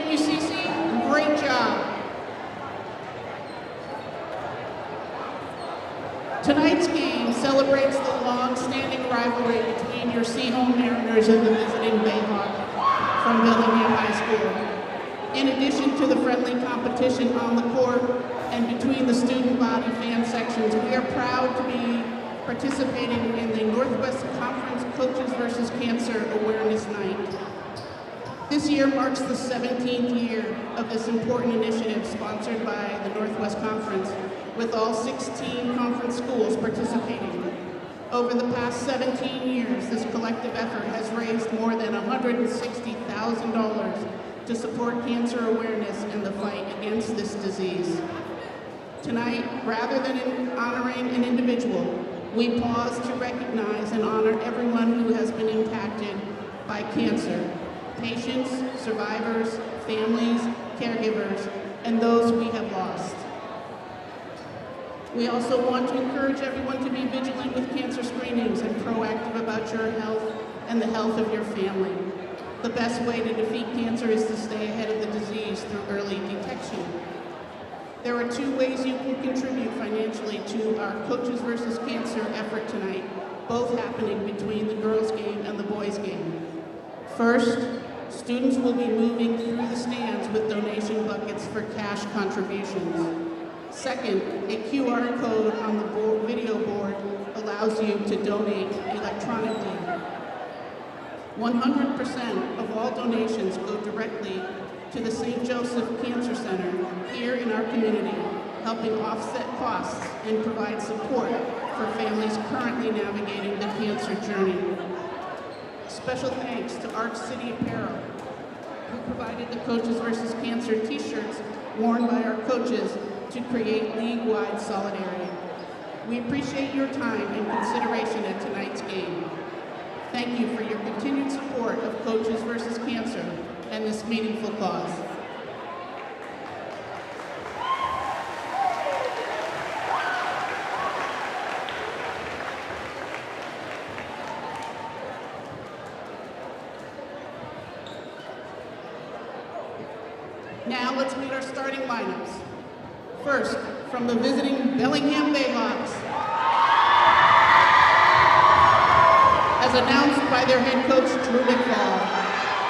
Thank you, Cece. Great job. Tonight's game celebrates the long-standing rivalry between your Seahome Mariners and the visiting Bayhawk from Bellinghome High School. In addition to the friendly competition on the court and between the student body fan sections, we are proud to be participating in the Northwest Conference Coaches vs. Cancer Awareness Night. This year marks the 17th year of this important initiative sponsored by the Northwest Conference, with all 16 conference schools participating. Over the past 17 years, this collective effort has raised more than $160,000 to support cancer awareness and the fight against this disease. Tonight, rather than honoring an individual, we pause to recognize and honor everyone who has been impacted by cancer: patients, survivors, families, caregivers, and those we have lost. We also want to encourage everyone to be vigilant with cancer screenings and proactive about your health and the health of your family. The best way to defeat cancer is to stay ahead of the disease through early detection. There are two ways you can contribute financially to our Coaches vs. Cancer effort tonight, both happening between the girls' game and the boys' game. First, students will be moving through the stands with donation buckets for cash contributions. Second, a QR code on the video board allows you to donate electronically. 100% of all donations go directly to the St. Joseph Cancer Center here in our community, helping offset costs and provide support for families currently navigating the cancer journey. Special thanks to Arch City Apparel, who provided the Coaches vs. Cancer t-shirts worn by our coaches to create league-wide solidarity. We appreciate your time and consideration at tonight's game. Thank you for your continued support of Coaches vs. Cancer and this meaningful cause. Now let's meet our starting lineups. First, from the visiting Bellinghome Bayhawks, as announced by their head coach, Drew McFall.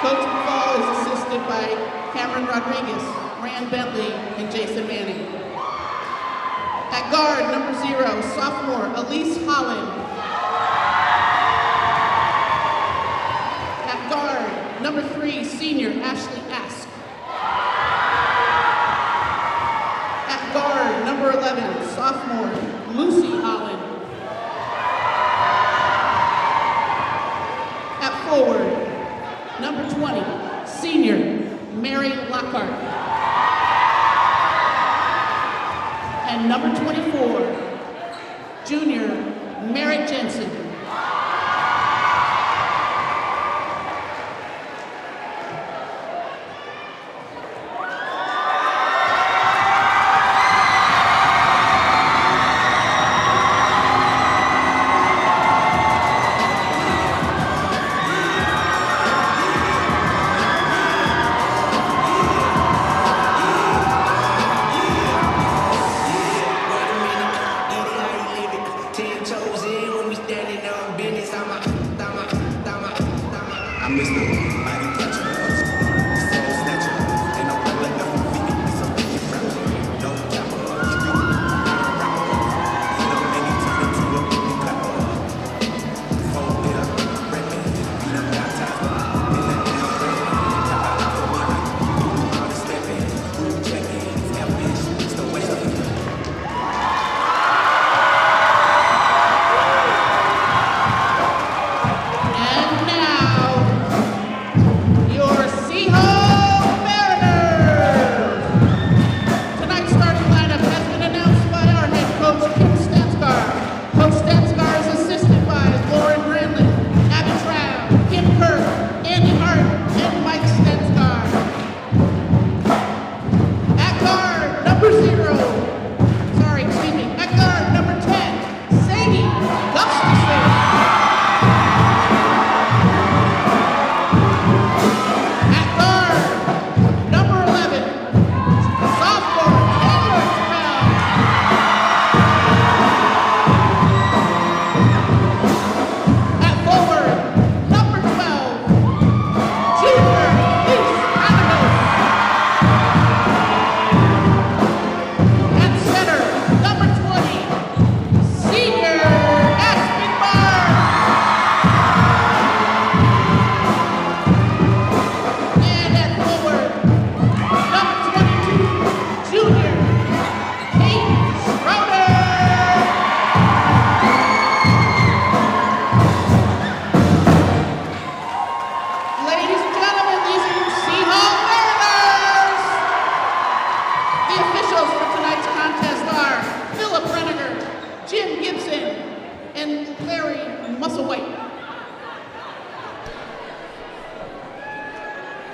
Coach McFall is assisted by Cameron Rodriguez, Rand Bentley, and Jason Manning. At guard, number 0, sophomore Elise Holland. At guard, number 3, senior Ashley Ask. At guard, number 11, sophomore Lucy Holland. At forward, number 20, senior Mary Lockhart. And number 24, junior Merritt Jensen.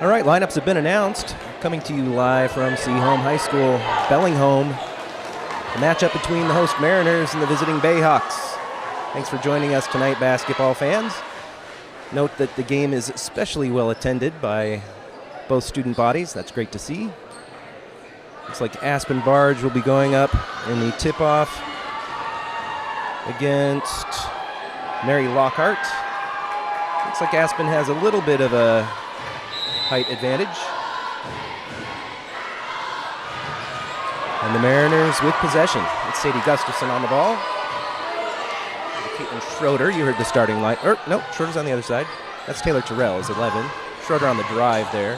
All right, lineups have been announced. Coming to you live from Seaholm High School, Bellinghome. The matchup between the host Mariners and the visiting Bayhawks. Thanks for joining us tonight, basketball fans. Note that the game is especially well attended by both student bodies. That's great to see. Looks like Aspen Barge will be going up in the tip-off against Mary Lockhart. Looks like Aspen has a little bit of a height advantage. And the Mariners with possession. It's Sadie Gustafson on the ball. Caitlin Schroeder, you heard the starting line. No, Schroeder's on the other side. That's Taylor Terrell, is 11. Schroeder on the drive there.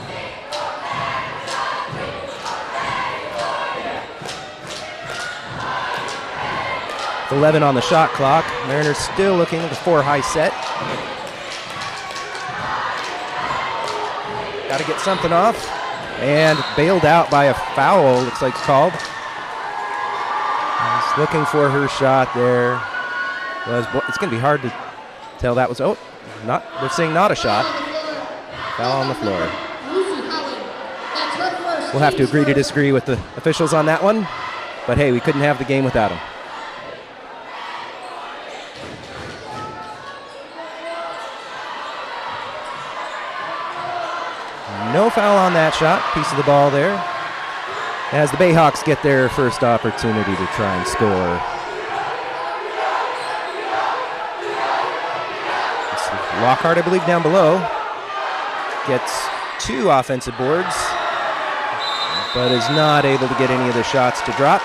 With 11 on the shot clock. Mariners still looking at the 4-high set. Got to get something off. And bailed out by a foul, looks like it's called. He's looking for her shot there. It's going to be hard to tell that was, they're saying not a shot. Foul on the floor. We'll have to agree to disagree with the officials on that one. But hey, we couldn't have the game without them. No foul on that shot. Piece of the ball there. As the Bayhawks get their first opportunity to try and score. Lockhart, I believe, down below. Gets 2 offensive boards, but is not able to get any of the shots to drop.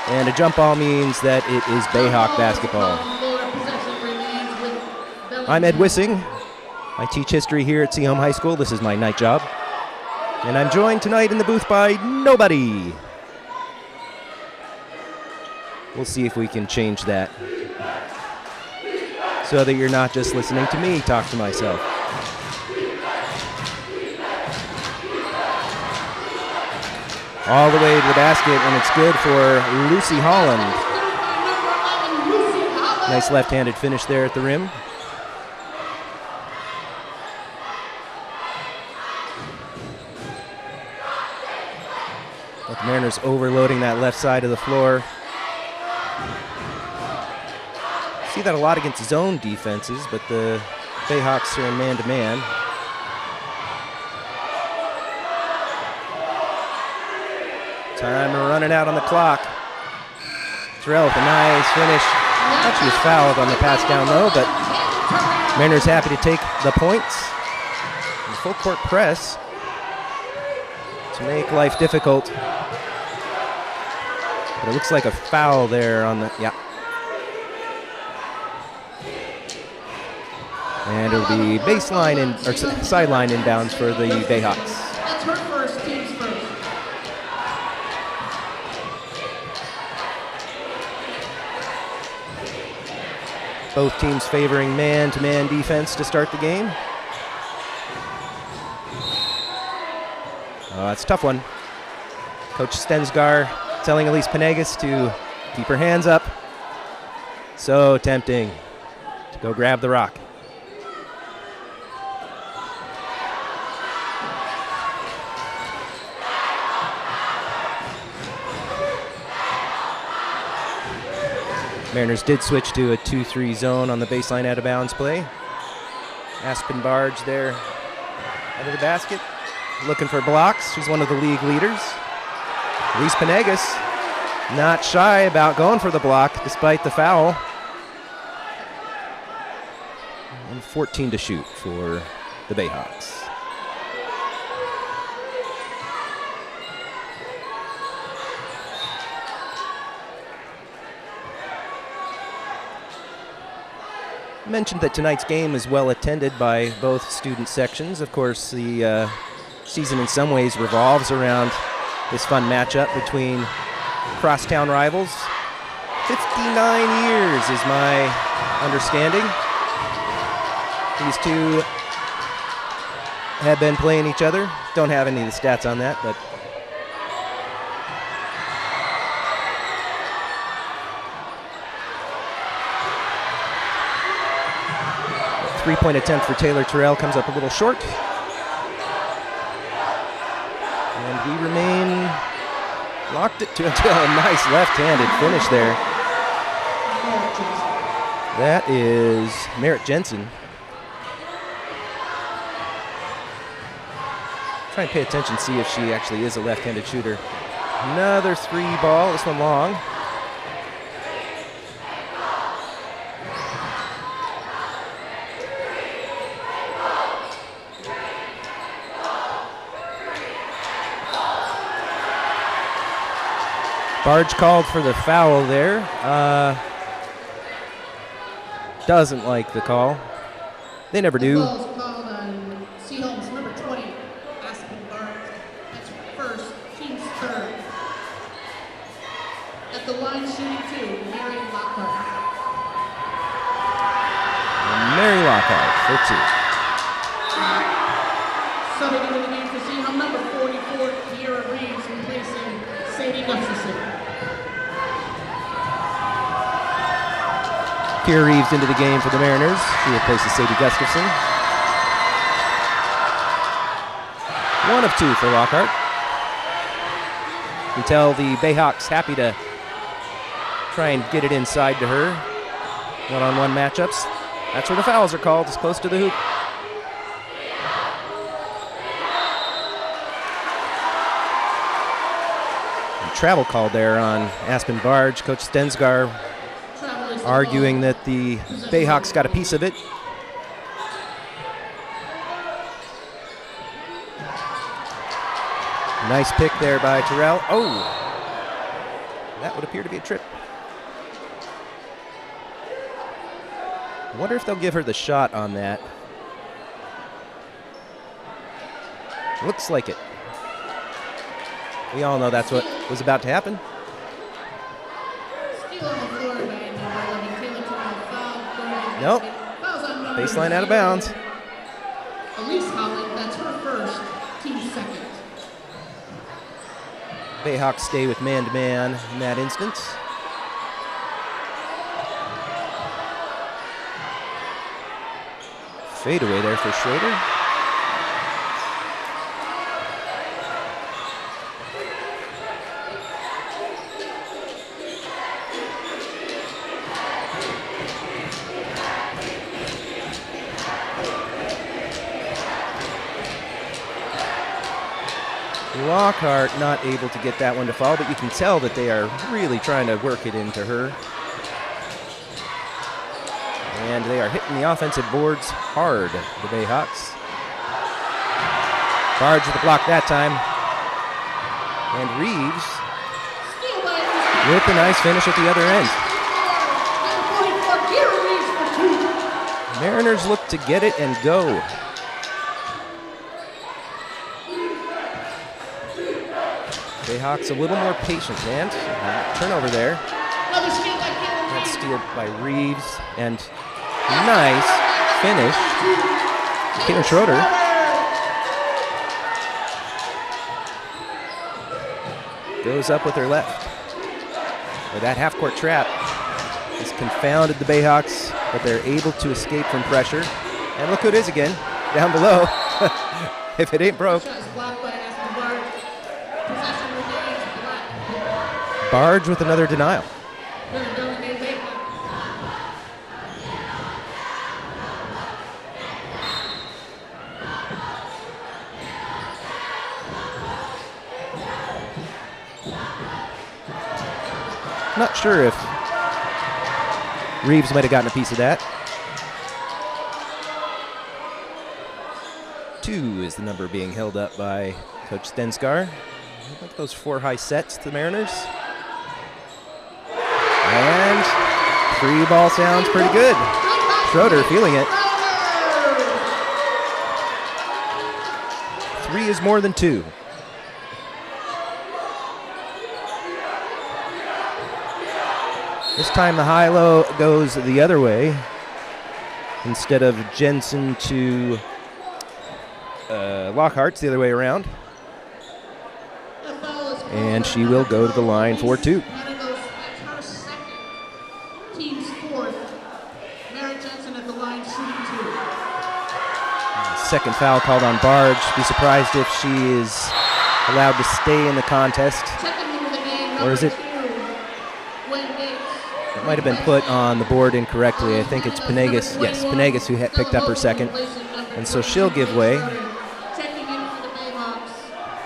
And a jump ball means that it is Bayhawk basketball. I'm Ed Wissing. I teach history here at Seaholm High School. This is my night job. And I'm joined tonight in the booth by nobody. We'll see if we can change that so that you're not just listening to me talk to myself. All the way to the basket, and it's good for Lucy Holland. Nice left-handed finish there at the rim. But the Mariners overloading that left side of the floor. See that a lot against zone defenses, but the Bayhawks are in man-to-man. Time running out on the clock. Terrell with a nice finish. Thought she was fouled on the pass down low, but Mariners happy to take the points. And full court press to make life difficult. But it looks like a foul there on the, yeah. And it'll be baseline or sideline inbounds for the Bayhawks. That's her first, team's first. Both teams favoring man-to-man defense to start the game. Oh, that's a tough one. Coach Stensgar telling Elise Panegas to keep her hands up. So tempting to go grab the rock. Mariners did switch to a 2-3 zone on the baseline out of bounds play. Aspen Barge there out of the basket, looking for blocks. She's one of the league leaders. Elise Panegas not shy about going for the block despite the foul. And 14 to shoot for the Bayhawks. Mentioned that tonight's game is well attended by both student sections. Of course, the season in some ways revolves around this fun matchup between crosstown rivals. 59 years is my understanding. These two have been playing each other. Don't have any of the stats on that, but three-point attempt for Taylor Terrell comes up a little short. we remain locked it to until a nice left-handed finish there. That is Merritt Jensen. Try and pay attention, see if she actually is a left-handed shooter. Another 3-ball, this one long. Barge called for the foul there. Doesn't like the call. They never do. Called on Seaholm's number 20, Aspen Barge. That's first, team's third. At the line shooting 2, Mary Lockhart. Mary Lockhart for 2. Subbing into the game for Seaholm, number 44, Kiera Reeves, replacing Sadie Gustafson. Kiera Reeves into the game for the Mariners. She replaces Sadie Gustafson. 1 of 2 for Lockhart. You can tell the Bayhawks happy to try and get it inside to her. One-on-one matchups. That's where the fouls are called, just close to the hoop. And travel called there on Aspen Barge. Coach Stensgar arguing that the Bayhawks got a piece of it. Nice pick there by Terrell. Oh, that would appear to be a trip. I wonder if they'll give her the shot on that. Looks like it. We all know that's what was about to happen. Nope. Baseline out of bounds. Elise Holland, that's her first, team second. Bayhawks stay with man-to-man in that instance. Fade away there for Schrader. Lockhart not able to get that one to fall, but you can tell that they are really trying to work it into her. And they are hitting the offensive boards hard, the Bayhawks. Barge with the block that time. And Reeves with a nice finish at the other end. Mariners look to get it and go. Bayhawks a little more patient, and turnover there. That steal by Reeves, and nice finish. Caitlin Schroeder. Goes up with her left. But that half-court trap has confounded the Bayhawks, but they're able to escape from pressure. And look who it is again, down below. If it ain't broke. Barge with another denial. Not sure if Reeves might have gotten a piece of that. 2 is the number being held up by Coach Stensgar. I like those 4 high sets to the Mariners. And 3-ball sounds pretty good. Schroeder feeling it. 3 is more than 2. This time the high-low goes the other way. Instead of Jensen to Lockhart, it's the other way around. And she will go to the line for 2. Second foul called on Barge. Be surprised if she is allowed to stay in the contest. Checking into the game, Or is it? It might have been put on the board incorrectly. I think it's Panegas. Yes, Panegas who picked up her second. And so she'll give way.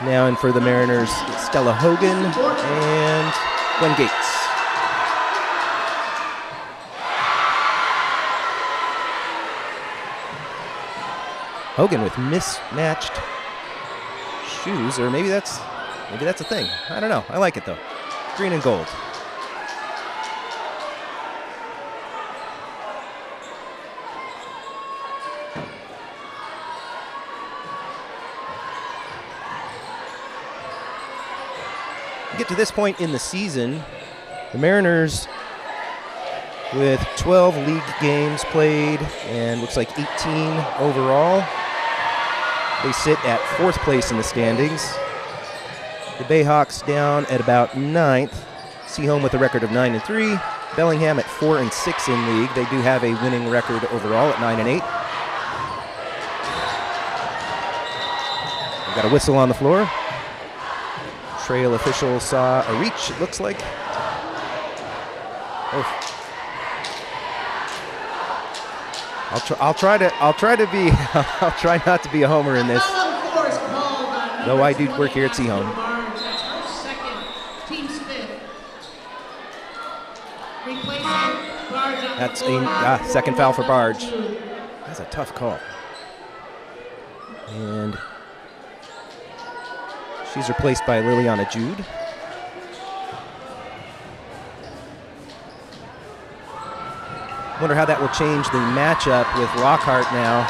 Now in for the Mariners, Stella Hogan and Gwen Gates. Hogan with mismatched shoes, or maybe that's a thing. I don't know. I like it though. Green and gold. Get to this point in the season, the Mariners with 12 league games played and looks like 18 overall. They sit at 4th place in the standings. The Bayhawks down at about 9th. Seaholm with a record of 9-3. Bellingham at 4-6 in league. They do have a winning record overall at 9-8. We've got a whistle on the floor. Trail official saw a reach, it looks like. Oh. I'll try not to be a homer in this. Though I do work here at Seaholm. That's a second foul for Barge. That's a tough call. And she's replaced by Liliana Jude. Wonder how that will change the matchup with Lockhart now.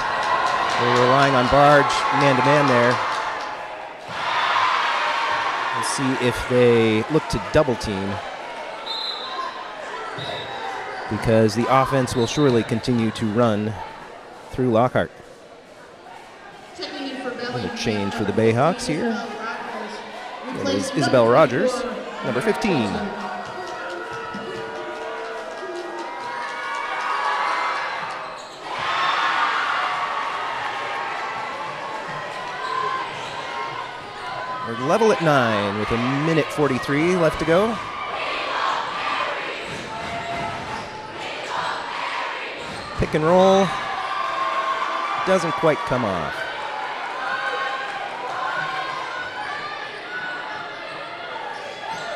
They're relying on Barge man-to-man there. We'll see if they look to double team, because the offense will surely continue to run through Lockhart. Another change for the Bayhawks here. That is Isabel Rogers, number 15. We're level at 9 with 1:43 left to go. Pick and roll doesn't quite come off.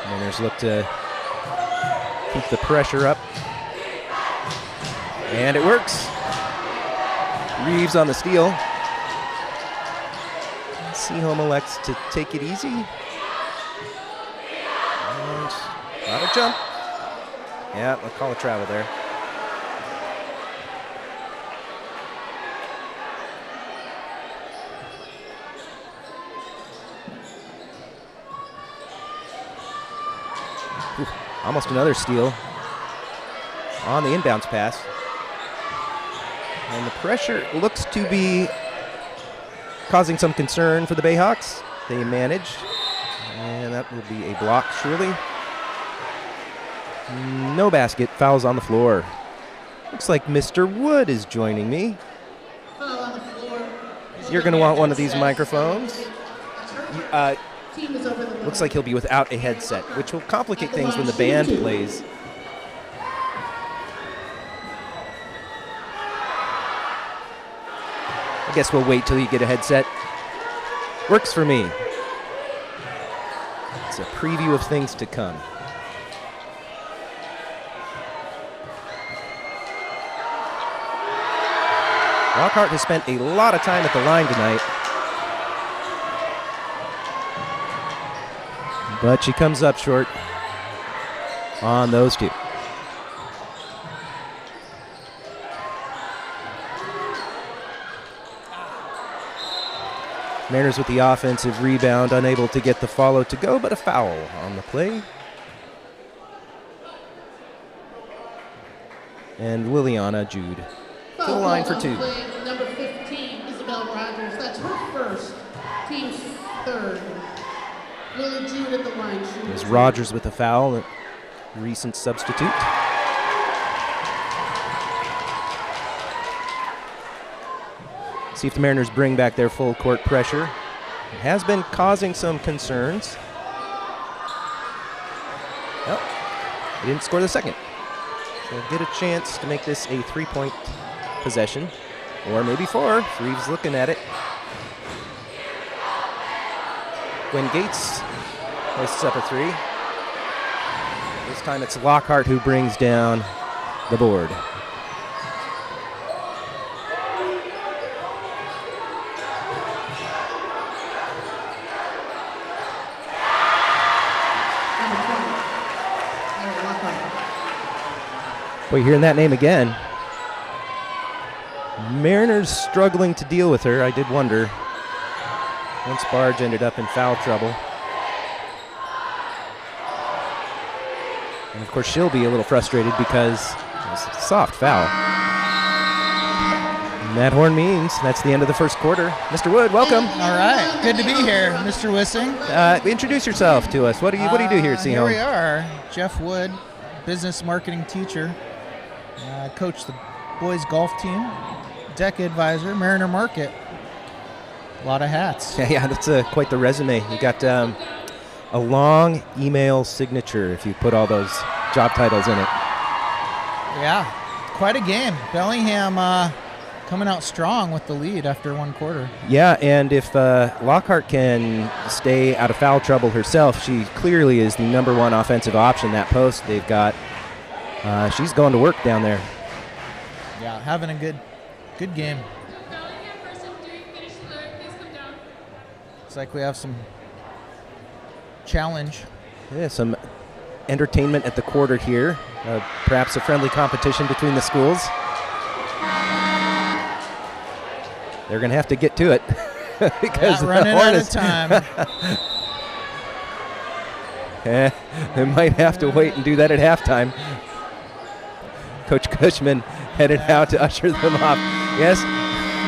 Mariners look to keep the pressure up. And it works. Reeves on the steal. Seaholm elects to take it easy. And not a jump. Yeah, I'll call it travel there. Ooh, almost another steal on the inbounds pass. And the pressure looks to be causing some concern for the Bayhawks. They manage, and that will be a block, surely. No basket, fouls on the floor. Looks like Mr. Wood is joining me. You're going to want one of these microphones. Looks like he'll be without a headset, which will complicate things when the band plays. I guess we'll wait till you get a headset. Works for me. It's a preview of things to come. Lockhart has spent a lot of time at the line tonight. But she comes up short on those two. Mariners with the offensive rebound, unable to get the follow to go, but a foul on the play. And Liliana Jude to the line for two. Number 15, Isabel Rogers. That's her first, team's third. Lily Jude at the line. There's Rogers with a foul, a recent substitute. See if the Mariners bring back their full court pressure. has been causing some concerns. Well, he didn't score the second. So get a chance to make this a 3-point possession, or maybe 4. Reeves looking at it. Gwen Gates hoists up a 3. This time it's Lockhart who brings down the board. Boy, hearing that name again. Mariners struggling to deal with her, I did wonder. Once Barge ended up in foul trouble. And of course she'll be a little frustrated because it's a soft foul. And that horn means that's the end of the first quarter. Mr. Wood, welcome. All right, good to be here, Mr. Wissing. Introduce yourself to us. What do you do here at Seaholm? Here we are, Jeff Wood, business marketing teacher. Coach the boys golf team, deck advisor, Mariner Market. A lot of hats. Yeah, that's quite the resume. You got a long email signature if you put all those job titles in it. Yeah, quite a game. Bellingham coming out strong with the lead after one quarter. Yeah, and if Lockhart can stay out of foul trouble herself, she clearly is the number 1 offensive option. That post they've got, she's going to work down there. Yeah, having a good game. Looks like we have some challenge. Yeah, some entertainment at the quarter here. Perhaps a friendly competition between the schools. They're going to have to get to it because running the horn out is of time. They might have to wait and do that at halftime. Coach Cushman headed out to usher them off. Yes.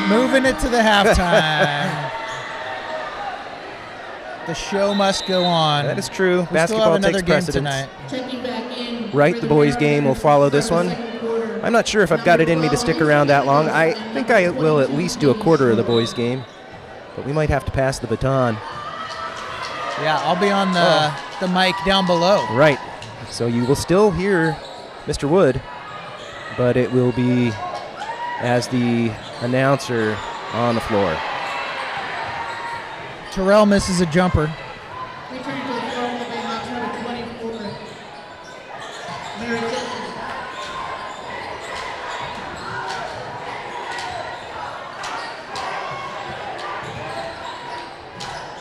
Moving it to the halftime. The show must go on. That is true. We Basketball still have takes another game precedence. tonight. Checking back in. Right, the boys' game will follow this one. I'm not sure if I've got it in me to stick around that long. I think I will at least do a quarter of the boys' game, but we might have to pass the baton. Yeah, I'll be on the mic down below. Right. So you will still hear Mr. Wood, but it will be as the announcer on the floor. Terrell misses a jumper. Return to the floor of the Bayhawks, number 24. Mary Tilton.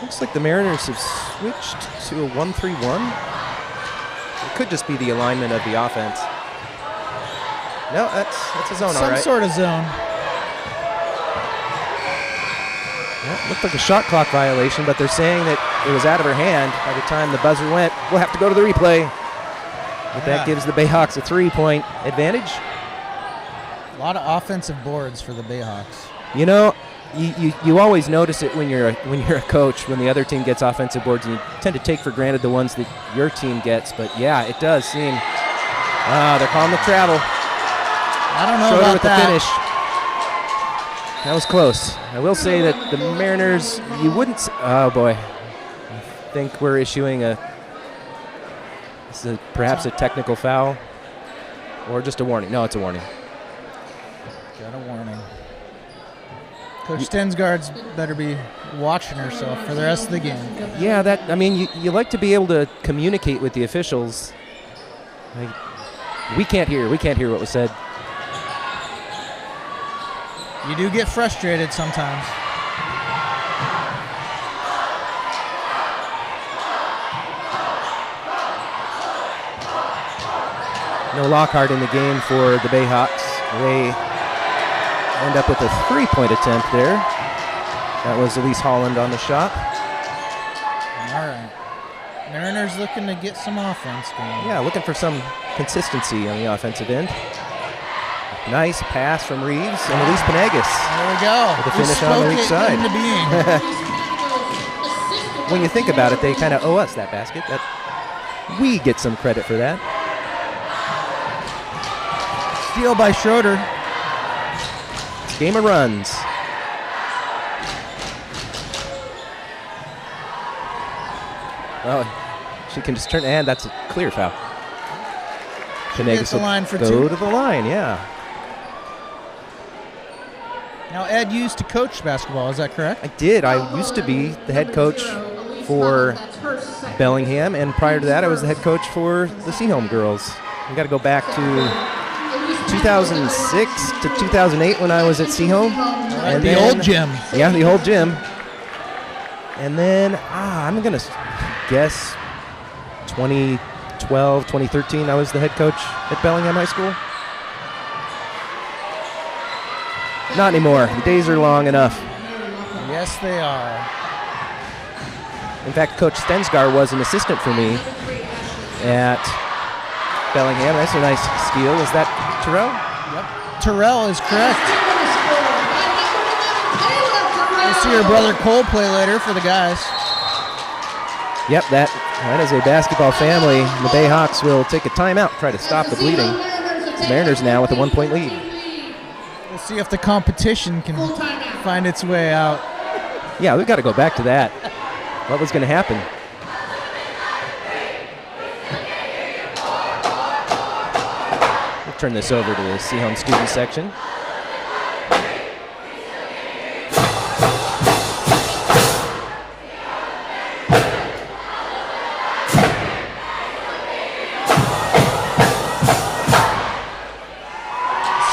Looks like the Mariners have switched to a 1-3-1. It could just be the alignment of the offense. No, that's a zone, all right. Some sort of zone. Well, looked like a shot clock violation, but they're saying that it was out of her hand by the time the buzzer went. We'll have to go to the replay. But that gives the Bayhawks a 3-point advantage. A lot of offensive boards for the Bayhawks. You know, you always notice it when you're a coach, when the other team gets offensive boards, and you tend to take for granted the ones that your team gets. But yeah, it does seem. They're calling the travel. I don't know Schroeder about with that. the finish. That was close. I will say that the Mariners, you wouldn't. Oh boy, I think we're issuing perhaps a technical foul, or just a warning. No, it's a warning. Got a warning. Coach Stensgaard's better be watching herself for the rest of the game. Yeah, you like to be able to communicate with the officials. We can't hear what was said. You do get frustrated sometimes. No Lockhart in the game for the Bayhawks. They end up with a 3-point attempt there. That was Elise Holland on the shot. All right. Mariners looking to get some offense going. Yeah, looking for some consistency on the offensive end. Nice pass from Reeves and Elise Panegas. There we go. With a finish on the weak side. Into being. When you think about it, they kind of owe us that basket. We get some credit for that. Steal by Schroeder. It's game of runs. Oh, she can just turn, and that's a clear foul. Hits the line for go two. to the line, yeah. Now, Ed used to coach basketball, is that correct? I did. I used to be the head coach for Bellingham, and prior to that, I was the head coach for the Seaholm girls. We got to go back to 2006 to 2008 when I was at Seaholm. And the old gym. Yeah, the old gym. And then, I'm going to guess 2012, 2013, I was the head coach at Bellingham High School. Not anymore. The days are long enough. Yes, they are. In fact, Coach Stensgar was an assistant for me at Bellingham. That's a nice steal. Is that Terrell? Yep. Terrell is correct. You'll see your brother Cole play later for the guys. Yep, that is a basketball family. The Bayhawks will take a timeout, try to stop the bleeding. The Mariners now with a 1-point lead. We'll see if the competition can find its way out. Yeah, we've got to go back to that. What was going to happen? We'll turn this over to the Seaholm student section.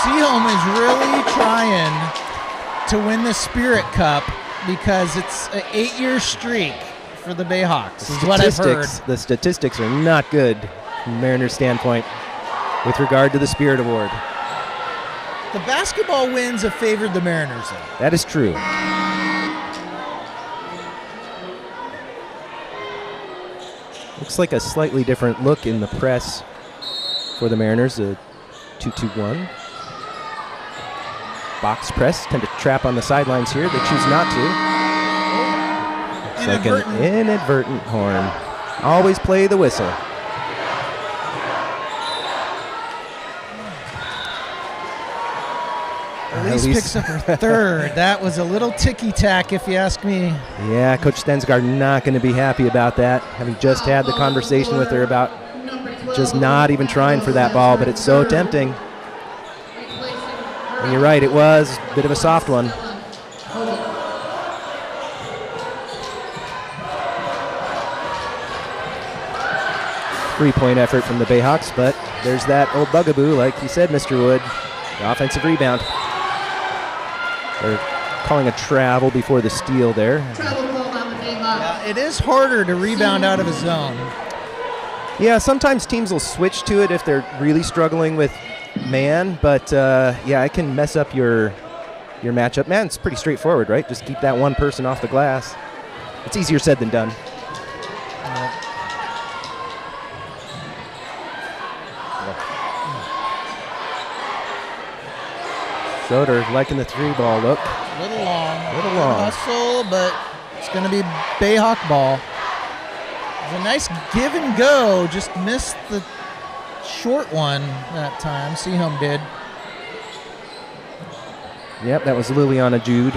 Seaholm is really trying to win the Spirit Cup because it's an 8-year streak for the Bayhawks, is what I've heard. The statistics are not good from Mariners' standpoint with regard to the Spirit Award. The basketball wins have favored the Mariners, though. That is true. Looks like a slightly different look in the press for the Mariners, a 2-2-1. Box press, tend to trap on the sidelines here. They choose not to. It's like an inadvertent horn. Always play the whistle. Elise picks up her third. That was a little ticky-tack, if you ask me. Yeah, Coach Stensgaard not going to be happy about that, having just had the conversation with her about just not even trying for that ball, but it's so tempting. And you're right, it was a bit of a soft one. Three-point effort from the Bayhawks, but there's that old bugaboo, like you said, Mr. Wood, the offensive rebound. They're calling a travel before the steal there. It is harder to rebound out of a zone. Yeah, sometimes teams will switch to it if they're really struggling with man, but yeah, it can mess up your matchup. Man, it's pretty straightforward, right? Just keep that one person off the glass. It's easier said than done. Schroeder liking the three ball look. A little long. Little long. Hustle, but it's going to be Bayhawk ball. It was a nice give and go. Just missed the short one that time. Seaholm did. Yep, that was Liliana Jude.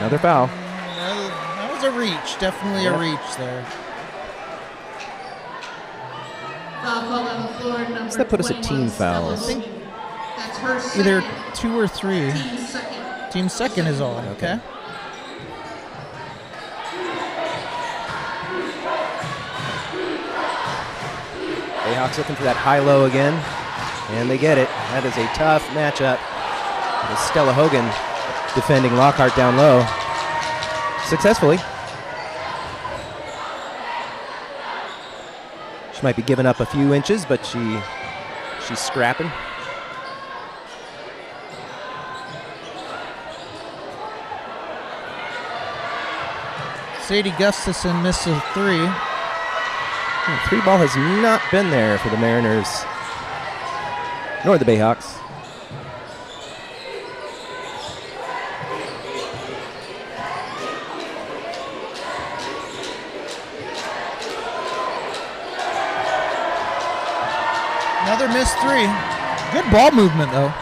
Another foul. That was a reach. Definitely a reach there. Does that put us at team fouls? Either 2 or 3. Team second is all. Okay. Bayhawks looking for that high-low again, and they get it. That is a tough matchup. With Stella Hogan defending Lockhart down low successfully. She might be giving up a few inches, but she's scrapping. Sadie Gustafson missed a 3. The three ball has not been there for the Mariners, nor the Bayhawks. Another missed 3. Good ball movement, though.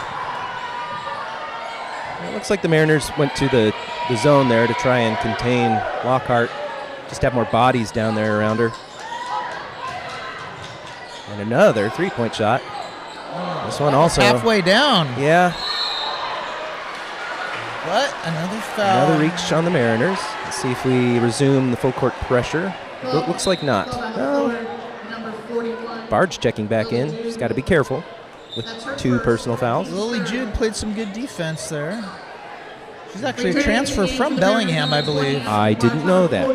It looks like the Mariners went to the zone there to try and contain Lockhart. just have more bodies down there around her. And another three-point shot. This one also halfway down. Yeah. What? Another foul. Another reach on the Mariners. Let's see if we resume the full court pressure. Looks like not. No. Barge checking back in. She's got to be careful with 2 personal fouls. Lily Jude played some good defense there. She's actually a transfer from Bellingham, I believe. I didn't know that.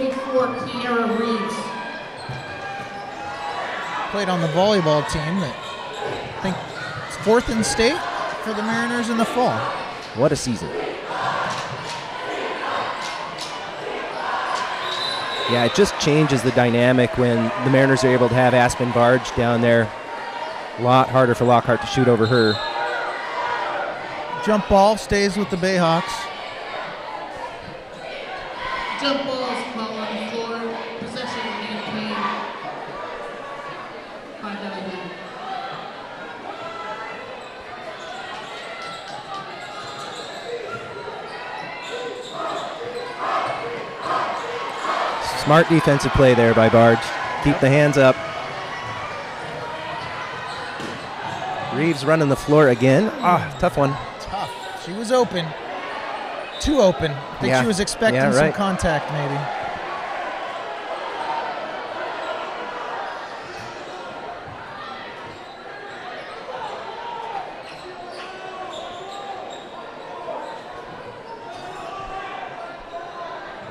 Played on the volleyball team that I think it's 4th in state for the Mariners in the fall. What a season. Yeah, it just changes the dynamic when the Mariners are able to have Aspen Barge down there. A lot harder for Lockhart to shoot over her. Jump ball stays with the Bayhawks. Jump balls called on the floor. Possession maintained by Bellingham. Smart defensive play there by Barge. Keep the hands up. Reeves running the floor again. Tough one. Tough. She was open. Too open. I think she was expecting some contact maybe.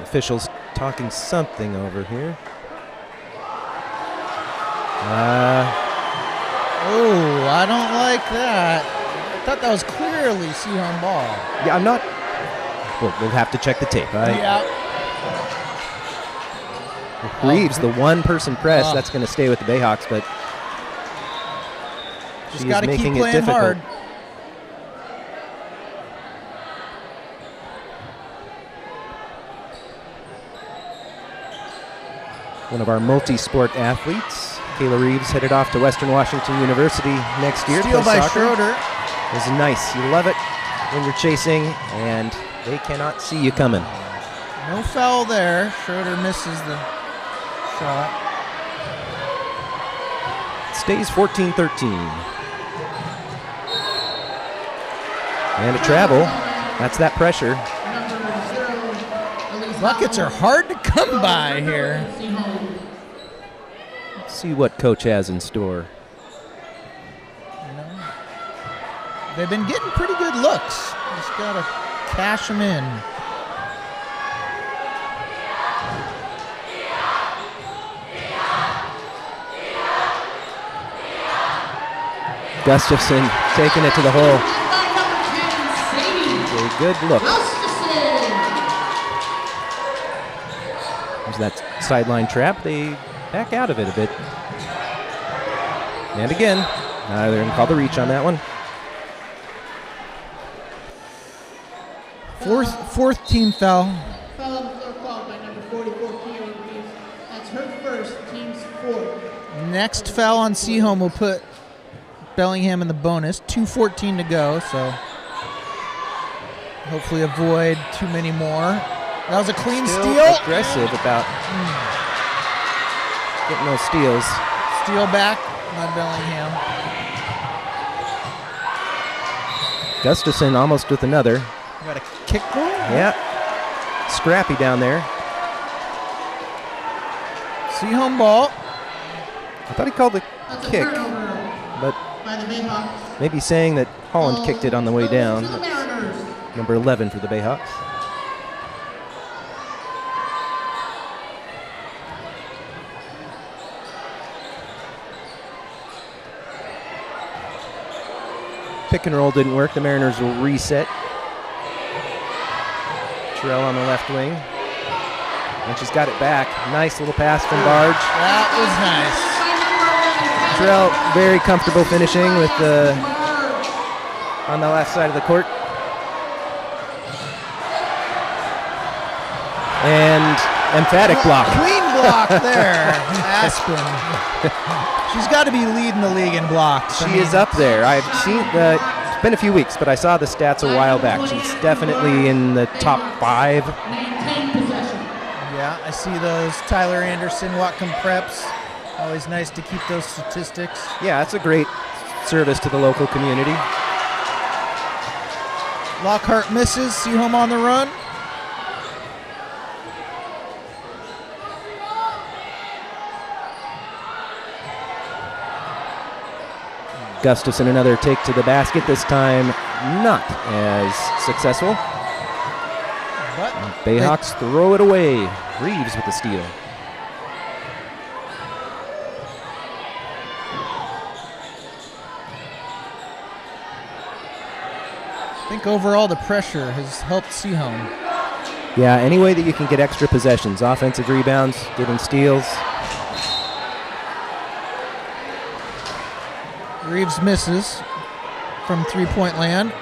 Officials talking something over here. Oh, I don't like that. I thought that was clearly Seahorn ball. Yeah, I'm not. We'll have to check the tape. Yeah. Reeves, the one-person press, that's going to stay with the Bayhawks, but just got to keep playing hard. One of our multi-sport athletes, Kayla Reeves, headed off to Western Washington University next year. Steal by Schroeder. It was nice. You love it when you're chasing, and they cannot see you coming. No foul there. Schroeder misses the shot. It stays 14-13. And a travel. That's that pressure. Buckets are hard to come by here. Let's see what Coach has in store. They've been getting pretty good looks. Just got to cash them in. Gustafson taking it to the hole. A good look. There's that sideline trap. They back out of it a bit. And again, they're going to call the reach on that one. Fourth team foul. Foul on the floor called by number 44, Kiara Reeves. That's her first, team's 4th. Next foul on Seaholm will put Bellingham in the bonus. 2:14 to go, so hopefully avoid too many more. That was a clean steal. Aggressive about getting those steals. Steal back by Bellingham. Gustafson almost with another. Got a kick ball? Yeah. Scrappy down there. Seaholm ball. I thought he called the kick, but maybe saying that Holland kicked it on the way down. That's number 11 for the Bayhawks. Pick and roll didn't work. The Mariners will reset. Terrell on the left wing. And she's got it back. Nice little pass from Barge. That was nice. Terrell very comfortable finishing with the on the left side of the court. And emphatic block. Clean block there. Aspen. She's got to be leading the league in blocks. She is up there. I've seen it's been a few weeks, but I saw the stats a while back. She's definitely in the top 5. Yeah. Yeah, I see those Tyler Anderson Whatcom preps. Always nice to keep those statistics. Yeah, that's a great service to the local community. Lockhart misses. Seaholm on the run. Gustafson another take to the basket, this time not as successful. But Bayhawks throw it away. Reeves with the steal. I think overall the pressure has helped Seaholm. Yeah, any way that you can get extra possessions, offensive rebounds, getting steals. Reeves misses from three-point land.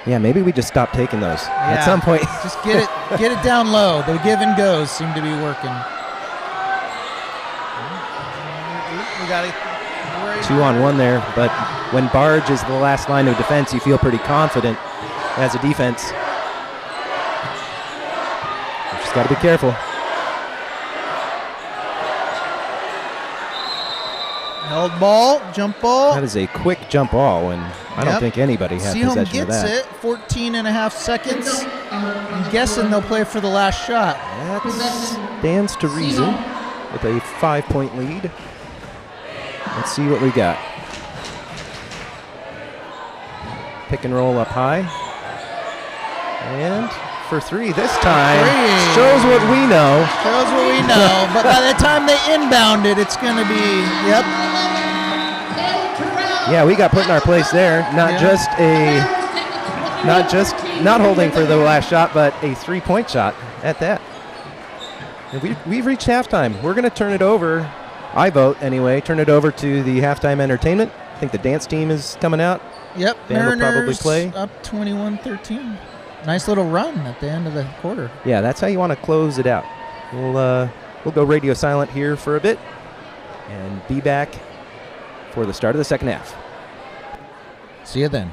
Yeah, maybe we just stop taking those at some point. Just get it down low. The give and goes seem to be working. We got it. 2-on-1 there, but when Barge is the last line of defense, you feel pretty confident as a defense. You just got to be careful. Held ball, jump ball. That is a quick jump ball, and I don't think anybody had Seaholm possession of gets that. it, 14 and a half seconds. I'm guessing they'll play for the last shot. That stands to reason with a 5-point lead. Let's see what we got. Pick and roll up high. And for three this time. Shows what we know. Shows what we know. But by the time they inbound it, it's going to be, yep. Yeah, we got put in our place there. Not not holding for the last shot, but a 3-point shot at that. And we've reached halftime. We're going to turn it over. I vote anyway. Turn it over to the halftime entertainment. I think the dance team is coming out. Yep. Band will probably Mariners play. Up 21-13. Nice little run at the end of the quarter. Yeah, that's how you want to close it out. We'll go radio silent here for a bit and be back for the start of the second half. See you then.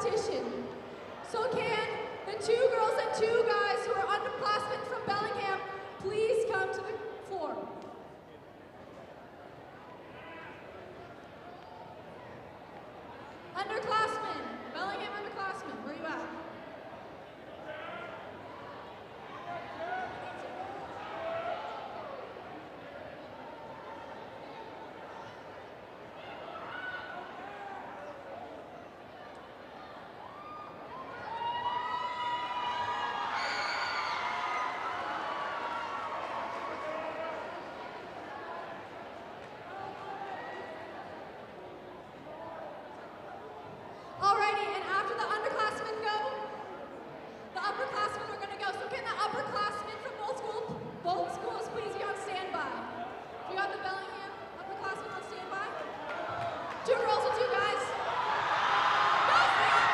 competition. So can the 2 girls and 2 guys who are underclassmen from Bellingham please come to the floor? Underclassmen, Bellingham underclassmen, where are you at? Alrighty, and after the underclassmen go, the upperclassmen are gonna go. So can the upperclassmen from both schools please be on standby? We got the Bellingham upperclassmen on standby. 2 girls and 2 guys. Go, Sam!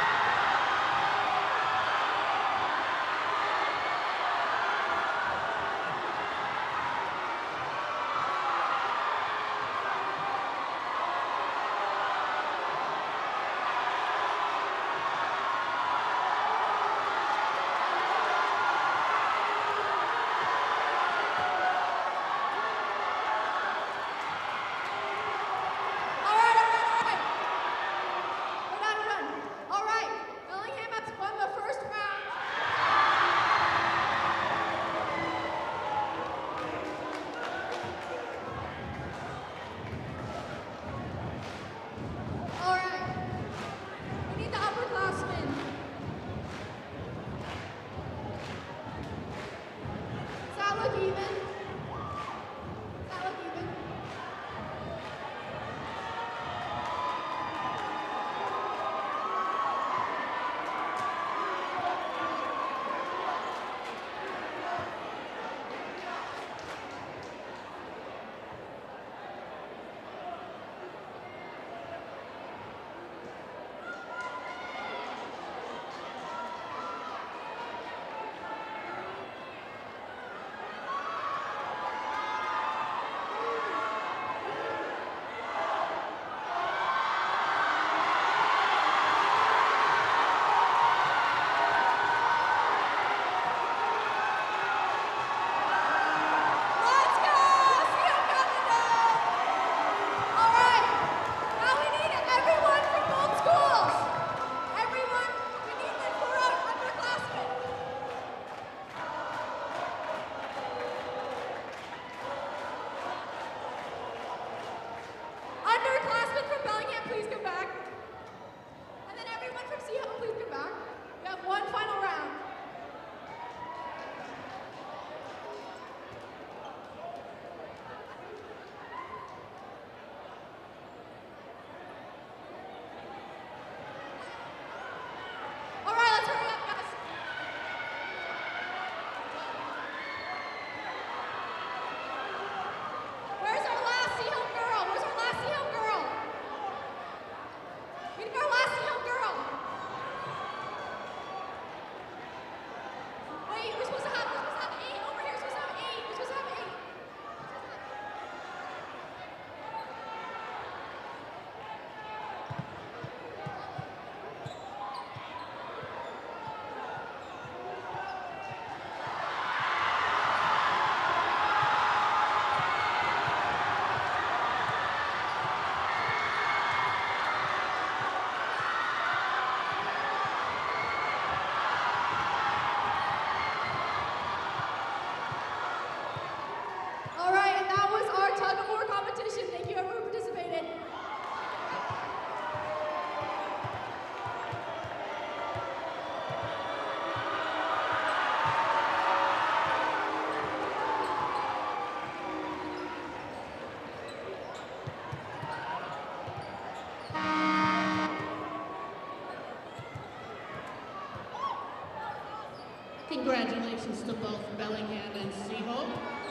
Congratulations to both Bellingham and Seahope.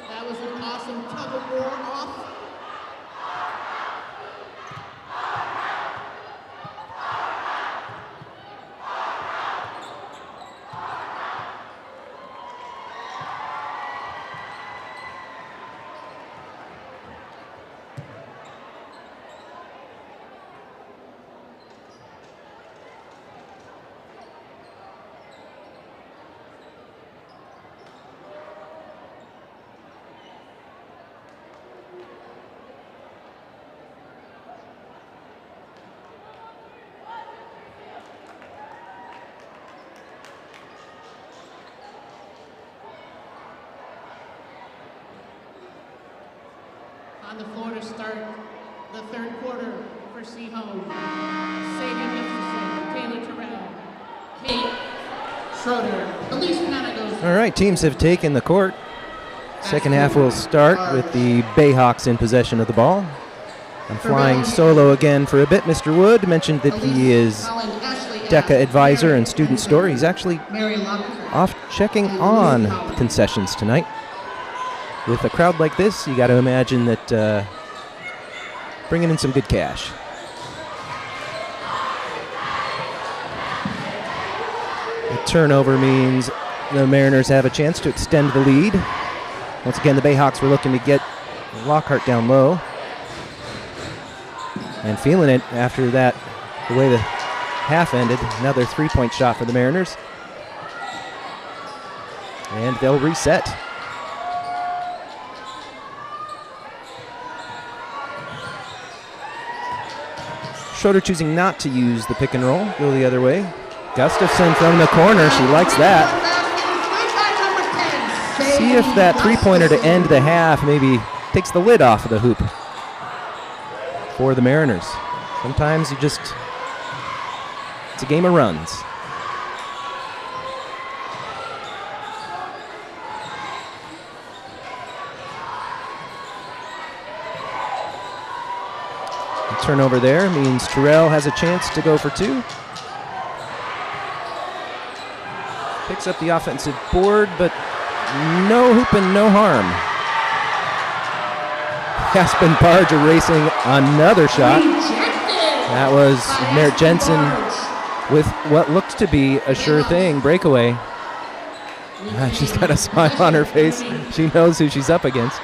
That was an awesome tug of war off. on the floor to start the third quarter for Seahome. Sadie Gibson, Taylor Terrell, Kate Schroeder, Elise Managos. All right, teams have taken the court. Second half will start with the Bayhawks in possession of the ball. I'm flying solo again for a bit. Mr. Wood mentioned that he is DECA advisor and student store. He's actually off checking on concessions tonight. With a crowd like this, you got to imagine that bringing in some good cash. A turnover means the Mariners have a chance to extend the lead. Once again, the Bayhawks were looking to get Lockhart down low. And feeling it after that, the way the half ended. Another three-point shot for the Mariners. And they'll reset. Schroeder choosing not to use the pick and roll, go the other way. Gustafson from the corner, she likes that. See if that three-pointer to end the half maybe takes the lid off of the hoop for the Mariners. Sometimes it's a game of runs. A turnover there means Terrell has a chance to go for two. Picks up the offensive board, but no hoop and no harm. Aspen Barge erasing another shot. That was Merritt Jensen with what looked to be a sure thing breakaway. She's got a smile on her face. She knows who she's up against.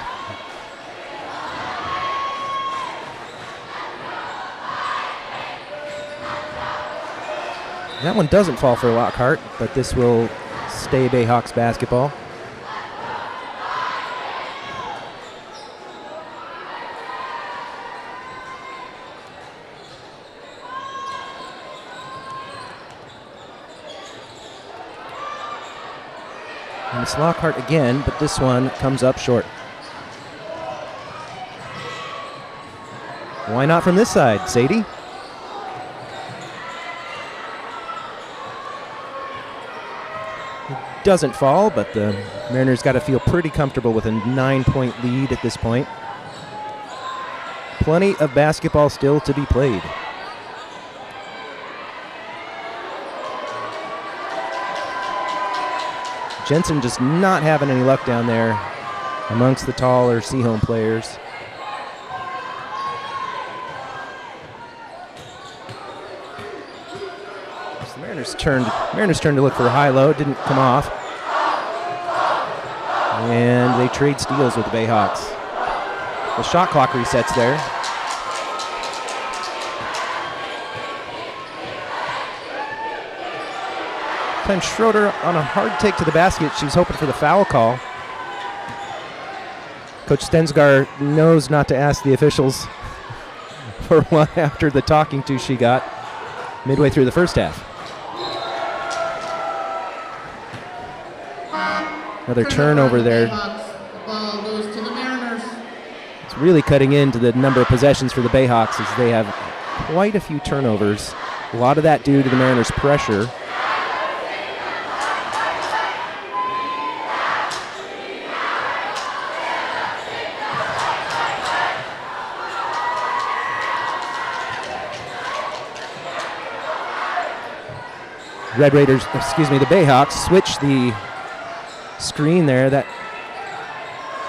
That one doesn't fall for Lockhart, but this will stay Bayhawks basketball. And it's Lockhart again, but this one comes up short. Why not from this side, Sadie? It doesn't fall, but the Mariners got to feel pretty comfortable with a 9-point lead at this point. Plenty of basketball still to be played. Jensen just not having any luck down there amongst the taller Seahome players. So the Mariners turned to look for a high-low, didn't come off. And they trade steals with the Bayhawks. The shot clock resets there. Time Schroeder on a hard take to the basket. She was hoping for the foul call. Coach Stensgar knows not to ask the officials for one after the talking to she got midway through the first half. Another turnover there. The ball goes to the Mariners. It's really cutting into the number of possessions for the Bayhawks as they have quite a few turnovers. A lot of that due to the Mariners' pressure. The Bayhawks switch the screen there. That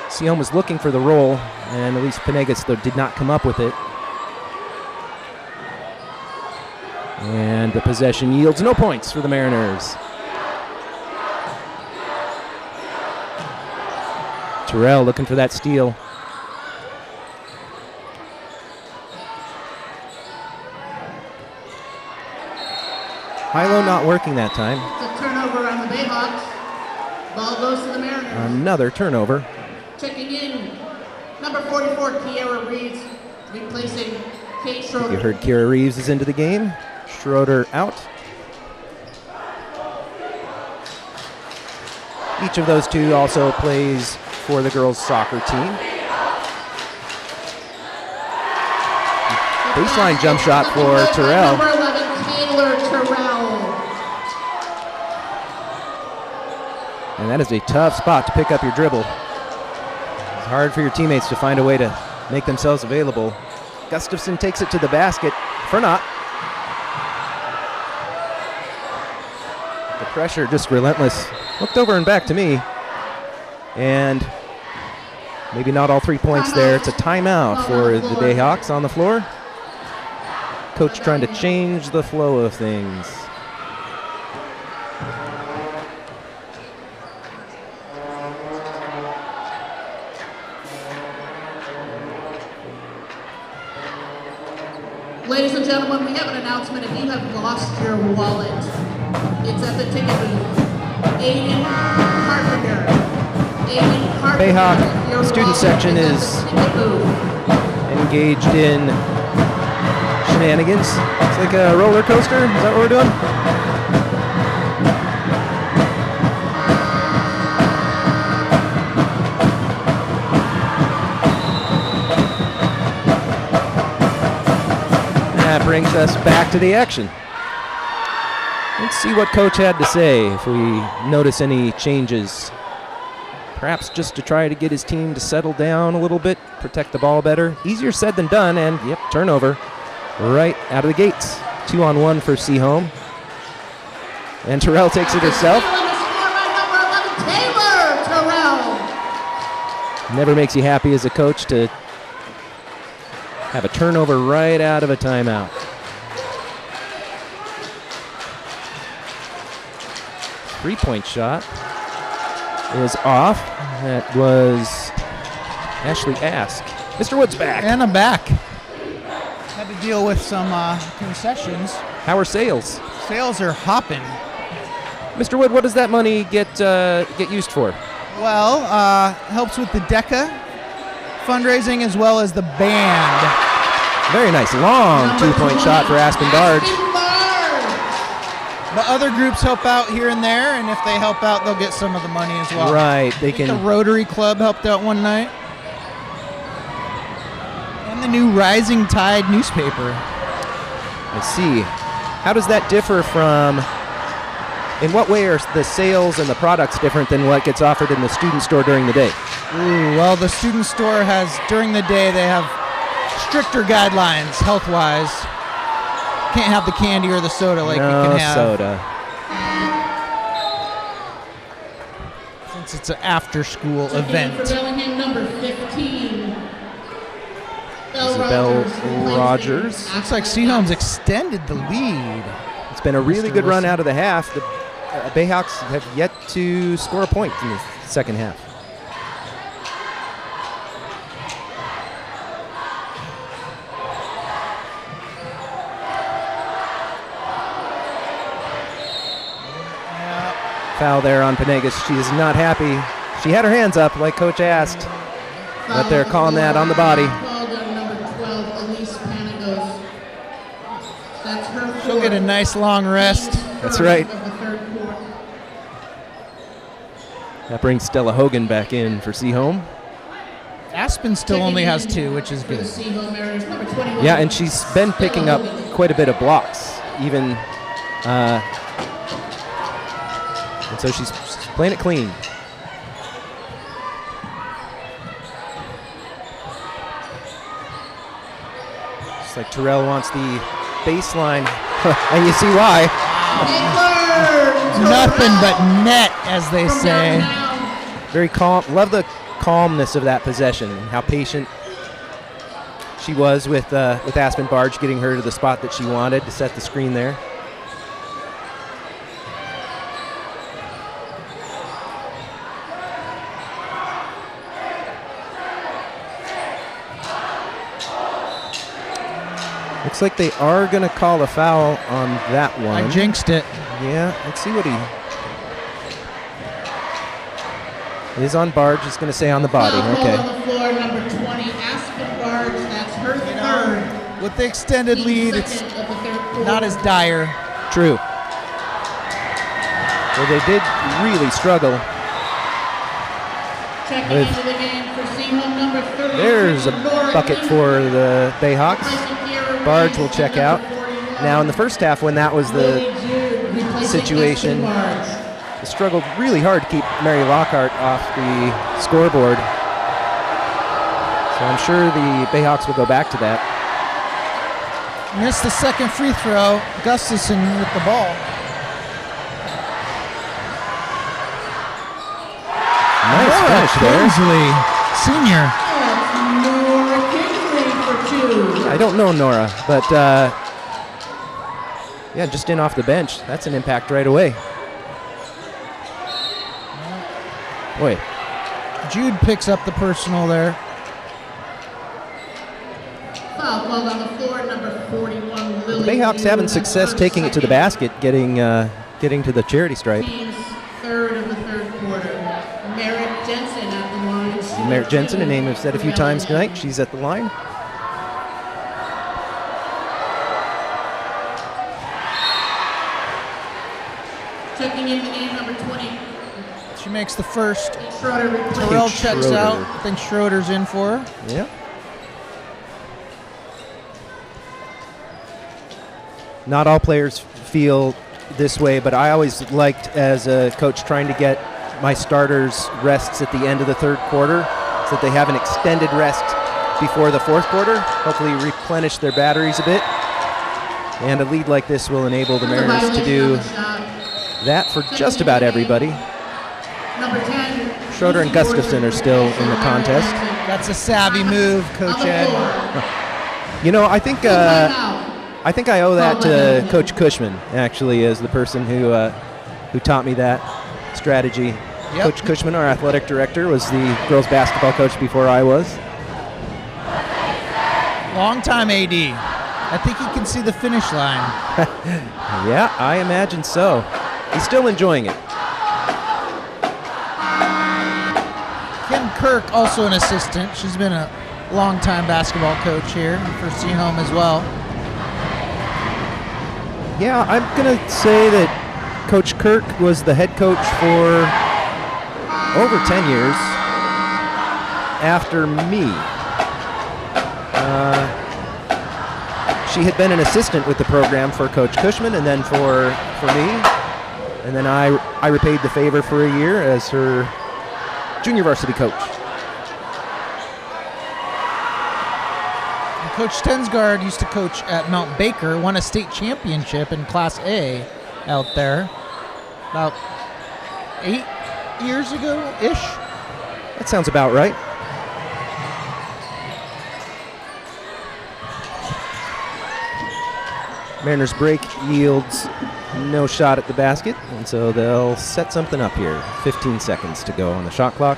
Seahome was looking for the roll, and Elise Panegas, though, did not come up with it. And the possession yields no points for the Mariners. Terrell looking for that steal. High-low not working that time. It's a turnover on the Bayhawks. Ball goes to the Mariners. Another turnover. Checking in, number 44, Kiara Reeves, replacing Kate Schroeder. You heard Kiara Reeves is into the game. Schroeder out. Each of those two also plays for the girls' soccer team. Baseline jump shot for Terrell. Number 11, Taylor Terrell. And that is a tough spot to pick up your dribble. It's hard for your teammates to find a way to make themselves available. Gustafson takes it to the basket for naught. The pressure just relentless. Looked over and back to me. And maybe not all 3 points there. It's a timeout for the Bayhawks on the floor. Coach trying to change the flow of things. Ladies and gentlemen, we have an announcement. If you have lost your wallet, it's at the ticket booth. Aiden Carpenter. Aiden Carpenter. Bayhawk Your student wallet section at is the ticket booth. engaged in shenanigans. It's like a roller coaster. Is that what we're doing? That brings us back to the action. Let's see what Coach had to say, if we notice any changes. Perhaps just to try to get his team to settle down a little bit, protect the ball better. Easier said than done, and yep, turnover right out of the gates. 2-on-1 for Seaholm. And Terrell takes it herself. Taylor Terrell. Never makes you happy as a coach to have a turnover right out of a timeout. Three-point shot is off. That was Ashley Ask. Mr. Wood's back. And I'm back. Had to deal with some concessions. How are sales? Sales are hopping. Mr. Wood, what does that money get used for? Well, helps with the DECA fundraising as well as the band. Very nice, long two-point shot for Aspen Barge. But other groups help out here and there, and if they help out, they'll get some of the money as well. Right, they I think can. the Rotary Club helped out one night. And the new Rising Tide newspaper. I see. How does that differ from, in what way are the sales and the products different than what gets offered in the student store during the day? Ooh, well, the student store has, during the day, they have stricter guidelines health-wise. Can't have the candy or the soda like no you can have. Soda. Since it's an after-school event. For Bellingham, number 15. Isabel Rogers. Looks like Seaholm's extended the lead. It's been a really Mr. good run Wilson. out of the half. The Bayhawks have yet to score a point in the second half. Foul there on Panegas. She is not happy. She had her hands up like Coach asked, but they're calling that on the body. Number 12, Elise Panagos. That's her. She'll get a nice long rest. That's right. Of the third quarter. That brings Stella Hogan back in for Seaholm. Aspen still only has 2, which is For the good. Seaholm Mariners, number 21. Yeah, and she's been picking up quite a bit of blocks, even. And so she's playing it clean. Just like Terrell wants the baseline, and you see why. Nothing but net, as they say. Very calm. Love the calmness of that possession, how patient she was with Aspen Barge, getting her to the spot that she wanted to set the screen there. Looks like they are going to call a foul on that one. I jinxed it. Yeah, let's see what he... It is on Barge. It's going to say on the body. Okay. On the floor, number 20, Aspen Barge. That's her third. With the extended lead, it's not as dire. True. Well, they did really struggle. Checking into the game for Seaholm, number 30. There's a bucket for the Bayhawks. Barge will check out. Now in the first half, when that was the situation, they struggled really hard to keep Mary Lockhart off the scoreboard. So I'm sure the Bayhawks will go back to that. Missed the second free throw. Gustafson with the ball. Nice finish there. Kingsley, senior. Nora Kingsley for 2. I don't know Nora, but yeah, just in off the bench. That's an impact right away. Boy, Jude picks up the personal there. Foul called on the floor, number 41, the Lily. Bayhawks having success taking it to the basket, getting to the charity stripe. Team's third of the third quarter. Merritt Jensen at the line. Merritt Jensen, a name I've said a few times tonight. She's at the line. Checking in the game, number 20. She makes the first. Schroeder replaced. Terrell checks Schroeder. out. I think Schroeder's in for her. Yeah. Not all players feel this way, but I always liked, as a coach, trying to get my starters rests at the end of the third quarter so that they have an extended rest before the fourth quarter, hopefully replenish their batteries a bit. And a lead like this will enable the Mariners to do that for just about everybody. Number 10. Schroeder and Gustafson are still in the contest. That's a savvy move, Coach Ed. You know, I think I owe that to Coach Cushman, actually, as the person who taught me that strategy. Yep. Coach Cushman, our athletic director, was the girls basketball coach before I was. Long time AD. I think he can see the finish line. Yeah, I imagine so. He's still enjoying it. Kim Kirk, also an assistant. She's been a long-time basketball coach here for Seaholm as well. Yeah, I'm going to say that Coach Kirk was the head coach for over 10 years after me. She had been an assistant with the program for Coach Cushman and then for me. And then I repaid the favor for a year as her junior varsity coach. And Coach Stensgaard used to coach at Mount Baker, won a state championship in Class A out there about 8 years ago-ish. That sounds about right. Mariners break yields no shot at the basket, and so they'll set something up here. 15 seconds to go on the shot clock.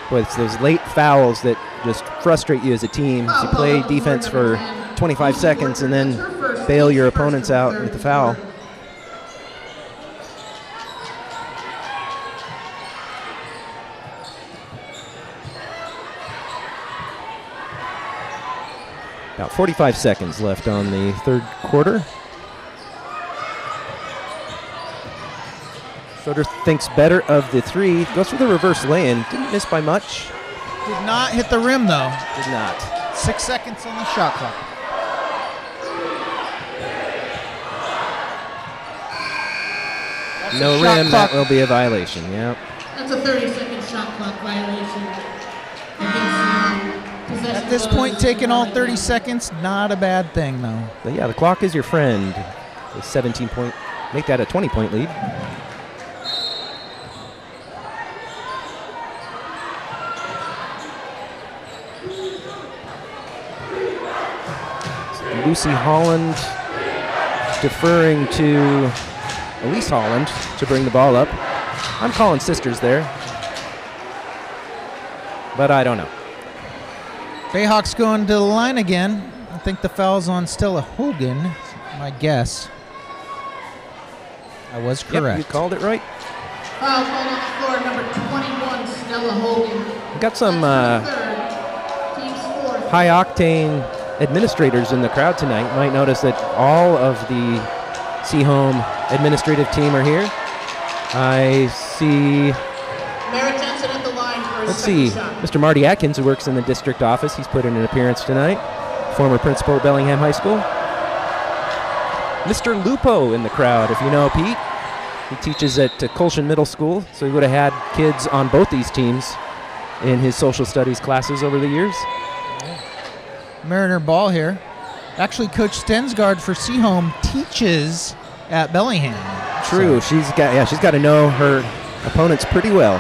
Boy, it's those late fouls that just frustrate you as a team. So you play defense for 25 seconds and then bail your opponents out with the foul. About 45 seconds left on the third quarter. Schroeder thinks better of the three. Goes for the reverse lay-in. Didn't miss by much. Did not hit the rim, though. Did not. 6 seconds on the shot clock. No shot rim, clock. that will be a violation, yeah. That's a 30-second shot clock violation. At this point, taking all 30 seconds, not a bad thing, though. But yeah, the clock is your friend. A 17-point, make that a 20-point lead. Lucy Holland deferring to Elise Holland to bring the ball up. I'm calling sisters there, but I don't know. Bayhawks going to the line again. I think the foul's on Stella Hogan, my guess. I was correct. Yep, you called it right. Foul called on the floor, number 21, Stella Hogan. We got some Team's fourth. high-octane administrators in the crowd tonight. You might notice that all of the Seaholm administrative team are here. I see, Merritt Jensen at the line for his let's see, second shot. Mr. Marty Atkins, who works in the district office. He's put in an appearance tonight. Former principal at Bellingham High School. Mr. Lupo in the crowd, if you know Pete. He teaches at Colshan Middle School, so he would have had kids on both these teams in his social studies classes over the years. Mariner ball here. Actually, Coach Stensgaard for Seaholm teaches at Bellingham. True, So, she's got to know her opponents pretty well.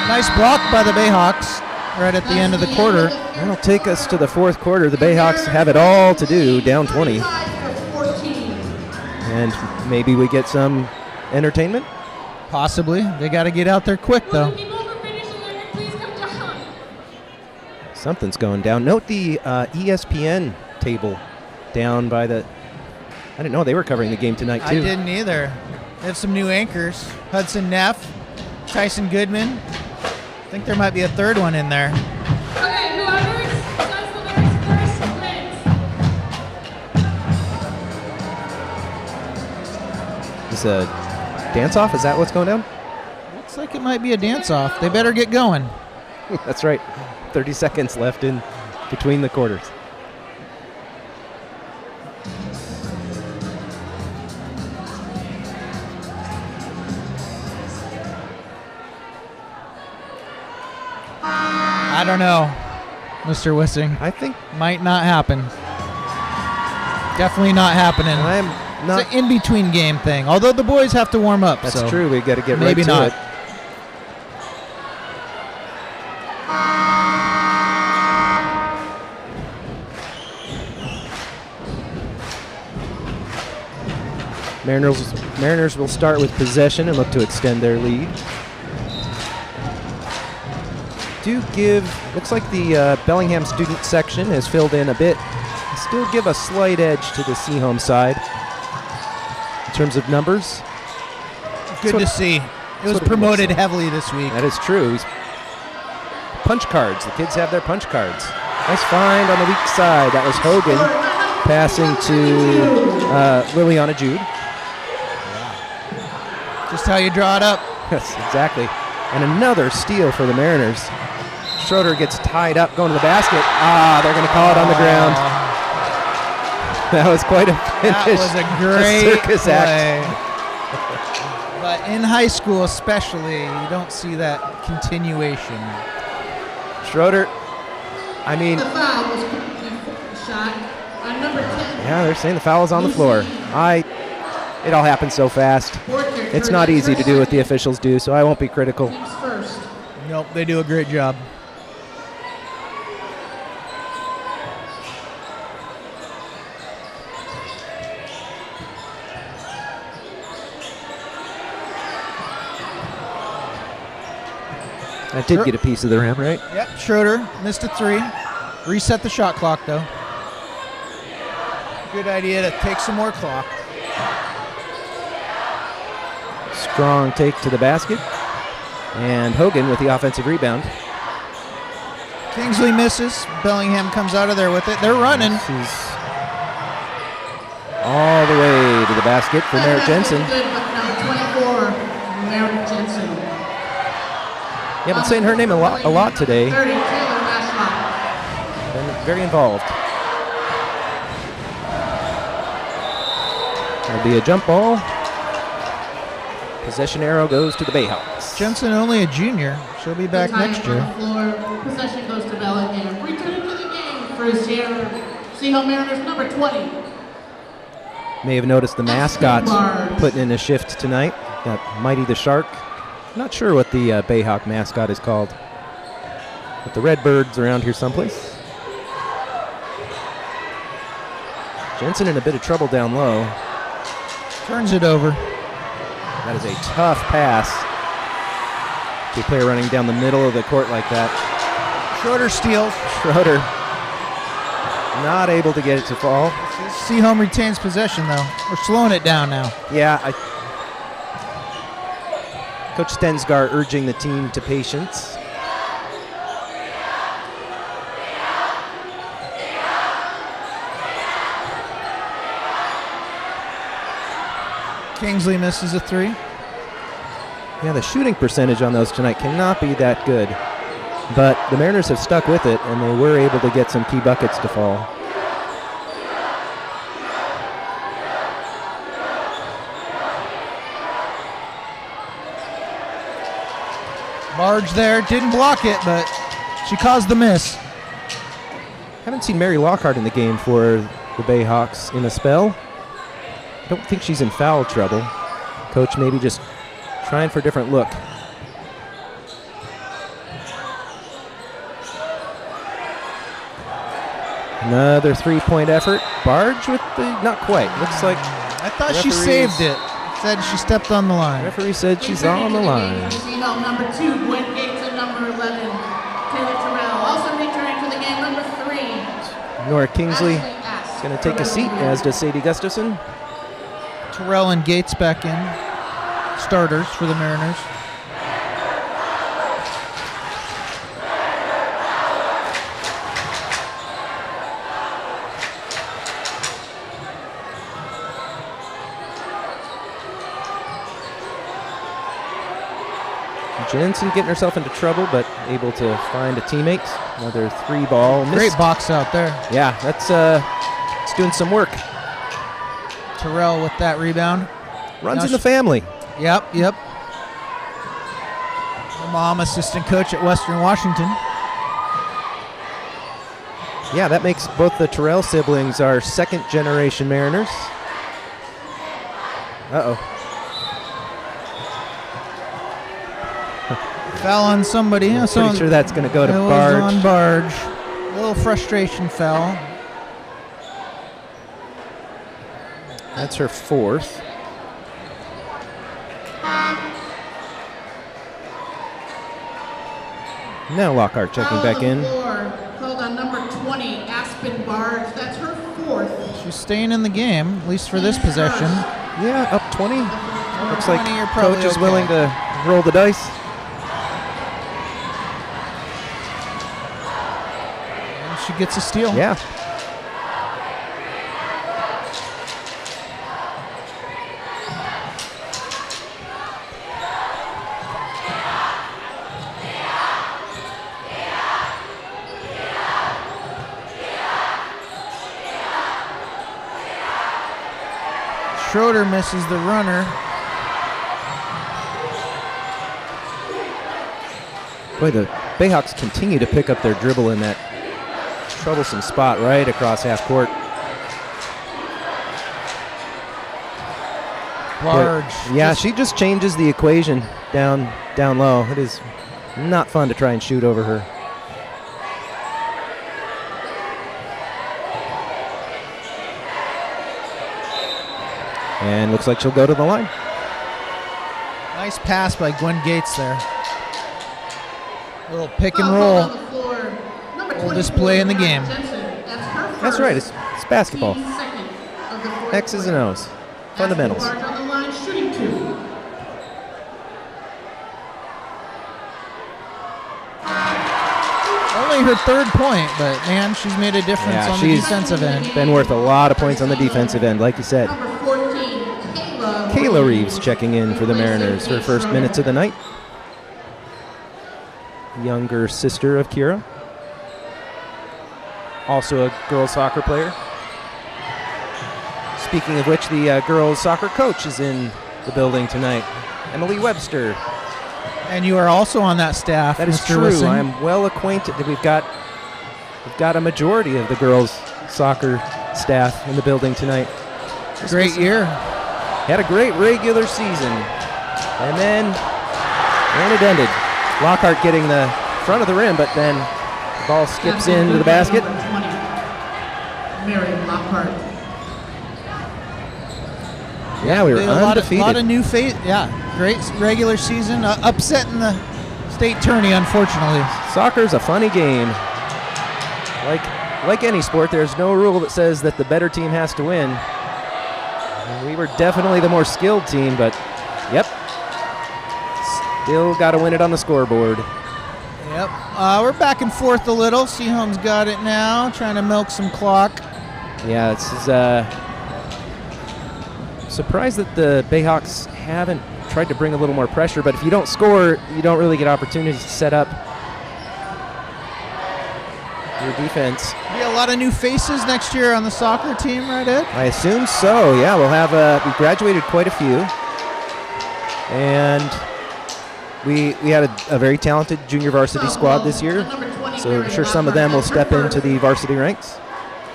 nice block by the Bayhawks right at the end of the quarter. That'll take us to the fourth quarter. The Bayhawks have it all to do, down 20. 35 for 14. And maybe we get some entertainment. Possibly. They got to get out there quick, though. People who finish the limit, please come down. Something's going down. Note the ESPN table down by the... I didn't know they were covering the game tonight, too. I didn't either. They have some new anchors. Hudson Neff, Tyson Goodman. I think there might be a third one in there. Okay, whoever does the lyrics first wins. Is a dance-off? Is that what's going down? Looks like it might be a dance-off. They better get going. That's right. 30 seconds left in between the quarters. I don't know, Mr. Wissing. I think Might not happen. Definitely not happening. I'm not... It's an in-between game thing. Although the boys have to warm up. That's so true. We got to get maybe right to not. it. Mariners will start with possession and look to extend their lead. Looks like the Bellingham student section has filled in a bit. Still give a slight edge to the Seaholm side in terms of numbers. Good to see. It was what it promoted looks like. heavily this week. That is true. Punch cards. The kids have their punch cards. Nice find on the weak side. That was Hogan passing to Liliana Jude. Just how you draw it up. Yes, exactly. And another steal for the Mariners. Schroeder gets tied up going to the basket. They're going to call it on the ground. That was quite a finish. That was a great circus play. act. But in high school especially, you don't see that continuation. Schroeder, I mean, The foul was the shot on number 10. yeah, they're saying the foul is on the floor. It all happened so fast. It's not easy to do what the officials do, so I won't be critical. Teams first. Nope, they do a great job. I did get a piece of the rim, right? Yep, Schroeder missed a three. Reset the shot clock, though. Good idea to take some more clock. Strong take to the basket. And Hogan with the offensive rebound. Kingsley misses. Bellingham comes out of there with it. They're running. This is all the way to the basket for Merritt Jensen. Good, but no, 24, Merritt Jensen. Yeah, been saying her name a lot today. 30, Taylor Ashlock. Been very involved. That'll be a jump ball. Possession arrow goes to the Bayhawks. Jensen only a junior. She'll be back Time next on year. the floor. Possession goes to Bellingham. Returning to the game for Seaholm Mariners number 20. May have noticed the mascot putting in a shift tonight. Got Mighty the Shark. Not sure what the Bayhawk mascot is called. But the Redbirds around here someplace. Jensen in a bit of trouble down low. Turns it over. That is a tough pass. To a player running down the middle of the court like that. Schroeder steals. Schroeder not able to get it to fall. Seaholm retains possession, though. We're slowing it down now. Yeah, Coach Stensgaard urging the team to patience. Kingsley misses a 3. Yeah, the shooting percentage on those tonight cannot be that good. But the Mariners have stuck with it, and they were able to get some key buckets to fall. Barge there, didn't block it, but she caused the miss. Haven't seen Mary Lockhart in the game for the Bayhawks in a spell. I don't think she's in foul trouble. Coach maybe just trying for a different look. Another 3-point effort. Barge with the, not quite. Looks like I thought she saved it. Said she stepped on the line. referee said she's on the line. Seahawk number 2, Gwen Gates, and number 11, Taylor Terrell. Also returning to the game, number 3, Nora Kingsley Ashley Ask. is going to take a seat, as does Sadie Gustafson. Terrell and Gates back in. Starters for the Mariners. Jensen getting herself into trouble, but able to find a teammate. Another 3-ball miss. Great box out there. Yeah, that's it's doing some work. Terrell with that rebound. Runs Now in the family. Yep. Her mom, assistant coach at Western Washington. Yeah, that makes both the Terrell siblings our second-generation Mariners. Uh-oh. Foul on somebody. I'm pretty sure that's going to go to It was Barge. on Barge. A little frustration foul. That's her 4th. Now Lockhart checking back in. Called on number 20, Aspen Barge. That's her 4th. She's staying in the game, at least for this possession. Yeah, up 20. Looks like 20, you're probably coach is okay. willing to roll the dice. And she gets a steal. Yeah. Schroeder misses the runner. Boy, the Bayhawks continue to pick up their dribble in that troublesome spot right across half court. Barge. Yeah, she just changes the equation down low. It is not fun to try and shoot over her. And looks like she'll go to the line. Nice pass by Gwen Gates there. Little pick and roll. Full display in the game. That's right, it's basketball. X's and O's. Fundamentals. On the line, shooting 2. Only her 3rd point, but man, she's made a difference on the defensive end. Been worth a lot of points on the defensive end, like you said. Number 14, Kayla Reeves checking in for the Mariners, her first minutes of the night. Younger sister of Kira. Also a girls soccer player. Speaking of which, the girls soccer coach is in the building tonight, Emily Webster. And you are also on that staff, That is Mr. true. Wissing. I'm well acquainted. We've got a majority of the girls soccer staff in the building tonight. Great year. Had a great regular season, and then it ended. Lockhart getting the front of the rim, but then the ball skips into the basket. Mary Lockhart. Yeah, we were undefeated. A lot of new face. Yeah, great regular season. Upset in the state tourney, unfortunately. Soccer's a funny game. Like any sport, there's no rule that says that the better team has to win. We were definitely the more skilled team, but yep, still got to win it on the scoreboard. Yep. We're back and forth a little. Seahome's got it now, trying to milk some clock. Yeah, this is Surprised that the Bayhawks haven't tried to bring a little more pressure, but if you don't score, you don't really get opportunities to set up your defense. Be a lot of new faces next year on the soccer team, right, Ed? I assume so. Yeah, we'll have we graduated quite a few, and we had a very talented junior varsity squad this year. So I'm sure some of them will step into the varsity ranks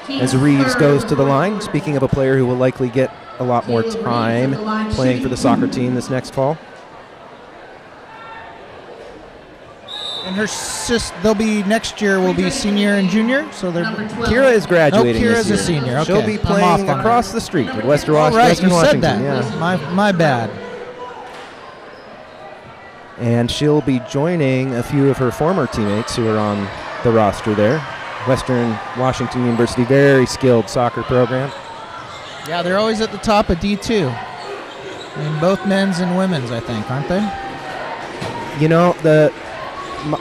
as Reeves goes to the line. Speaking of a player who will likely get a lot more time playing for the soccer team this next fall. And her they'll be next year will be senior and junior. So they're Kira is graduating. Kira's this a year. senior. Okay. She'll be playing across the street at Western Right, Western you Washington. said that. Yeah. My bad. And she'll be joining a few of her former teammates who are on the roster there. Western Washington University, very skilled soccer program. Yeah, they're always at the top of D2. In both men's and women's, I think, aren't they? You know,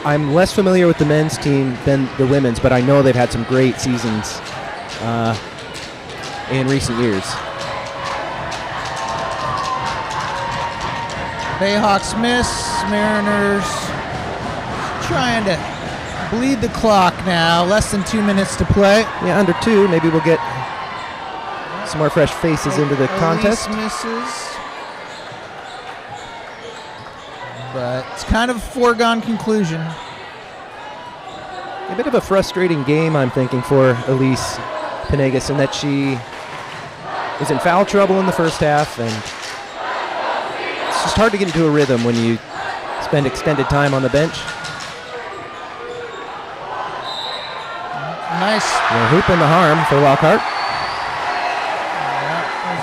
I'm less familiar with the men's team than the women's, but I know they've had some great seasons in recent years. Bayhawks miss. Mariners trying to bleed the clock now. Less than 2 minutes to play. Yeah, under 2. Maybe we'll get some more fresh faces into the contest. Elise misses. But it's kind of a foregone conclusion. A bit of a frustrating game, I'm thinking, for Elise Panegas in that she was in foul trouble in the first half, and it's just hard to get into a rhythm when you spend extended time on the bench. Nice. Hoop in the harm for Lockhart.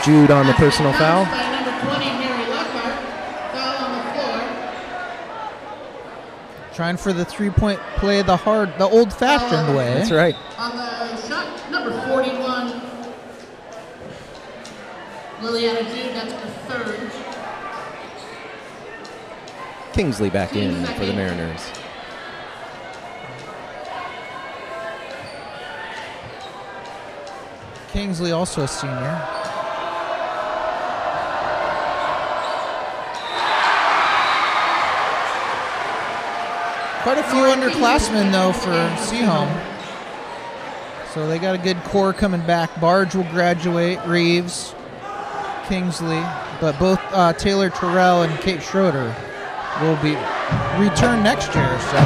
Jude on the personal foul. Trying for the three-point play the old-fashioned way. That's right. On the shot, number 41, Liliana Jude, that's her third. Kingsley back in for the Mariners. Kingsley also a senior. Quite a few underclassmen, though, for Seaholm. So they got a good core coming back. Barge will graduate, Reeves, Kingsley, but both Taylor Terrell and Kate Schroeder will be return next year. So.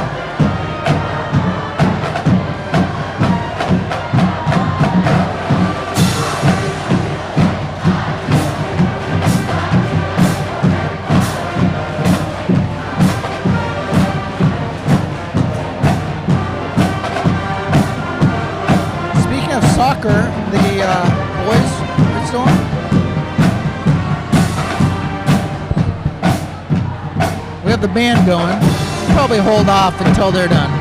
Soccer, the boys are still on. We have the band going. We'll probably hold off until they're done.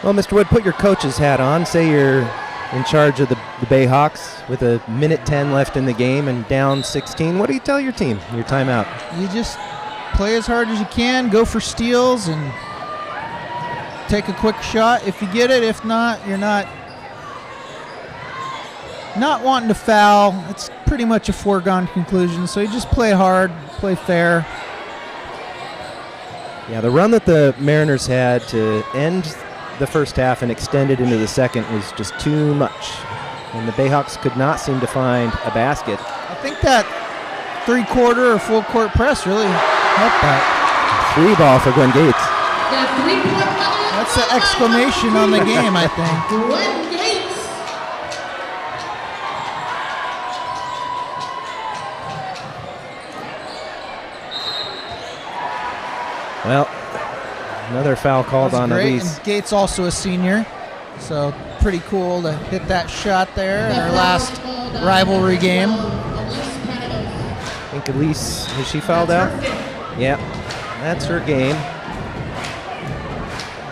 Well, Mr. Wood, put your coach's hat on. Say you're in charge of the Bayhawks with a minute 10 left in the game and down 16. What do you tell your team, your timeout? You just play as hard as you can, go for steals, and take a quick shot if you get it. If not, you're not wanting to foul. It's pretty much a foregone conclusion. So you just play hard, play fair. Yeah, the run that the Mariners had to end the first half and extended into the second was just too much. And the Bayhawks could not seem to find a basket. I think that three-quarter or full-court press really helped that. 3 ball for Glenn Gates. That's the exclamation on the game, I think. Glenn Gates. Well, another foul called on Elise. And Gates also a senior, so pretty cool to hit that shot there in our last rivalry game. I think Elise, has she fouled out? Yeah, that's her game.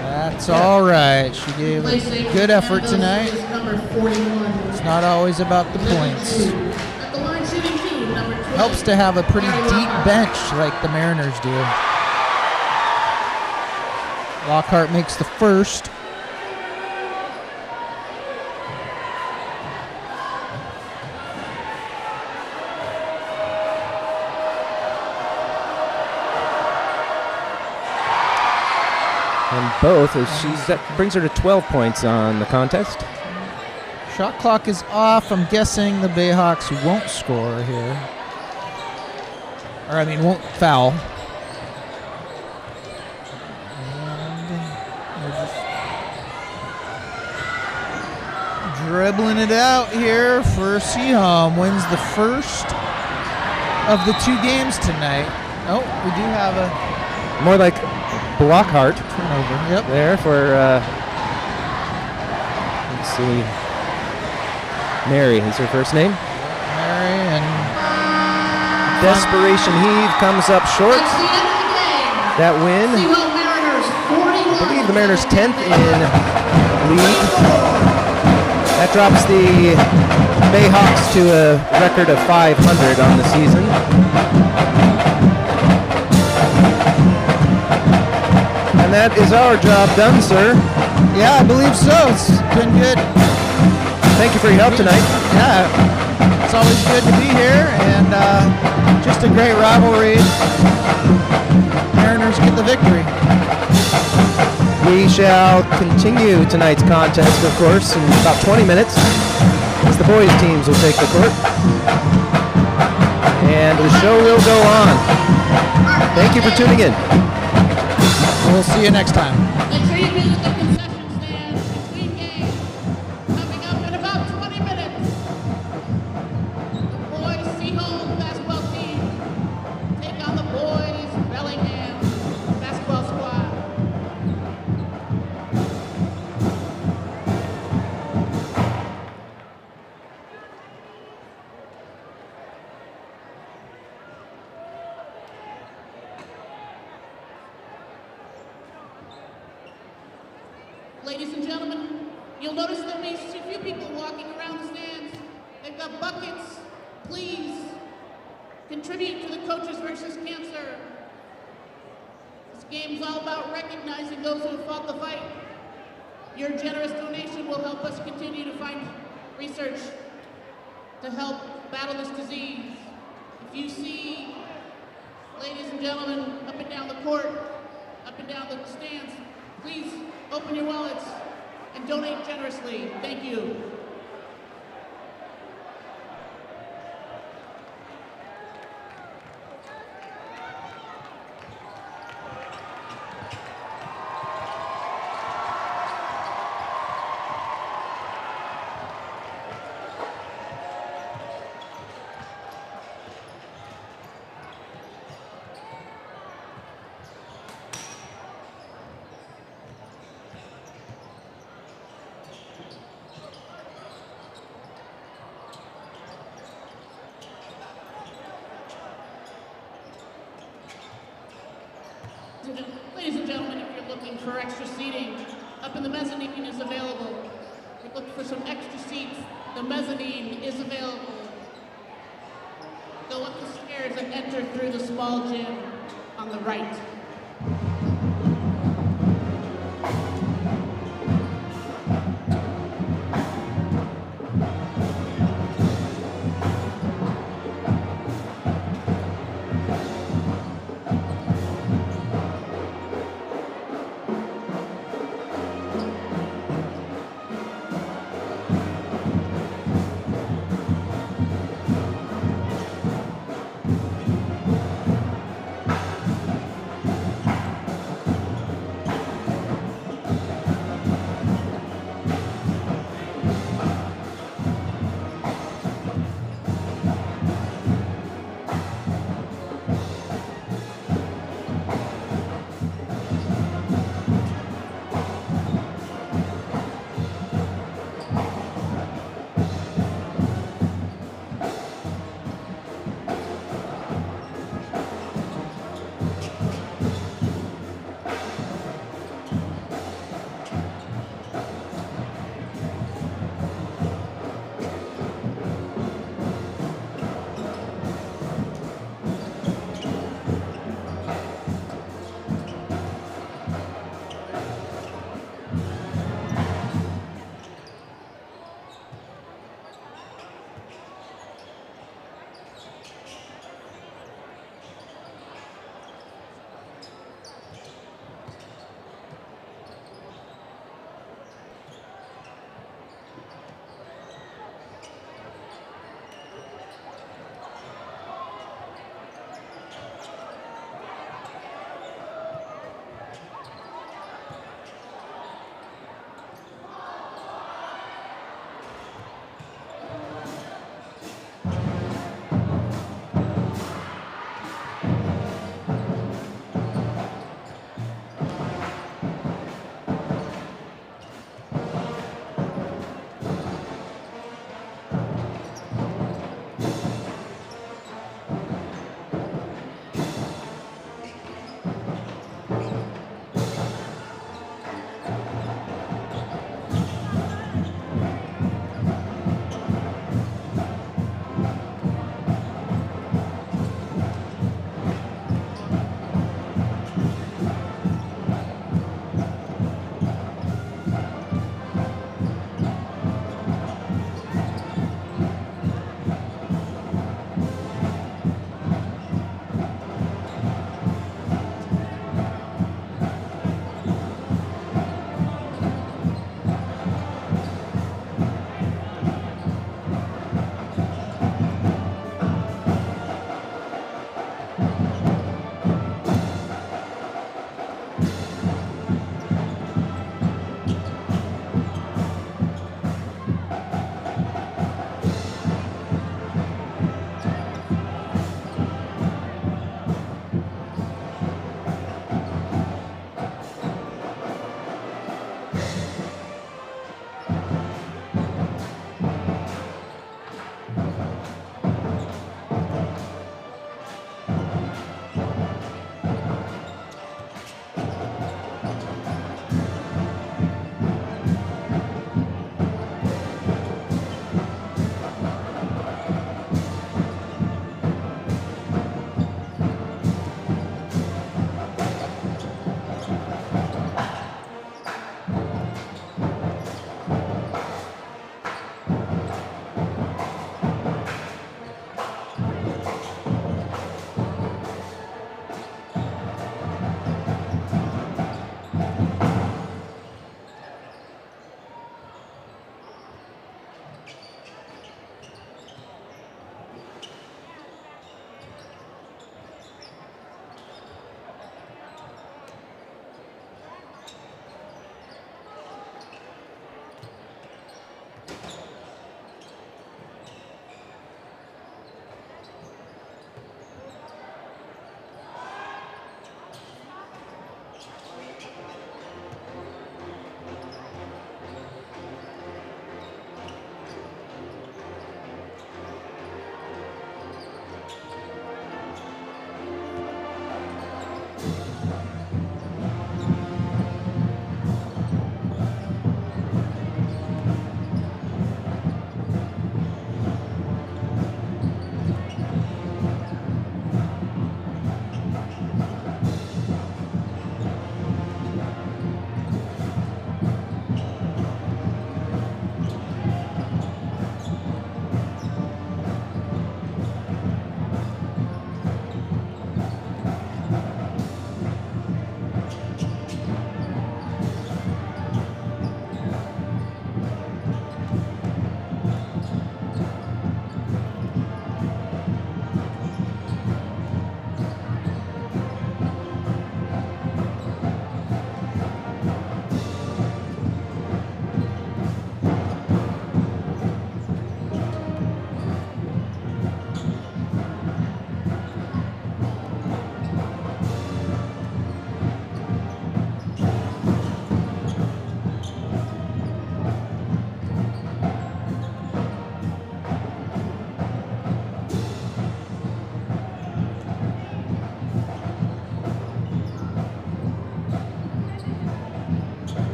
That's all right. She gave a good effort tonight. It's not always about the points. Helps to have a pretty deep bench like the Mariners do. Lockhart makes the first. And both, that brings her to 12 points on the contest. Shot clock is off. I'm guessing the Bayhawks won't score here. Or, I mean, won't foul. And they're just dribbling it out here for Seahome. Wins the first of the 2 games tonight. Oh, we do have a more like Blockhart turnover. Yep. There for, let's see, Mary is her first name. Mary, and desperation heave comes up short. That win. I believe the Mariners 10th in league. That drops the Bayhawks to a record of 500 on the season. And that is our job done, sir. Yeah, I believe so. It's been good. Thank you for your help tonight. Yeah, it's always good to be here, and just a great rivalry. Mariners get the victory. We shall continue tonight's contest, of course, in about 20 minutes, as the boys' teams will take the court. And the show will go on. Thank you for tuning in. We'll see you next time. Make sure you visit the concession stand between games. Coming up in about 20 minutes. The boys Seahome basketball team take on the boys Bellinghame basketball squad. Ladies and gentlemen, you'll notice that we see a few people walking around the stands. They've got buckets. Please contribute to the Coaches versus Cancer. This game's all about recognizing those who have fought the fight. Your generous donation will help us continue to find research to help battle this disease. If you see, ladies and gentlemen, up and down the court, up and down the stands, please open your wallets and donate generously. Thank you. Ladies and gentlemen, if you're looking for extra seating, up in the mezzanine is available. If you're looking for some extra seats, the mezzanine is available. Go up the stairs and enter through the small gym on the right.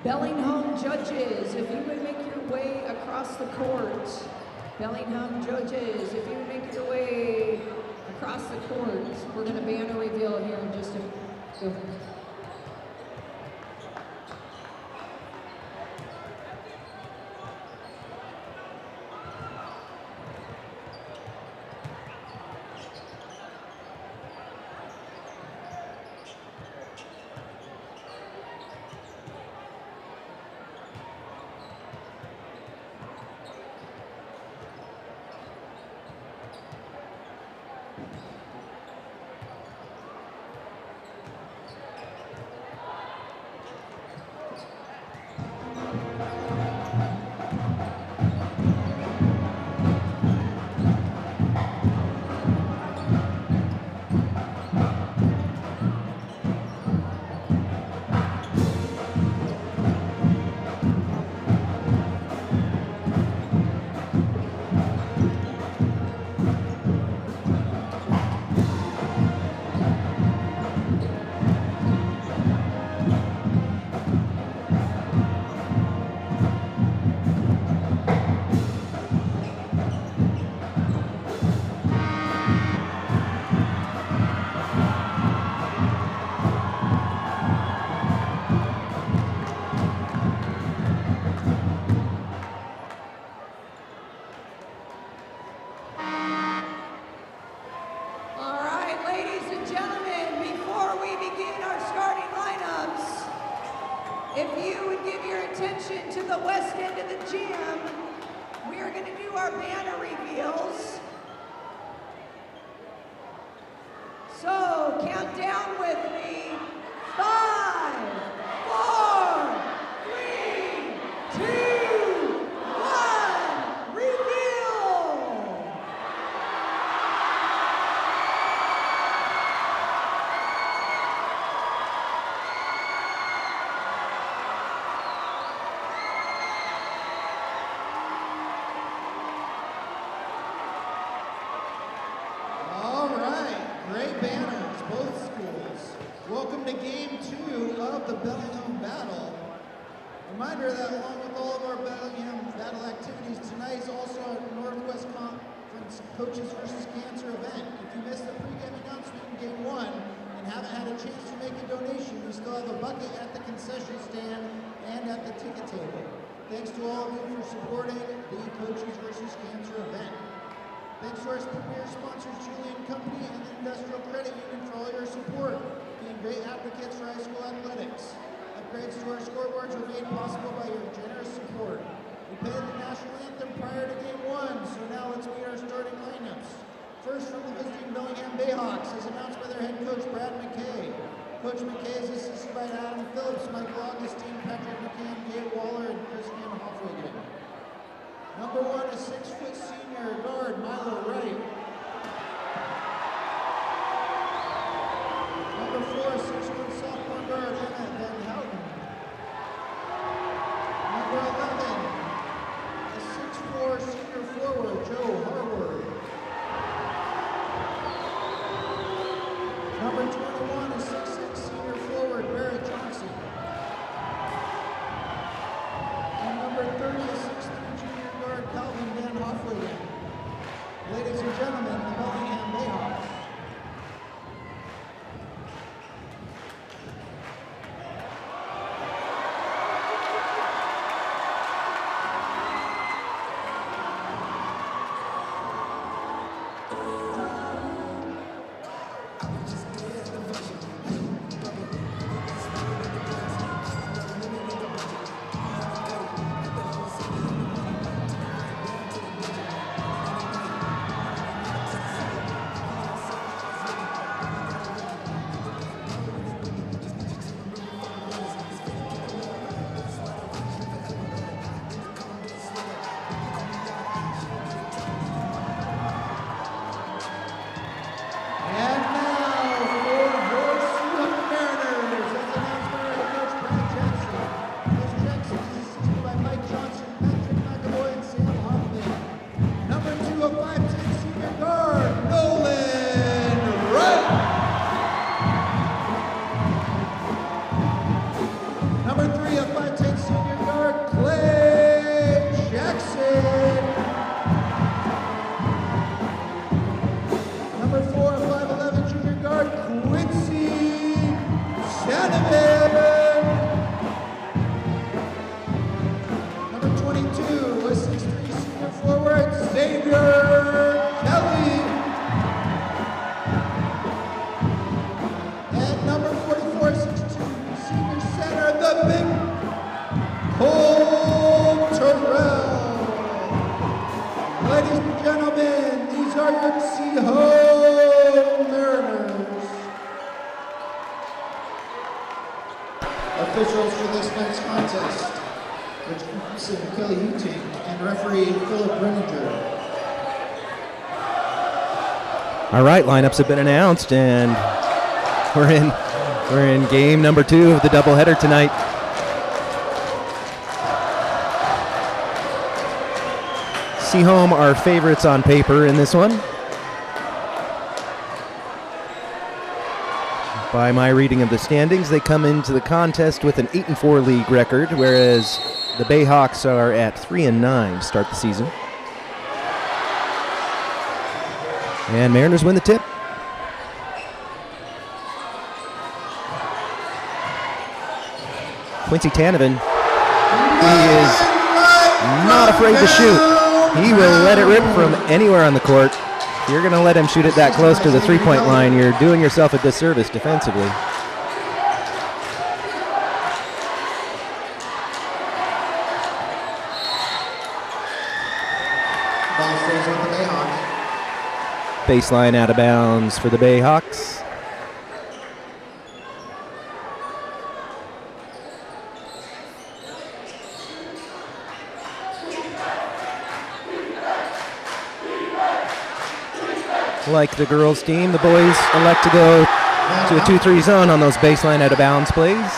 Bellinghome judges, if you would make your way across the court. Bellinghome judges, if you would make your way across the court. We're going to banner reveal here in just a Welcome to Game 2 of the Bellinghome Battle. Reminder that along with all of our Bellinghome Battle activities, tonight is also our Northwest Conference Coaches vs. Cancer event. If you missed the pregame announcement in Game 1 and haven't had a chance to make a donation, we still have a bucket at the concession stand and at the ticket table. Thanks to all of you for supporting the Coaches vs. Cancer event. Thanks to our premier sponsors, Julian Company and the Industrial Credit Union, for all your support, being great advocates for high school athletics. Upgrades to our scoreboards were made possible by your generous support. We played the national anthem prior to Game 1, so now let's meet our starting lineups. First, from the visiting Bellinghome Bayhawks, as announced by their head coach, Brad McKay. Coach McKay is assisted by Adam Phillips, Michael Augustine, Patrick McCann, Gabe Waller, and Chris Van Hoffwegen. Number 1, a 6-foot senior guard, Milo Wright. Number 4, a 6-foot sophomore guard, Emma Van Houten. Number 11, a 6'4" senior forward, Joe Harward. Number 21, a 6'6" senior forward, Barrett Johnson. And number 30, a 6'3" junior guard, Calvin Van Hoffwegen. Ladies and gentlemen, Donovan. Number 22, a 6'3" senior forward, Xavier Kelly. And number 44, 6'2", senior center, the big Cole Terrell. Ladies and gentlemen, these are your Seahawks Mariners. Officials for this next contest, which consists of Kelly Huting and referee Philip Renninger. All right, lineups have been announced, and we're in game number 2 of the doubleheader tonight. Seahome are favorites on paper in this one. By my reading of the standings, they come into the contest with an 8-4 league record, whereas the Bayhawks are at 3-9 to start the season. And Mariners win the tip. Quincy Tanovan, he is not afraid to shoot. He will let it rip from anywhere on the court. If you're going to let him shoot it that close to the three-point line, you're doing yourself a disservice defensively. Ball stays with the Bayhawks. Baseline out of bounds for the Bayhawks. Like the girls' team, the boys elect to go to a 2-3 zone on those baseline out of bounds plays.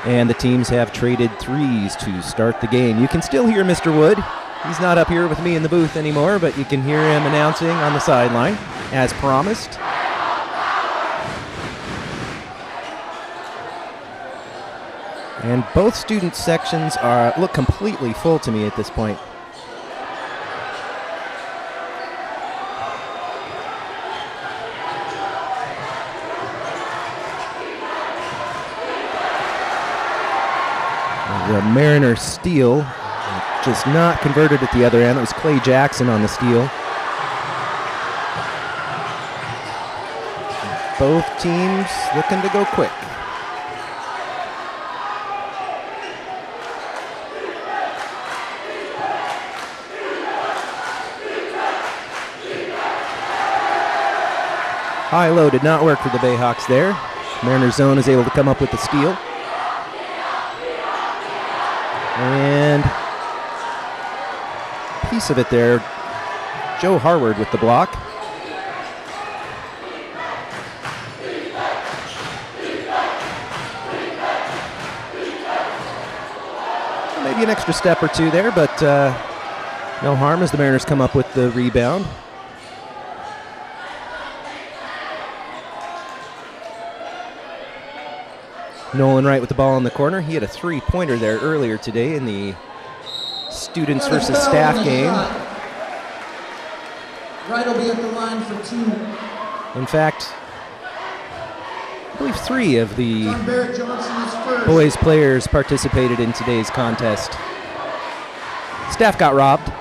And the teams have traded threes to start the game. You can still hear Mr. Wood. He's not up here with me in the booth anymore, but you can hear him announcing on the sideline, as promised. And both student sections look completely full to me at this point. The Mariners steal, just not converted at the other end. It was Clay Jackson on the steal. Both teams looking to go quick. High-low did not work for the Bayhawks there. Mariners zone is able to come up with the steal. And piece of it there, Joe Harward with the block. Maybe an extra step or two there, but no harm as the Mariners come up with the rebound. Nolan Wright with the ball in the corner. He had a three-pointer there earlier today in the students versus staff game. Wright will be at the line for 2. In fact, I believe 3 of the John Barrett Johnson is first. boys players participated in today's contest. Staff got robbed.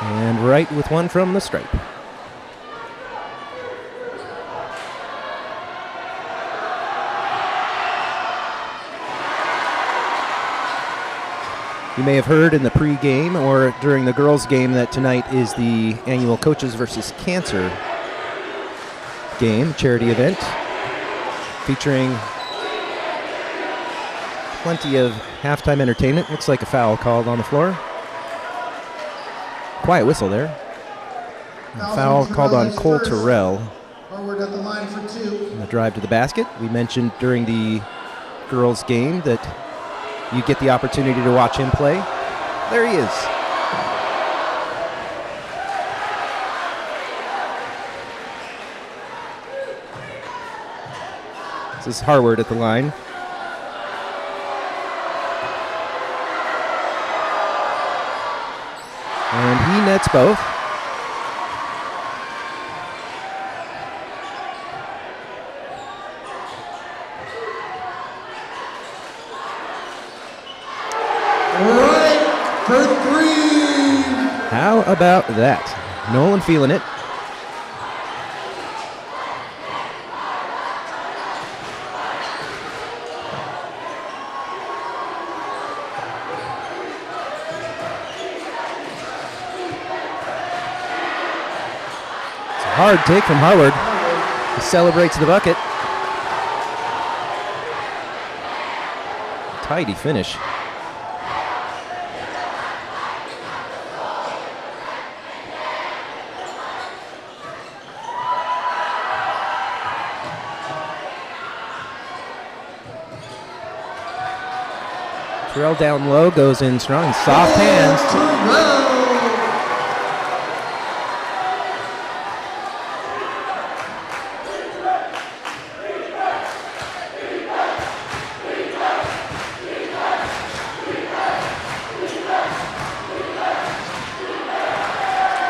And Wright with one from the stripe. You may have heard in the pregame or during the girls' game that tonight is the annual Coaches versus Cancer game, charity event, featuring plenty of halftime entertainment. Looks like a foul called on the floor. Quiet whistle there. Foul called on Cole Terrell. Harward at the line for 2. And the drive to the basket. We mentioned during the girls' game that you get the opportunity to watch him play. There he is. This is Harward at the line. And he nets both. Right for three. How about that? Nolan feeling it. It's a hard take from Harward. He celebrates the bucket. Tidy finish. Terrell down low, goes in strong, soft hands.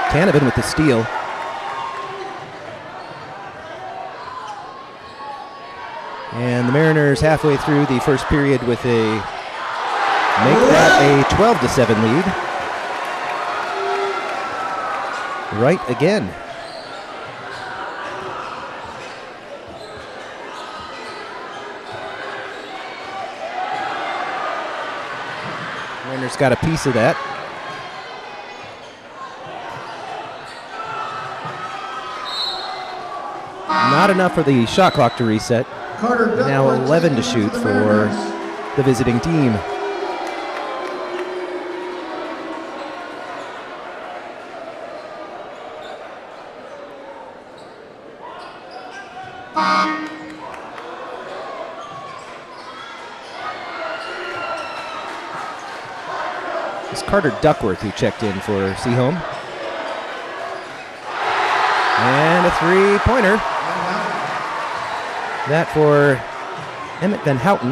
Canavan with the steal. And the Mariners halfway through the first period with a make that a 12-7 lead. Right again. Mariners got a piece of that. Not enough for the shot clock to reset. Now 11 to shoot for the visiting team. It's Carter Duckworth who checked in for Seaholm. And a three-pointer. That for Emmett Van Houten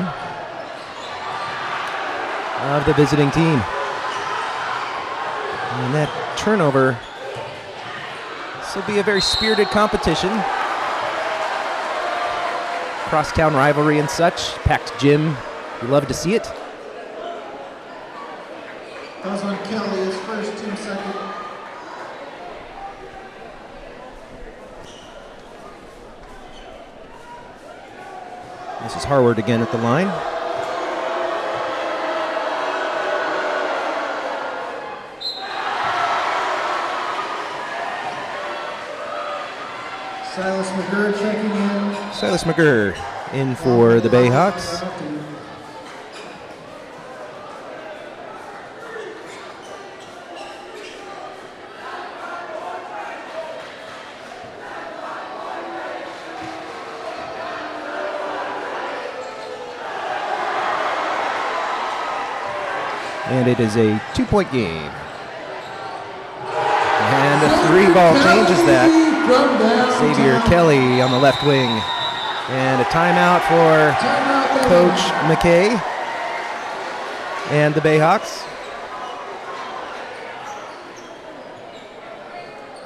of the visiting team. And that turnover. This will be a very spirited competition. Crosstown rivalry and such. Packed gym. We love to see it. That was on Kelly, his first, team second. This is Harward again at the line. Silas McGurr checking in. Silas McGurr in for the Bayhawks. And it is a 2-point game. And a three-ball changes that. Xavier Kelly on the left wing. And a timeout for Coach McKay and the Bayhawks.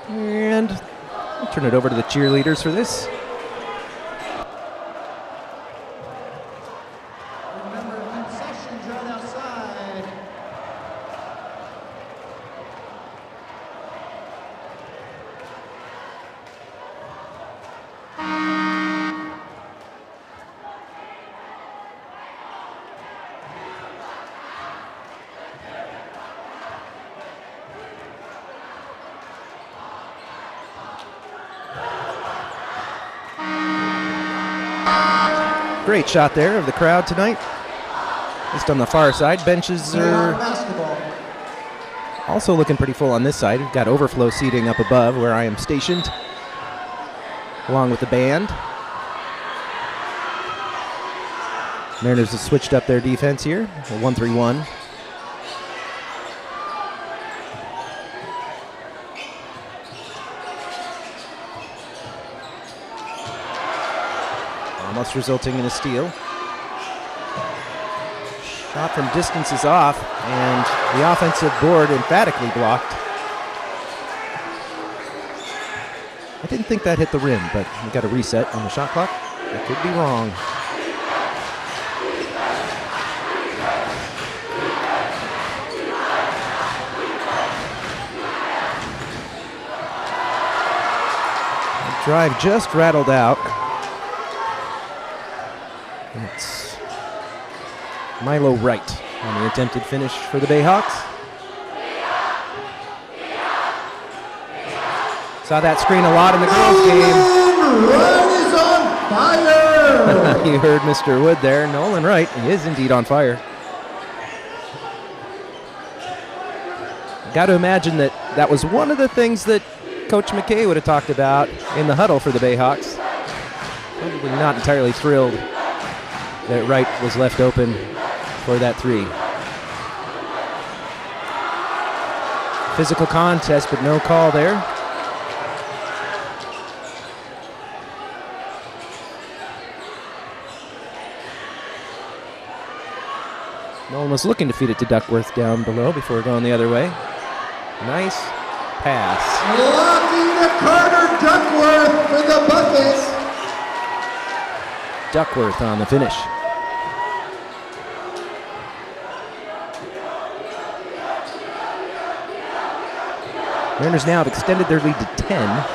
And I'll turn it over to the cheerleaders for this. Remember, concessions right outside. Great shot there of the crowd tonight. Just on the far side. Benches are Basketball. also looking pretty full on this side. We've got overflow seating up above where I am stationed, along with the band. Mariners have switched up their defense here. A 1-3-1. Almost resulting in a steal. Shot from distance is off, and the offensive board emphatically blocked. I didn't think that hit the rim, but we got a reset on the shot clock. I could be wrong. The drive just rattled out. It's Milo Wright on the attempted finish for the Bayhawks. Saw that screen a lot in the girls' game. Wright is on fire! You heard Mr. Wood there. Nolan Wright is indeed on fire. Got to imagine that was one of the things that Coach McKay would have talked about in the huddle for the Bayhawks. Probably not entirely thrilled that Wright was left open for that three. Physical contest, but no call there. Nolan was looking to feed it to Duckworth down below before going the other way. Nice pass. Locking to Carter Duckworth for the bucket. Duckworth on the finish. Mariners now have extended their lead to 10.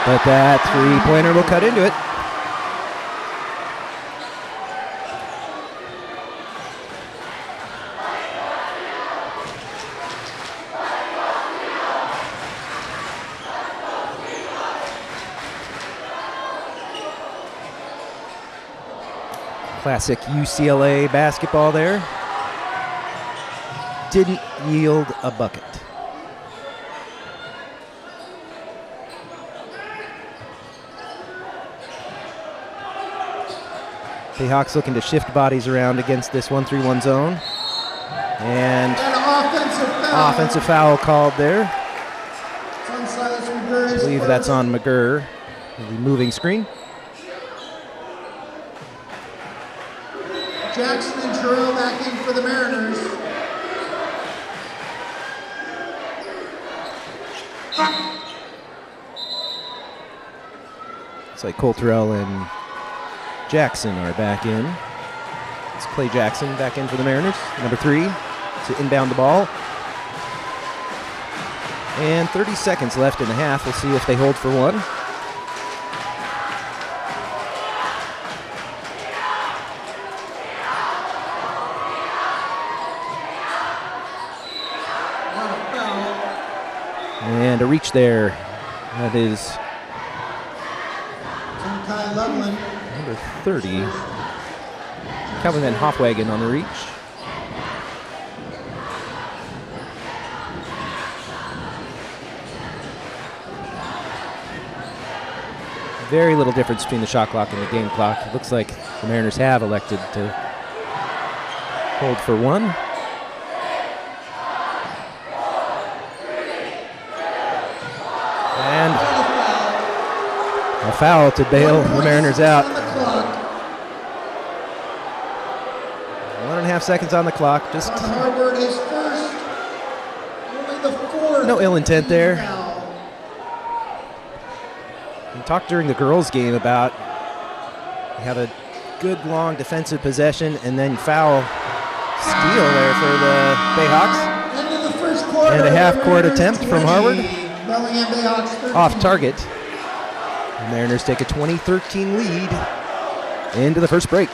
But that three-pointer will cut into it. Classic UCLA basketball there. Didn't yield a bucket. Bayhawks looking to shift bodies around against this 1-3-1 zone. And offensive foul called there. It's on Silas McGurr. I believe that's on McGurr. The moving screen. Jackson and Terrell back in for the Mariners. It's like Cole Terrell and Jackson are back in. It's Clay Jackson back in for the Mariners, number 3, to inbound the ball. And 30 seconds left in the half. We'll see if they hold for one. And a reach there. That is Kai Loveland. number 30. Calvin Van Hofwagen on the reach. Very little difference between the shot clock and the game clock. It looks like the Mariners have elected to hold for one. And a foul to bail the Mariners out. 1.5 seconds on the clock. Just Harvard is first. Only the fourth. no ill intent there. We talked during the girls' game about you have a good long defensive possession and then foul steal there for the Bayhawks. End of the first quarter. And a half-court Mariners attempt from 20, Harvard. Bellingham Bayhawks 13. Off target. The Mariners take a 20-13 lead into the first break.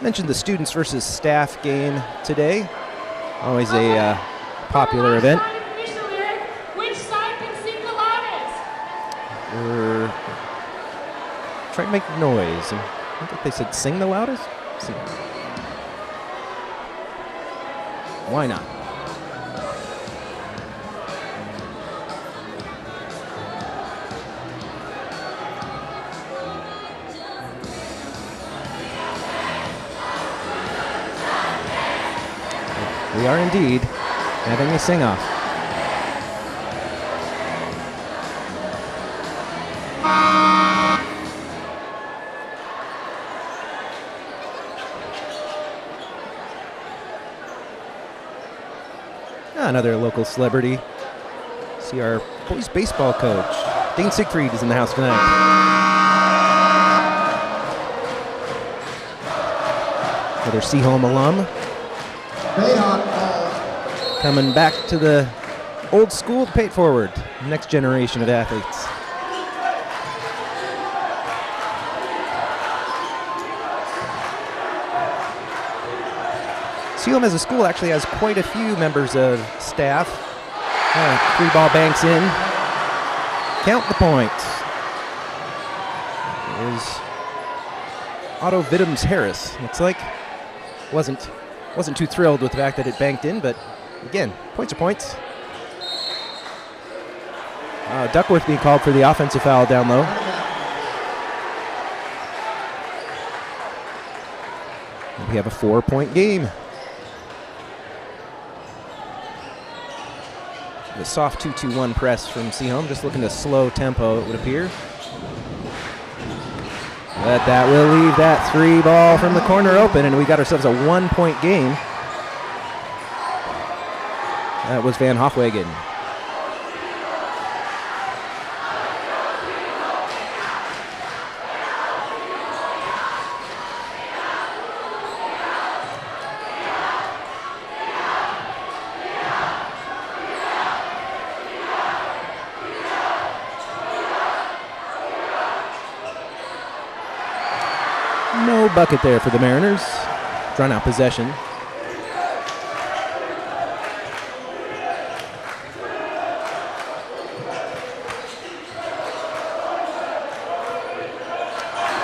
Mentioned the students versus staff game today. Always a popular event. Which side can sing the loudest? We're trying to make noise. And I think they said sing the loudest? Sing. Why not? We are indeed having a sing-off. Another local celebrity. See our boys baseball coach, Dane Siegfried, is in the house tonight. Another Seaholm alum. Bayhawk ball. Coming back to the old school to pay it forward. Next generation of athletes. Seaholm as a school actually has quite a few members of staff. 3-ball banks in. Count the points. Is Otto Vittams Harris. Looks like wasn't too thrilled with the fact that it banked in, but again, points are points. Duckworth being called for the offensive foul down low. And we have a 4-point game. The soft 2-2-1 press from Seaholm, just looking to slow tempo, it would appear. But that will leave that 3-ball from the corner open, and we got ourselves a 1-point game. That was Van Hofwegen. No bucket there for the Mariners. Drawn out possession.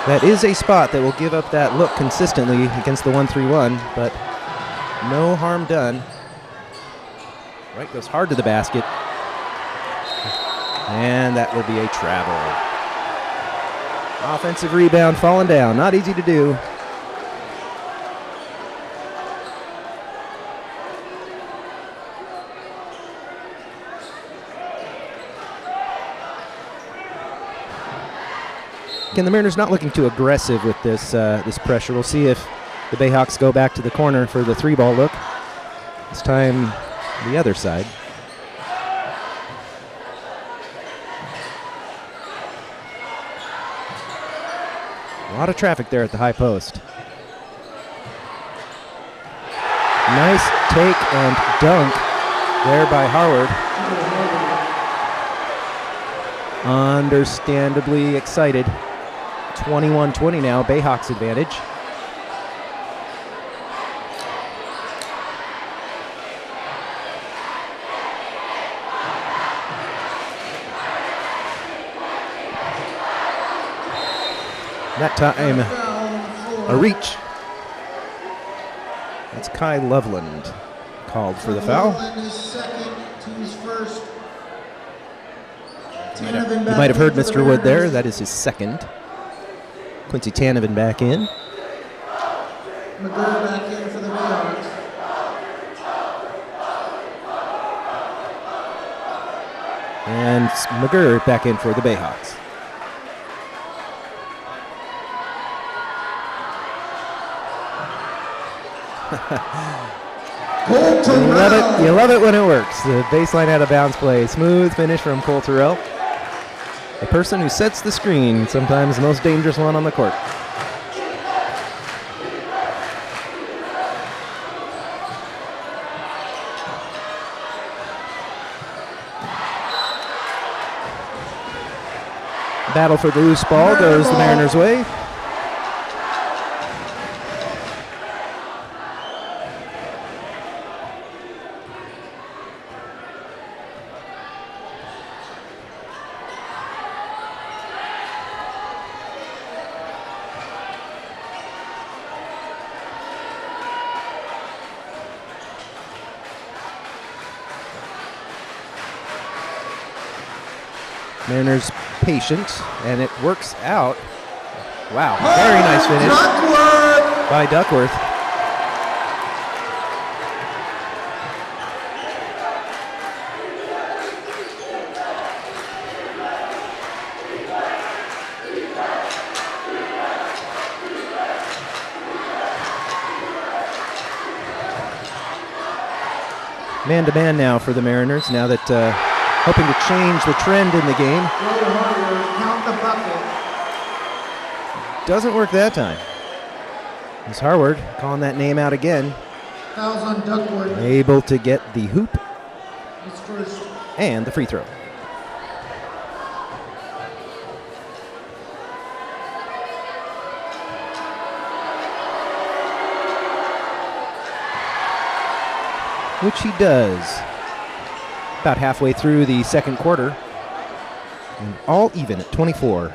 That is a spot that will give up that look consistently against the 1-3-1, but no harm done. Right goes hard to the basket. And that will be a travel. Offensive rebound falling down. Not easy to do. Again, the Mariners not looking too aggressive with this this pressure. We'll see if the Bayhawks go back to the corner for the 3-ball look. This time, the other side. A lot of traffic there at the high post. Nice take and dunk there by Harward. Understandably excited. 21-20 now, Bayhawks advantage. That time, a reach. That's Kai Loveland called for the foul. You might have heard Mr. Wood there. That is his second. Quincy Tanovan back in. McGurr back in for the Bayhawks. And McGurr back in for the Bayhawks. You love it when it works. The baseline out of bounds play. Smooth finish from Cole Terrell. The person who sets the screen, sometimes the most dangerous one on the court. Battle for the loose ball goes the Mariners' way. Mariners patient, and it works out. Wow, very nice finish by Duckworth. Man-to-man now for the Mariners, now that hoping to change the trend in the game. Count the bucket. Doesn't work that time. As Harward calling that name out again. Fouls on Duckworth. Able to get the hoop His first. and the free throw. Which he does. About halfway through the second quarter. And all even at 24.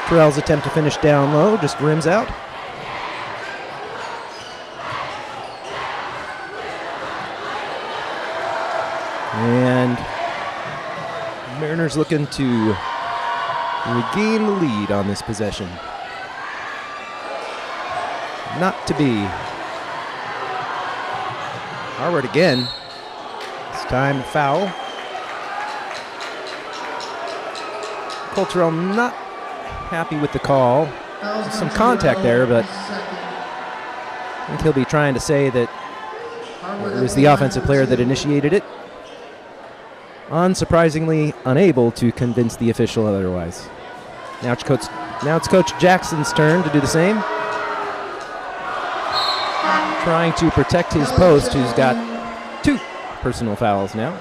Terrell's attempt to finish down low just rims out. And Mariners looking to regain the lead on this possession. Not to be. Harward again. This time foul. Cole Terrell not happy with the call. Some contact there, but I think he'll be trying to say that it was the offensive player that initiated it. Unsurprisingly unable to convince the official otherwise. Now it's Coach Jackson's turn to do the same. Trying to protect his post, who's got 2 personal fouls now.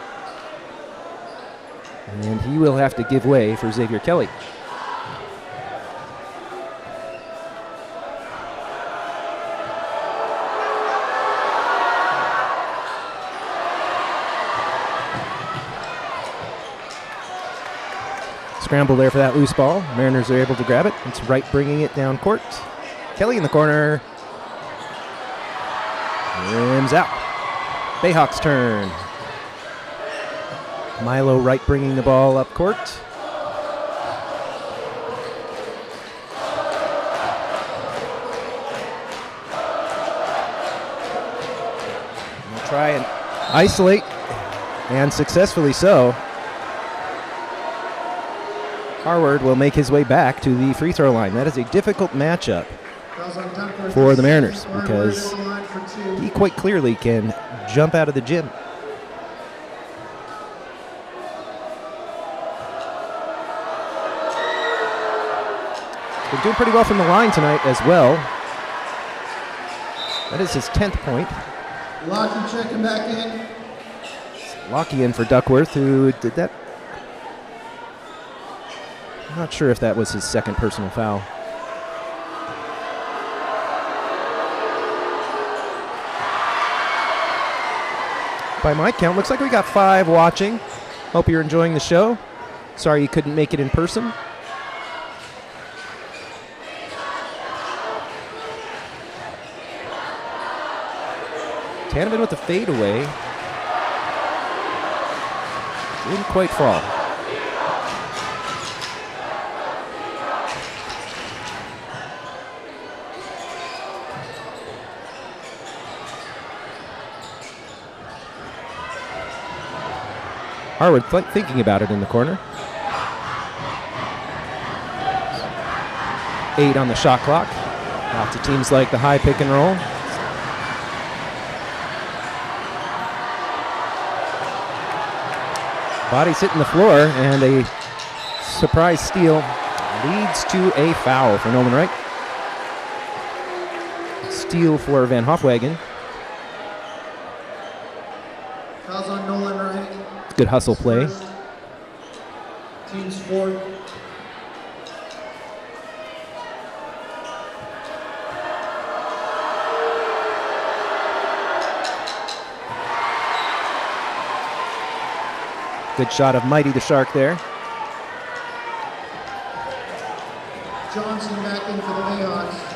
And he will have to give way for Xavier Kelly. Scramble there for that loose ball. Mariners are able to grab it. It's Wright bringing it down court. Kelly in the corner. Rims out. Bayhawks turn. Milo Wright bringing the ball up court. We'll try and isolate, and successfully so. Harward will make his way back to the free throw line. That is a difficult matchup for the Mariners because he quite clearly can jump out of the gym. Been doing pretty well from the line tonight as well. That is his 10th point. Lockie checking back in. Lockie in for Duckworth, who did that. I'm not sure if that was his second personal foul. By my count, looks like we got 5 watching. Hope you're enjoying the show. Sorry you couldn't make it in person. Tanavan with the fadeaway. Didn't quite fall. Harward thinking about it in the corner. 8 on the shot clock. Lots of teams like the high pick and roll. Body's hitting the floor, and a surprise steal leads to a foul for Nolan Wright. Steal for Van Hofwagen. Fouls on Nolan Wright. Good hustle play. Team's 4. Good shot of Mighty the Shark there. Johnson back in for the Bayhawks.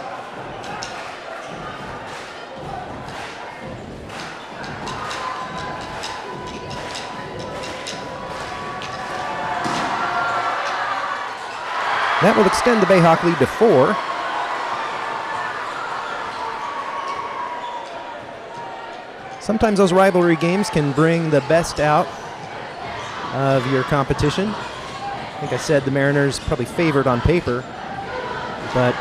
That will extend the Bayhawk lead to 4. Sometimes those rivalry games can bring the best out of your competition. I think I said the Mariners probably favored on paper But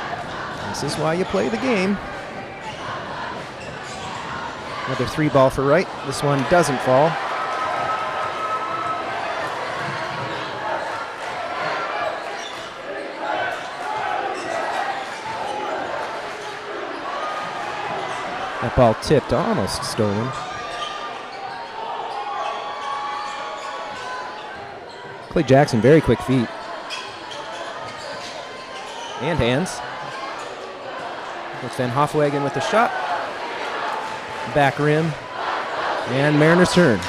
this is why you play the game. Another 3-ball for Wright. This one doesn't fall. That ball tipped, almost stolen. Clay Jackson, very quick feet. And hands. It's Van Hofwegen with the shot. Back rim. And Mariners turn.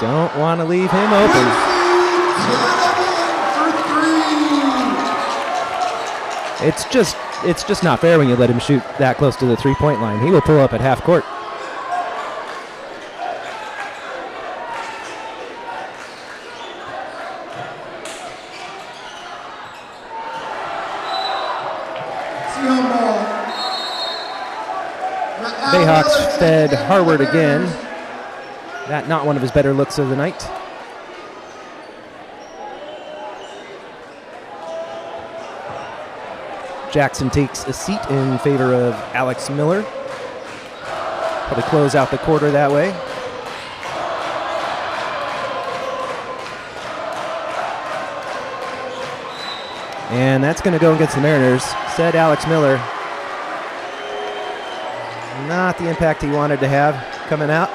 Don't want to leave him open. It's just not fair when you let him shoot that close to the three-point line. He will pull up at half court. Bayhawks fed Harward again. That not one of his better looks of the night. Jackson takes a seat in favor of Alex Miller. Probably close out the quarter that way. And that's going to go against the Mariners, said Alex Miller. Not the impact he wanted to have coming out.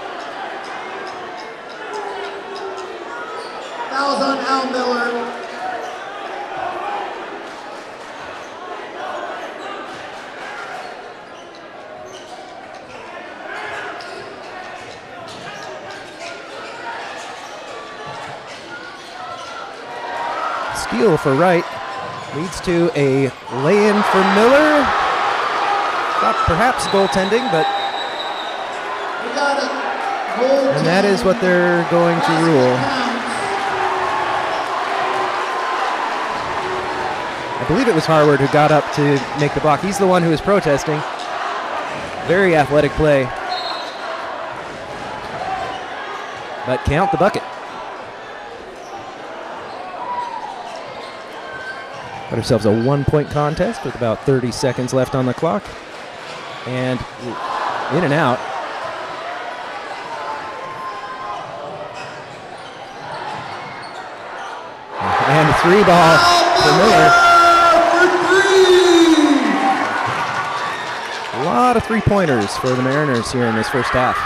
Fouls on Al Miller. Steal for Wright. Leads to a lay-in for Miller. Thought perhaps goaltending, but... We got it. And that is what they're going to rule. I believe it was Harward who got up to make the block. He's the one who was protesting. Very athletic play. But count the bucket. Got ourselves a 1-point contest with about 30 seconds left on the clock. And in and out. And a 3-ball for Miller. A lot of 3-pointers for the Mariners here in this first half.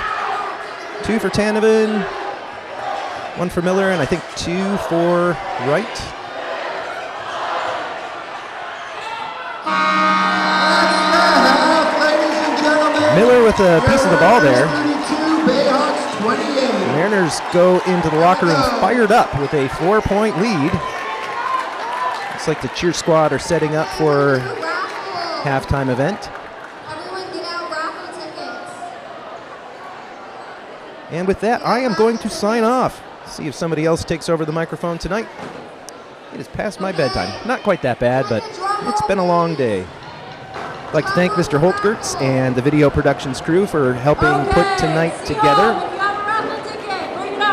2 for Tanovan, 1 for Miller, and I think 2 for Wright. Miller with a piece of the ball there. The Mariners go into the locker room fired up with a 4-point lead. Looks like the cheer squad are setting up for halftime event. Everyone get out raffle tickets. And with that, I am going to sign off. See if somebody else takes over the microphone tonight. It is past my bedtime. Not quite that bad, but it's been a long day. I'd like to thank Mr. Holtgertz and the video productions crew for helping put tonight together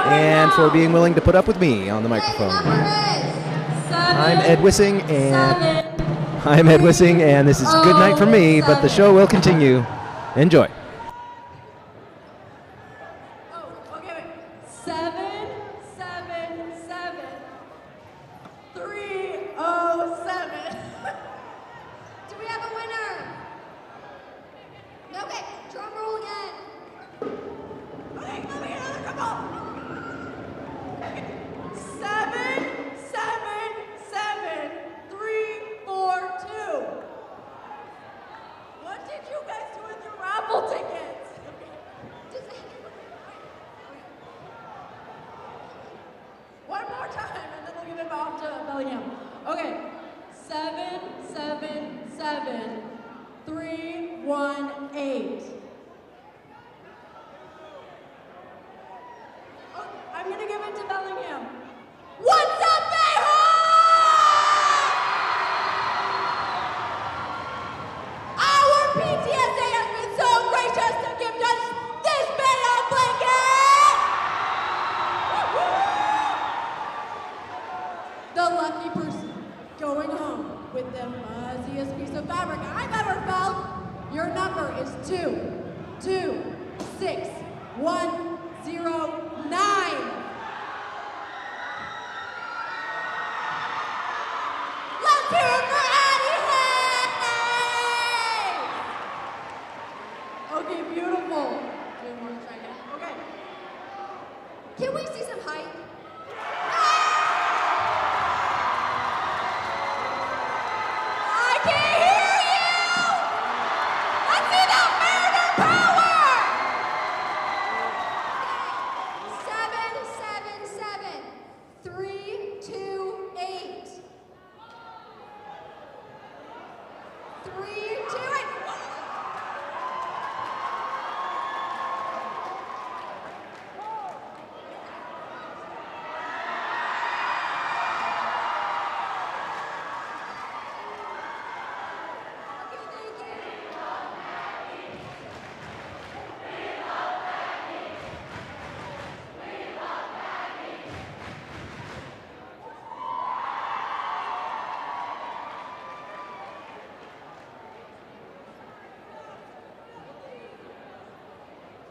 and for being willing to put up with me on the microphone. I'm Ed Wissing, and this is good night from me, but the show will continue. Enjoy. One more time, and then we'll give it off to Bellinghome. Okay, 7-7-7-3-1-8. Oh, I'm gonna give it to Bellinghome. What's up, Bayhawks? Our PTSA has been so great. lucky person going home with the fuzziest piece of fabric I've ever felt. Your number is 226-109. Let's hear it for Addie Hayes! Okay, beautiful. Do you want to try again? Okay. Can we see some height? I can't hear you! Let's see that murder power! 777-328. 328.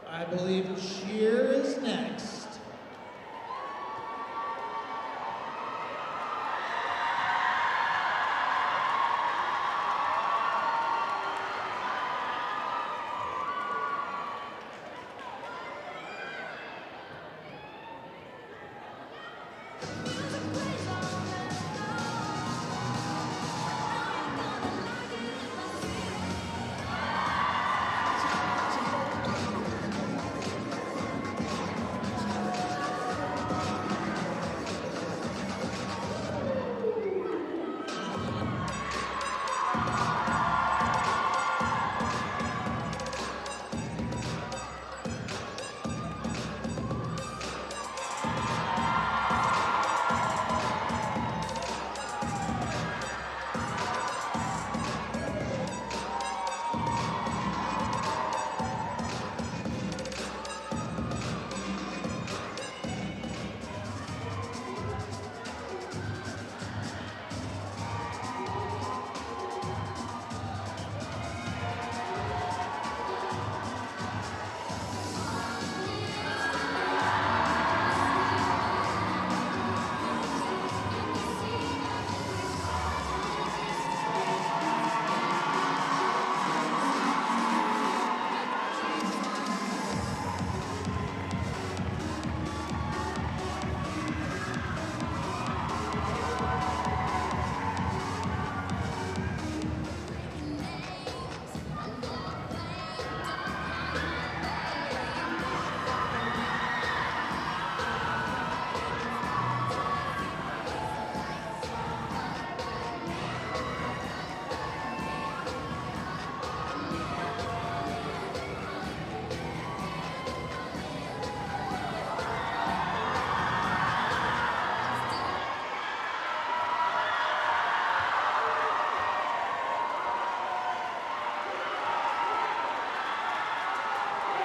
I believe cheer is next.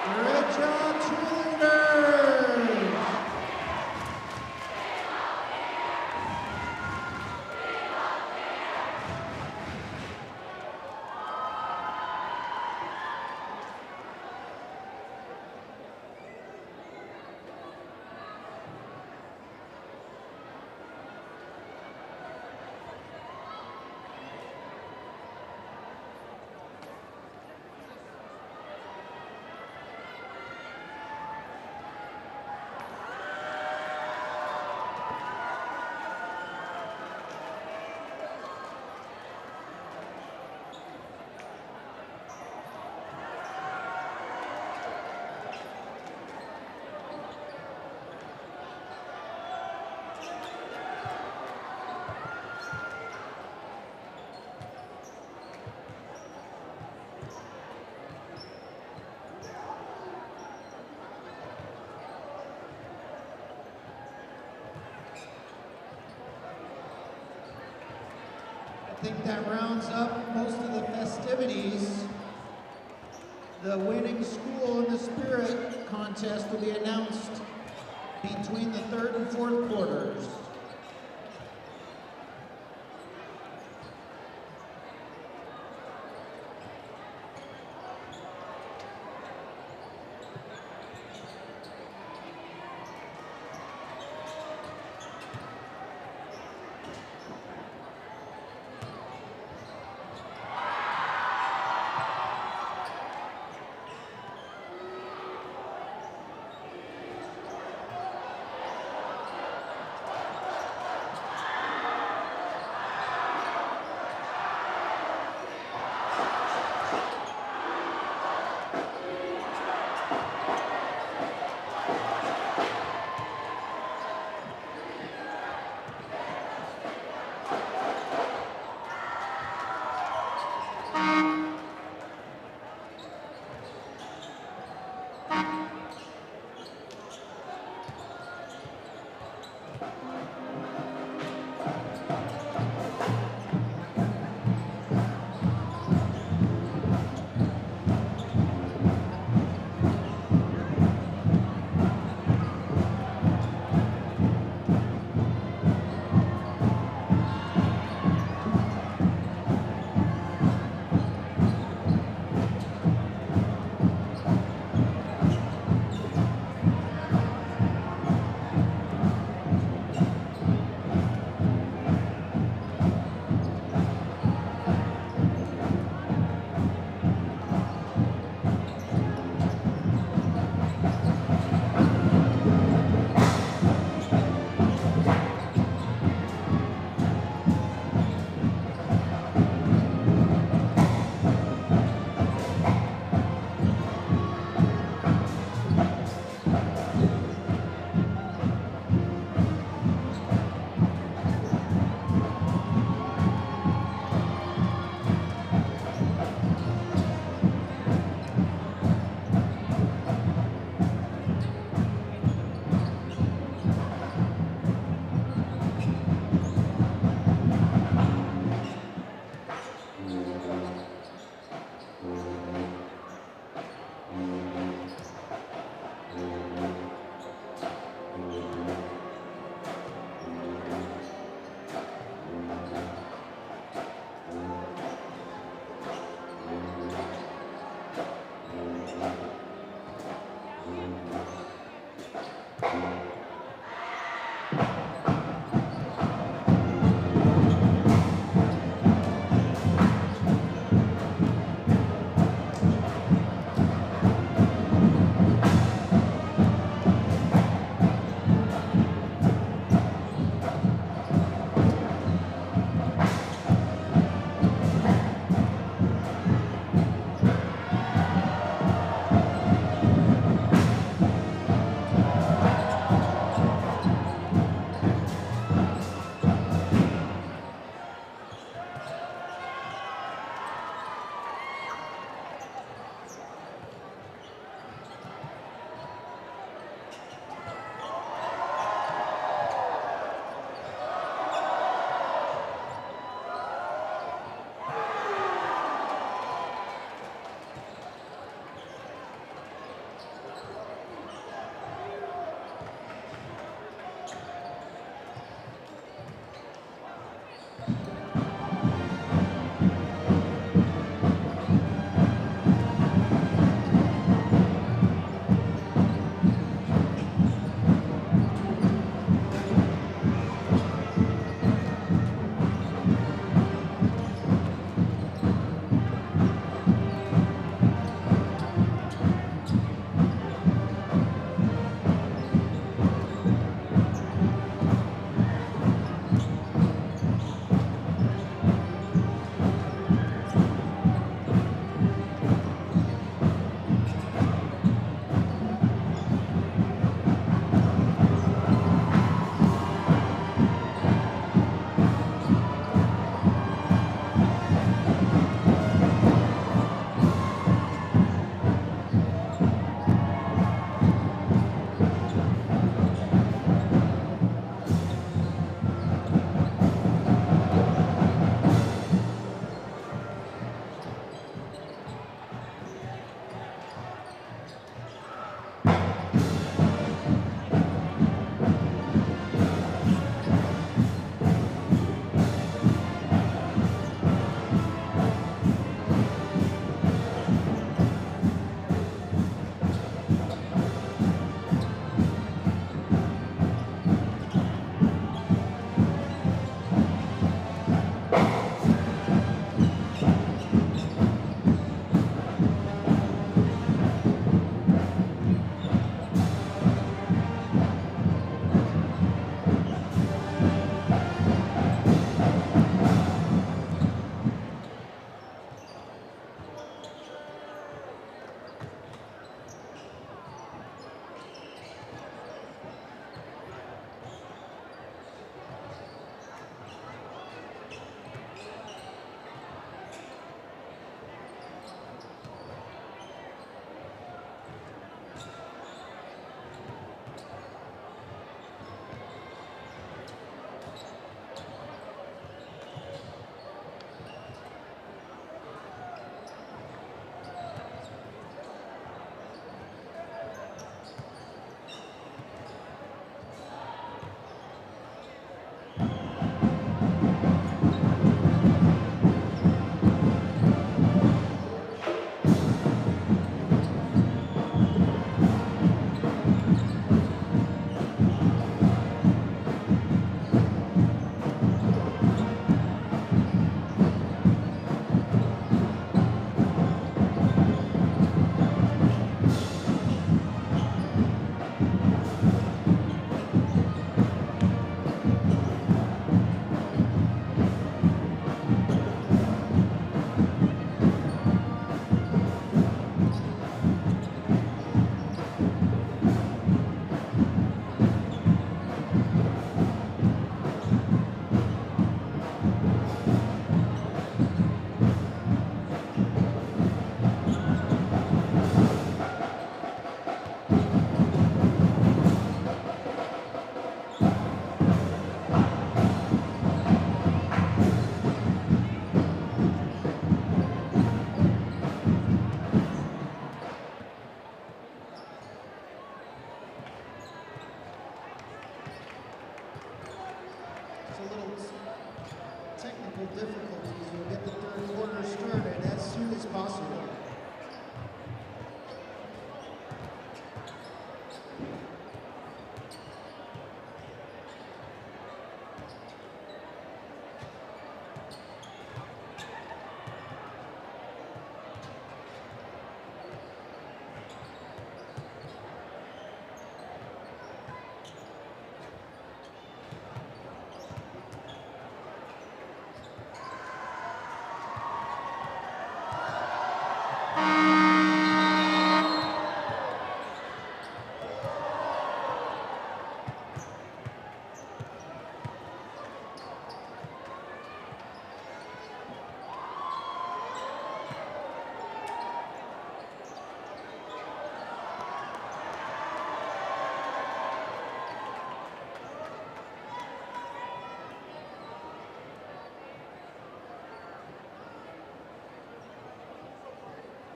Great job, cheerleaders! I think that rounds up most of the festivities. The winning school in the spirit contest will be announced between the third and fourth quarters. technical difficulties. We'll get the third quarter started as soon as possible.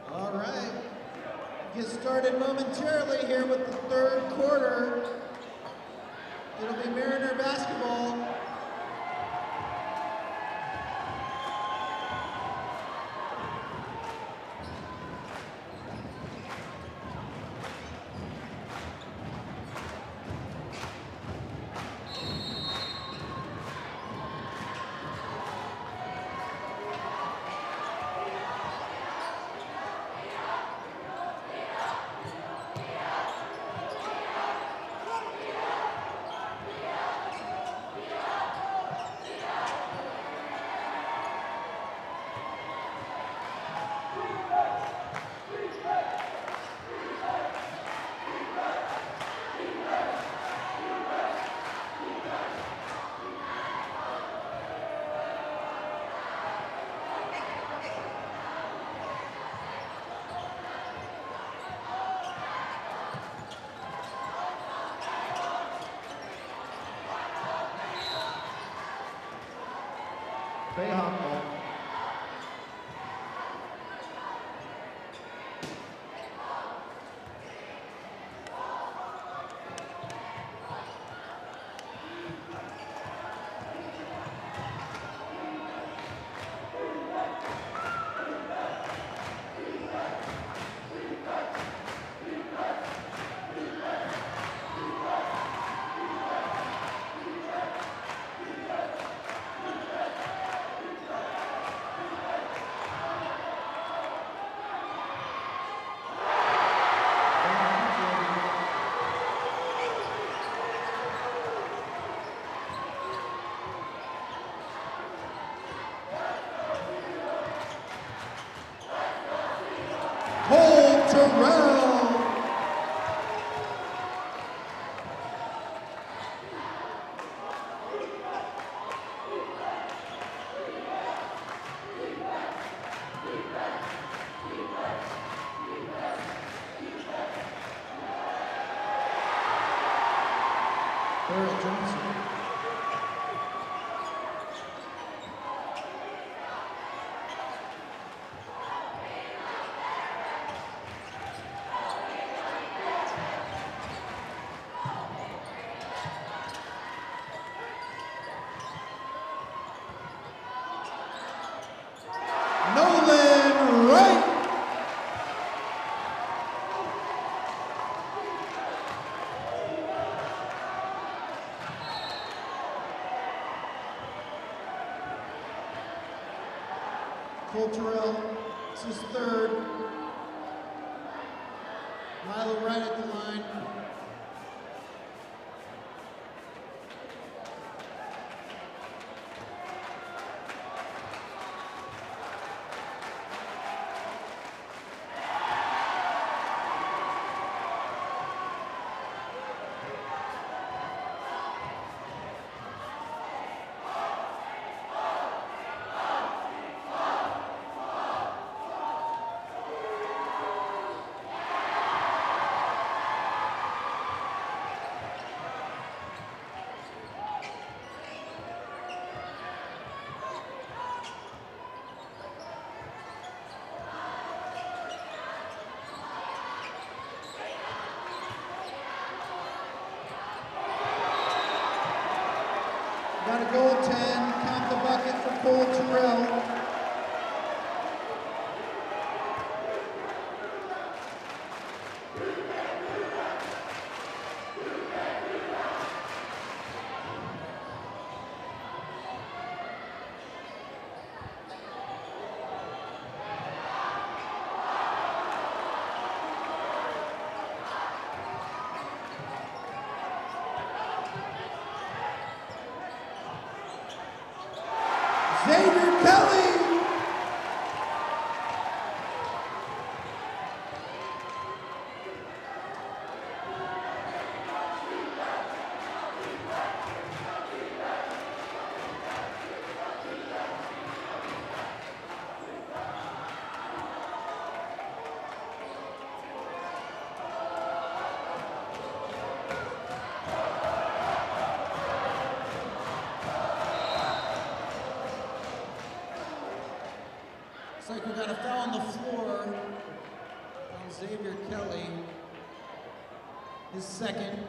All right, get started momentarily here with the third quarter. It'll be Mariner basketball. Bellinghome ball. Hold Terrell. There's Johnson. Nolan Wright. Cole Terrell, this is third. Milo right at the line. Got a goal 10, count the bucket for Cole Xavier Kelly. Looks like we got a foul on the floor on Xavier Kelly. His second.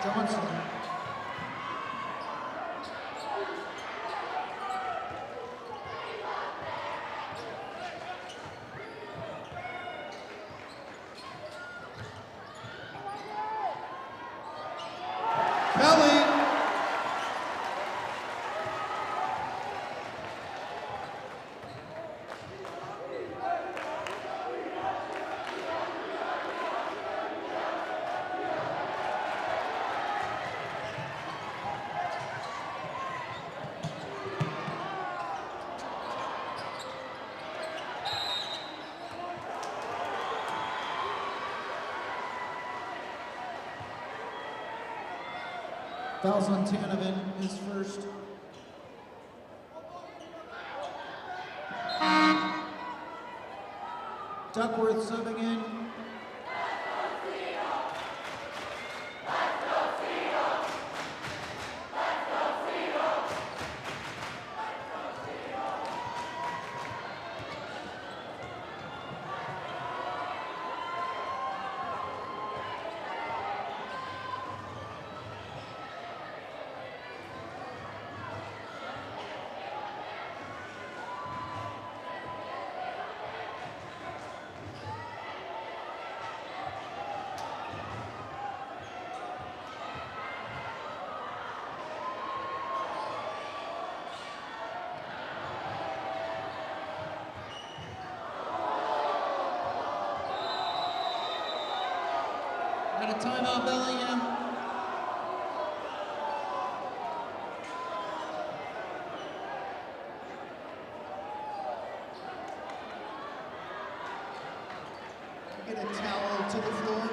Johnson. Kelly. Fouls on Tanovan, his first. Duckworth subbing in. Got a timeout, Bellingham. Get a towel to the floor.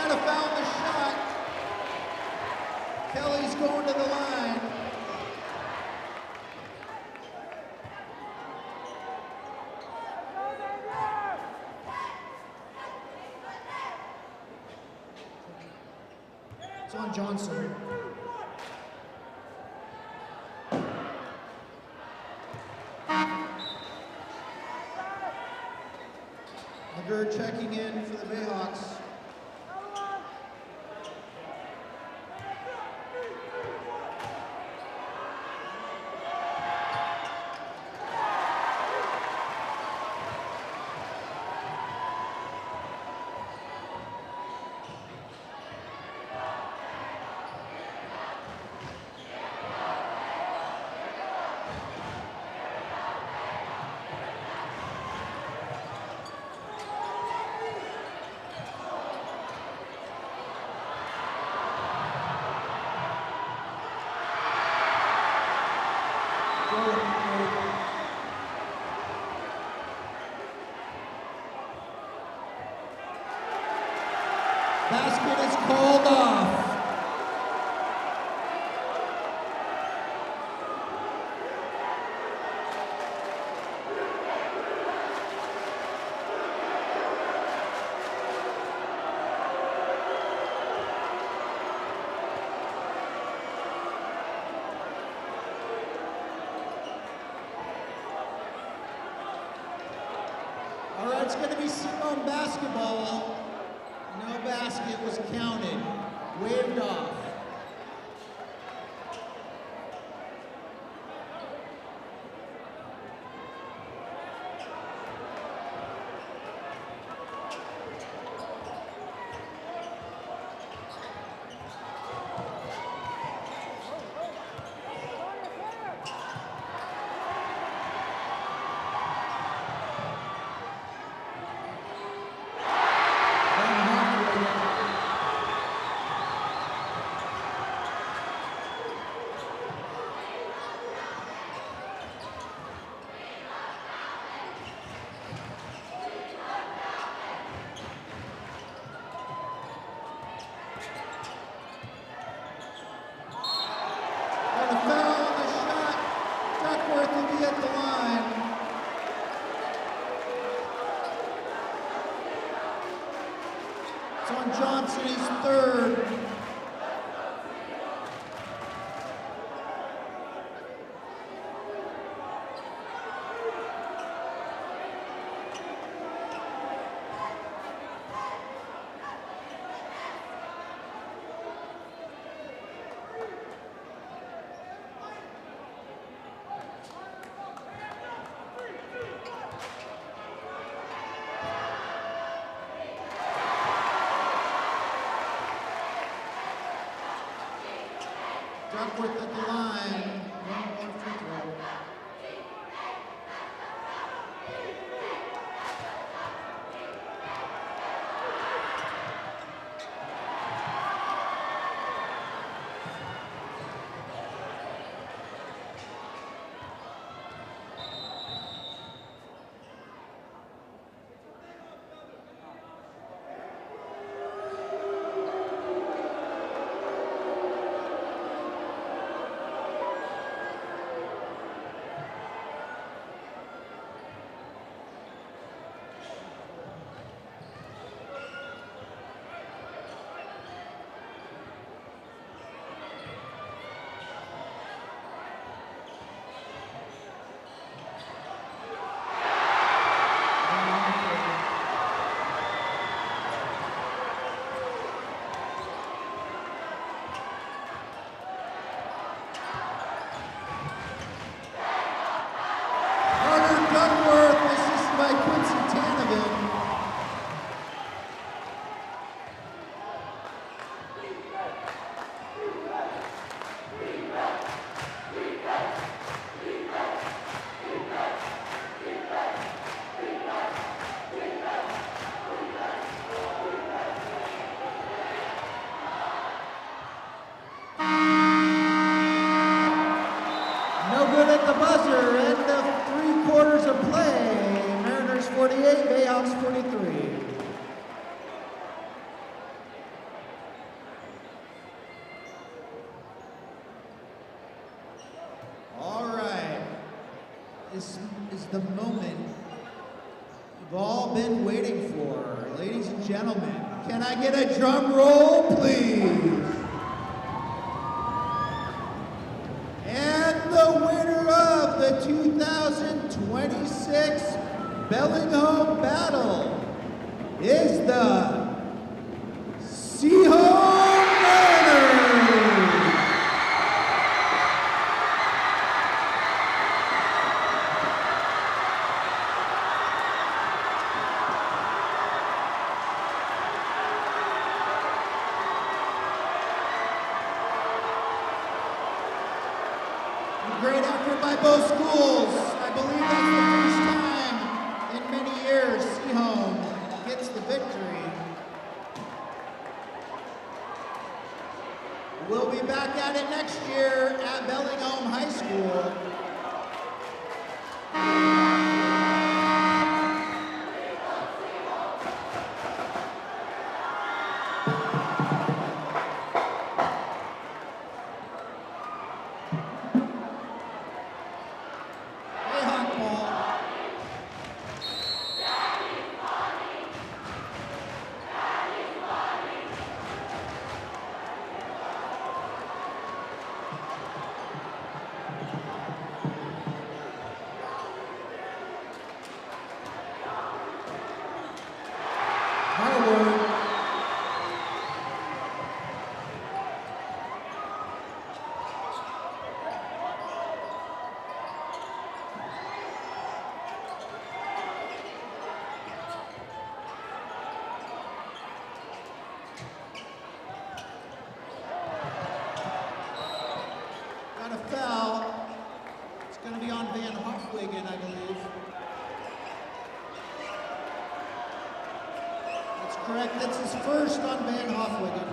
gotta foul the shot. Kelly's going to the line. It's on Johnson. McGurr checking in for the Bayhawks. Basket is called off. All right, it's going to be Seafoam basketball. No basket was counted, waved off. Johnson is third. Duckworth at the line. One more free throw. is the moment you've all been waiting for. Ladies and gentlemen, can I get a drum roll, please? And the winner of the 2026 Bellinghome Battle is the Seahawks Mariners. Great effort by both schools. I believe that's the first time in many years Seahome gets the victory. We'll be back at it next year at Bellinghome High School. Hey, hot ball. Harward. Got a foul. It's going to be on Van Hofwegen, I believe. That's correct. That's his first on Van Hofwegen.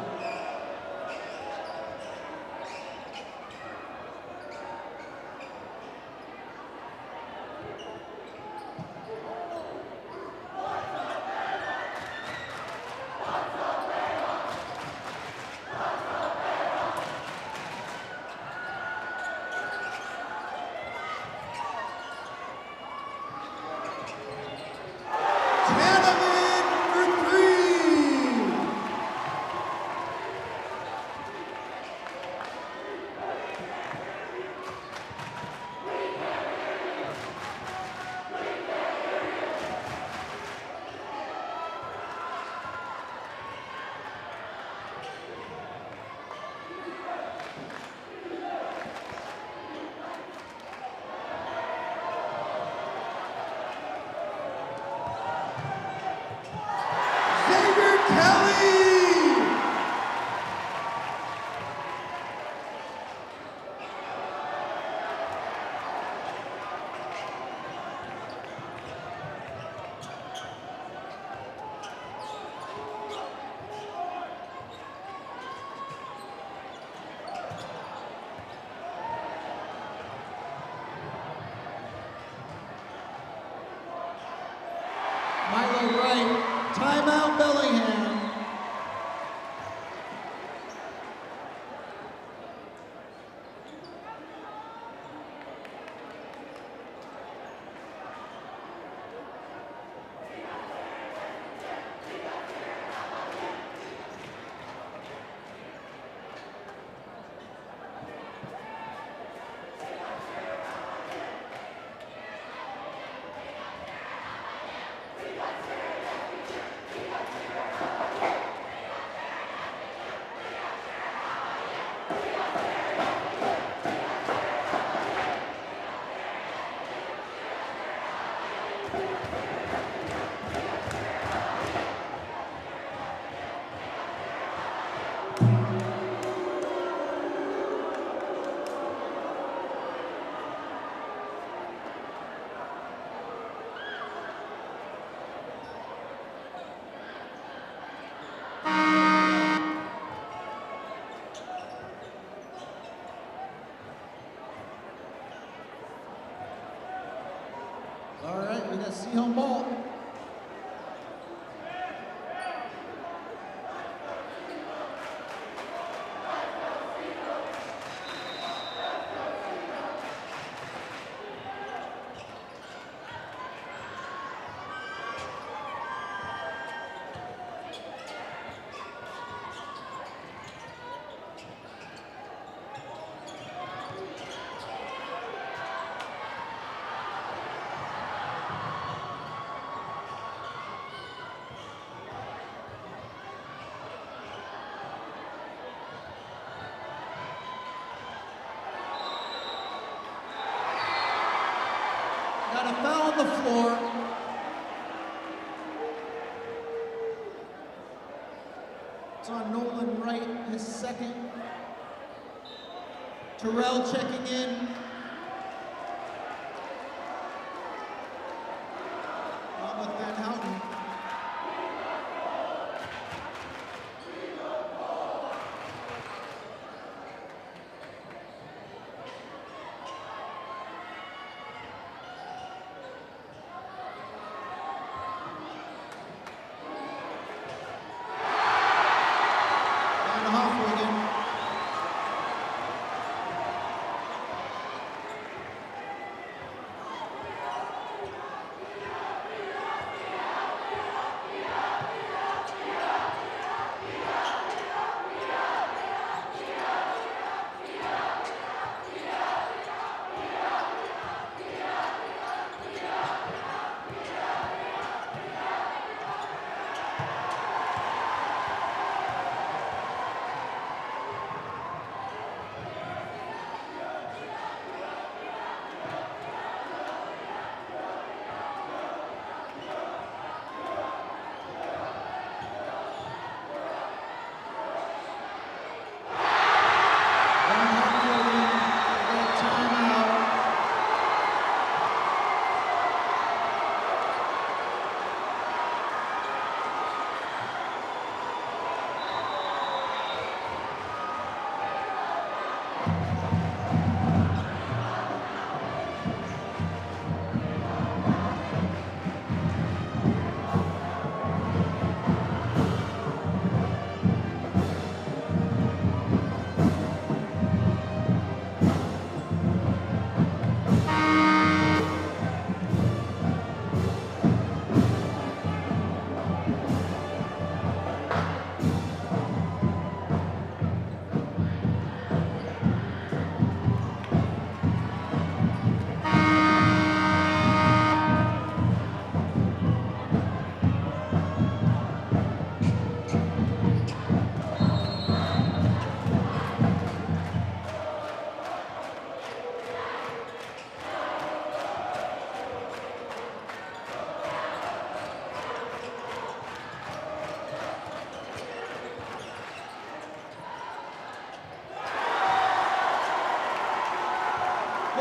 Canavan for three. a foul on the floor. It's on Nolan Wright, his second. Terrell checking in. On with Van Houten.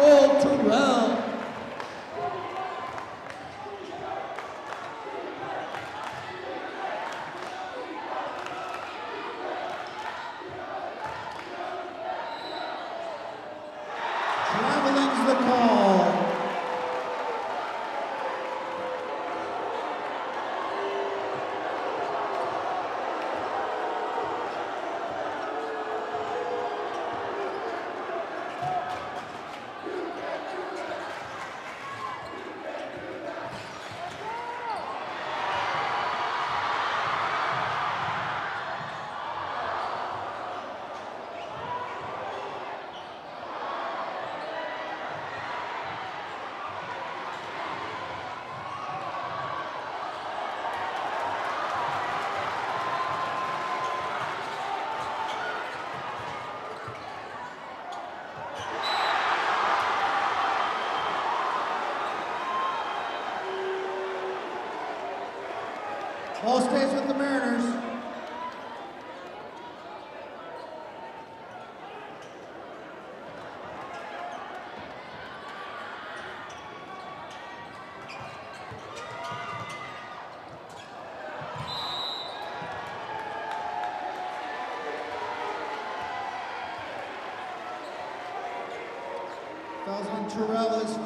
Oh, Terrell. Traveling's the call. Ball stays with the Mariners. Fouls on Terrell is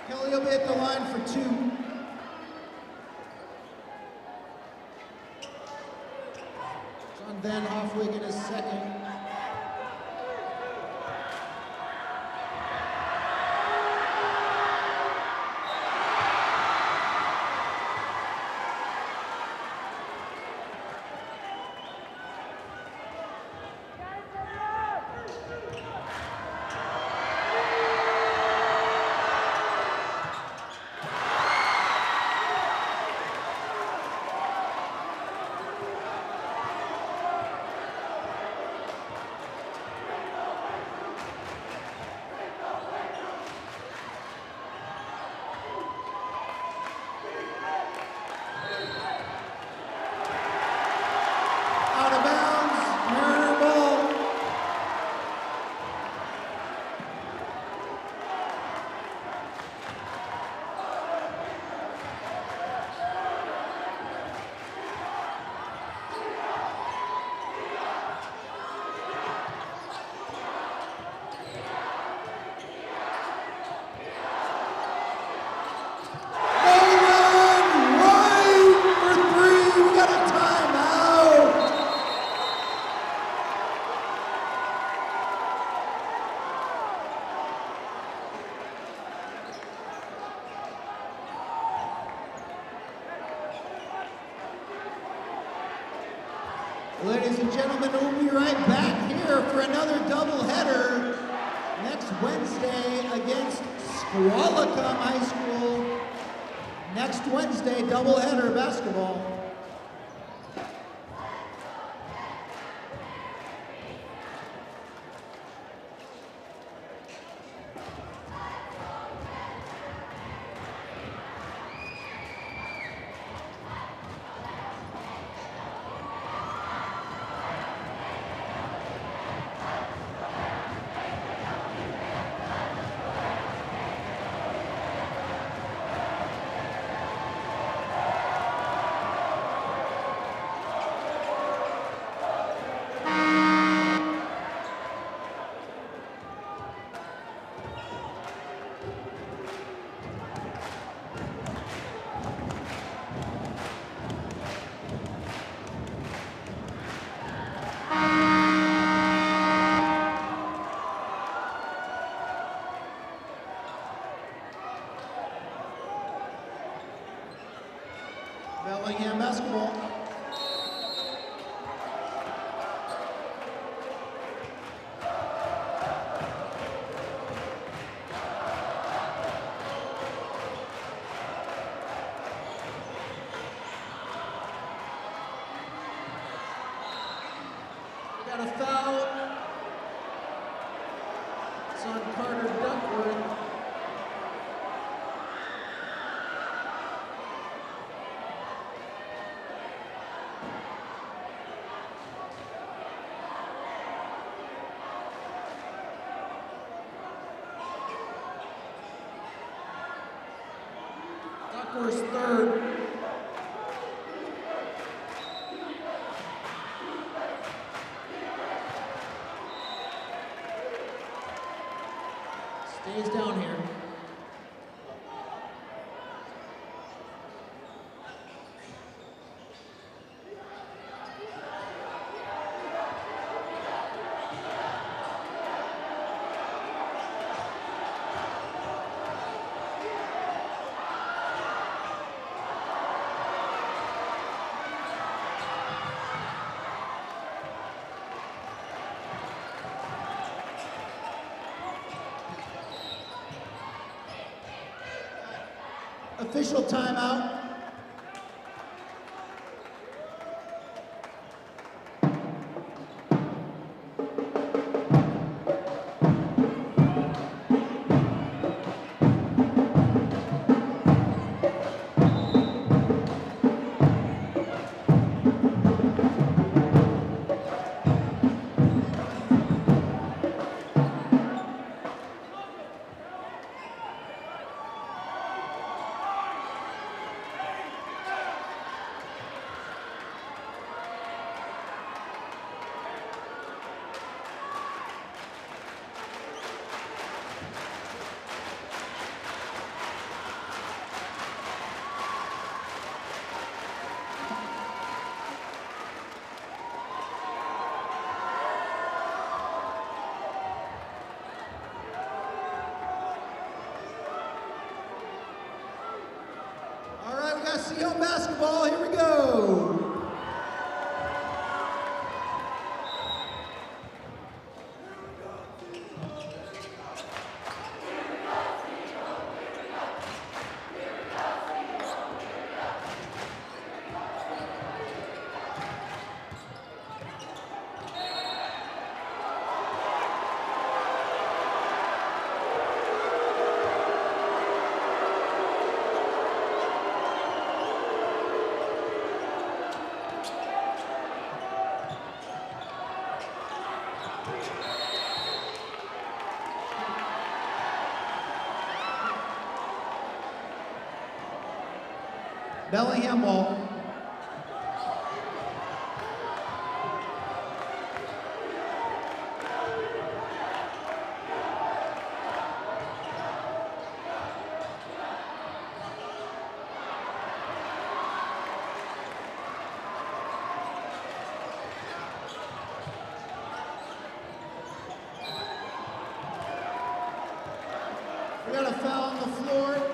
Kelly will be at the line for two. then Hoffwig in his second. Out of bounds, Mariner ball. Nolan White for three. We got a timeout. Ladies and gentlemen, we'll be right back here for another doubleheader next Wednesday against Squalicum High School. Next Wednesday, doubleheader basketball. Bellingham basketball. We got a foul. It's on Carter Duckworth. Duckworth's third. Stays down here. Official timeout. Bellinghome basketball. Here we go. Bellingham ball. We got a foul on the floor.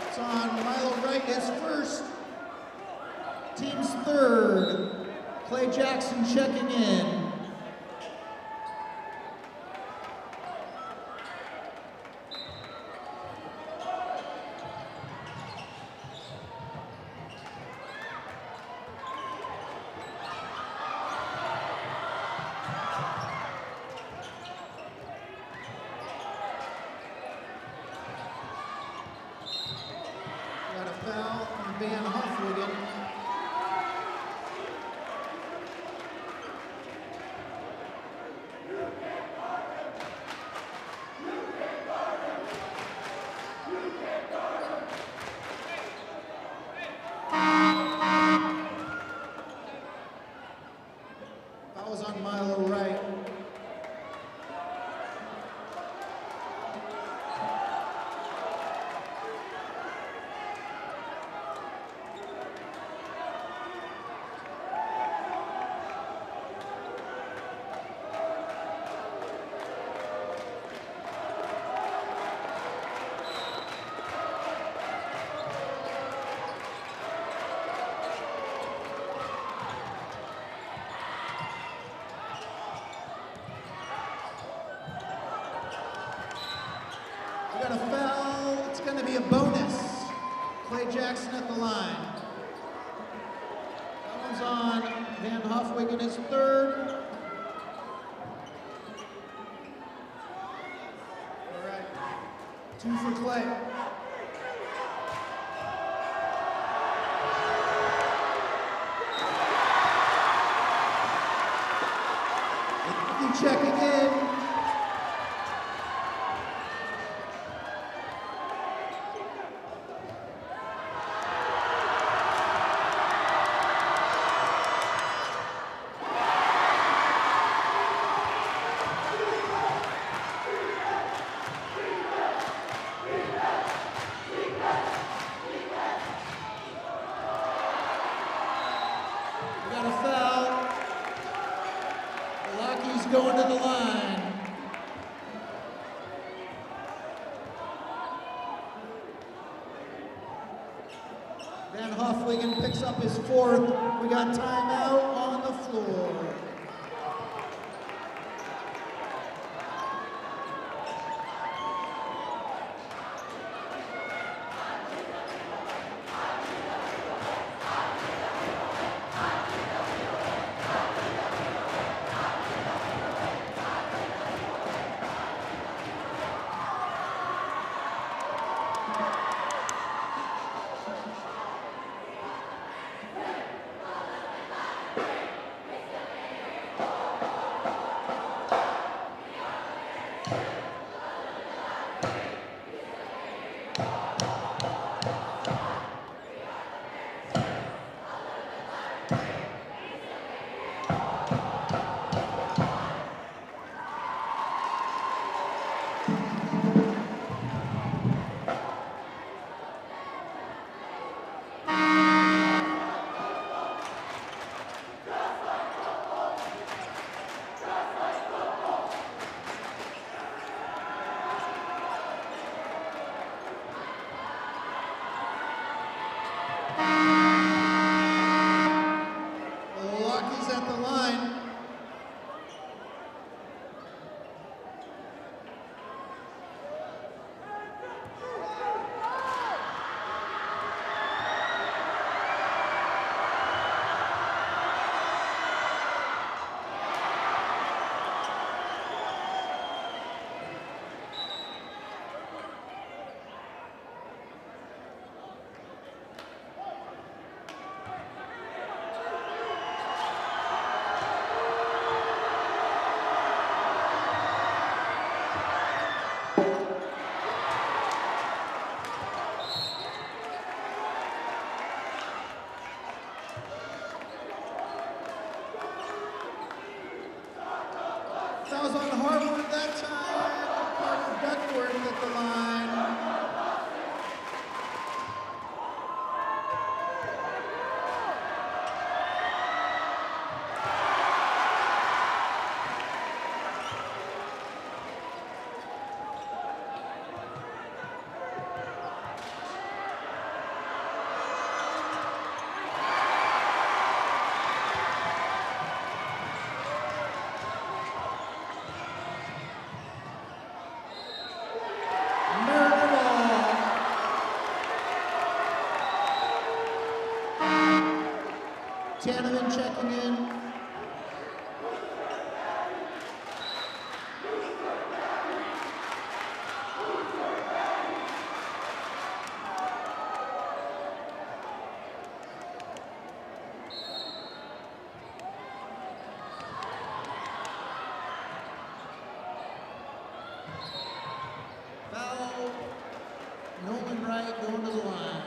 It's on Milo Wright, his first, team's third. Clay Jackson checking in. Got a foul on Van Huffligan. That was on Milo Wright. We got a foul. It's going to be a bonus. Clay Jackson at the line. That one's on Van Huffwigen, his third. All right. 2 for Clay. You checking in. We got a foul. The Lockies going to the line. Van Huffligen picks up his fourth. We got timeout on the floor. Fouls on Harvard that time. Parker Duckworth at the line. Tanneman checking in. Foul. Nolan Wright going to the line.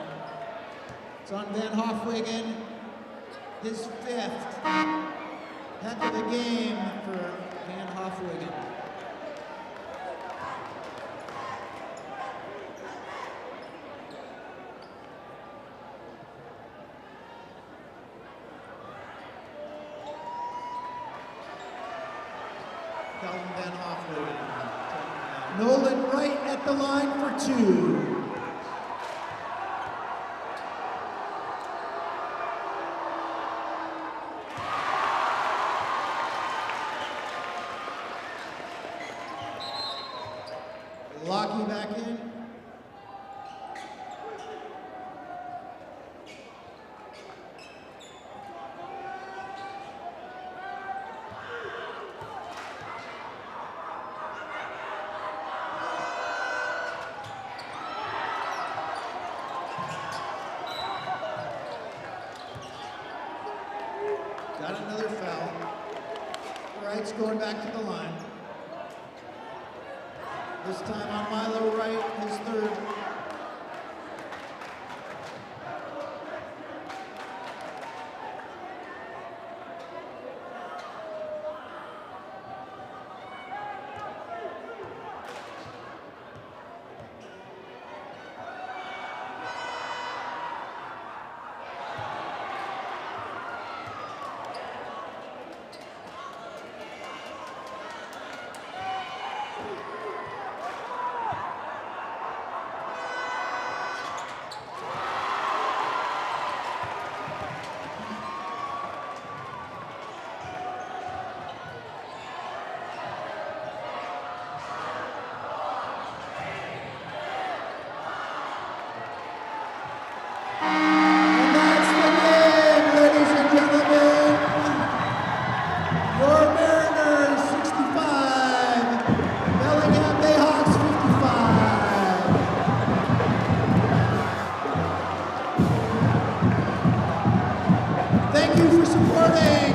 It's on Van Hofwegen. His 5th. Heck of a game for Van Hofwegen. Calvin Van Hofwegen. Nolan Wright at the line for 2. Lockie back in. Got another foul. Wright's going back to the line. This time on Milo Wright, his 3rd. Thank you for supporting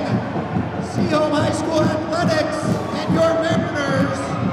Seaholm High School athletics and your Mariners.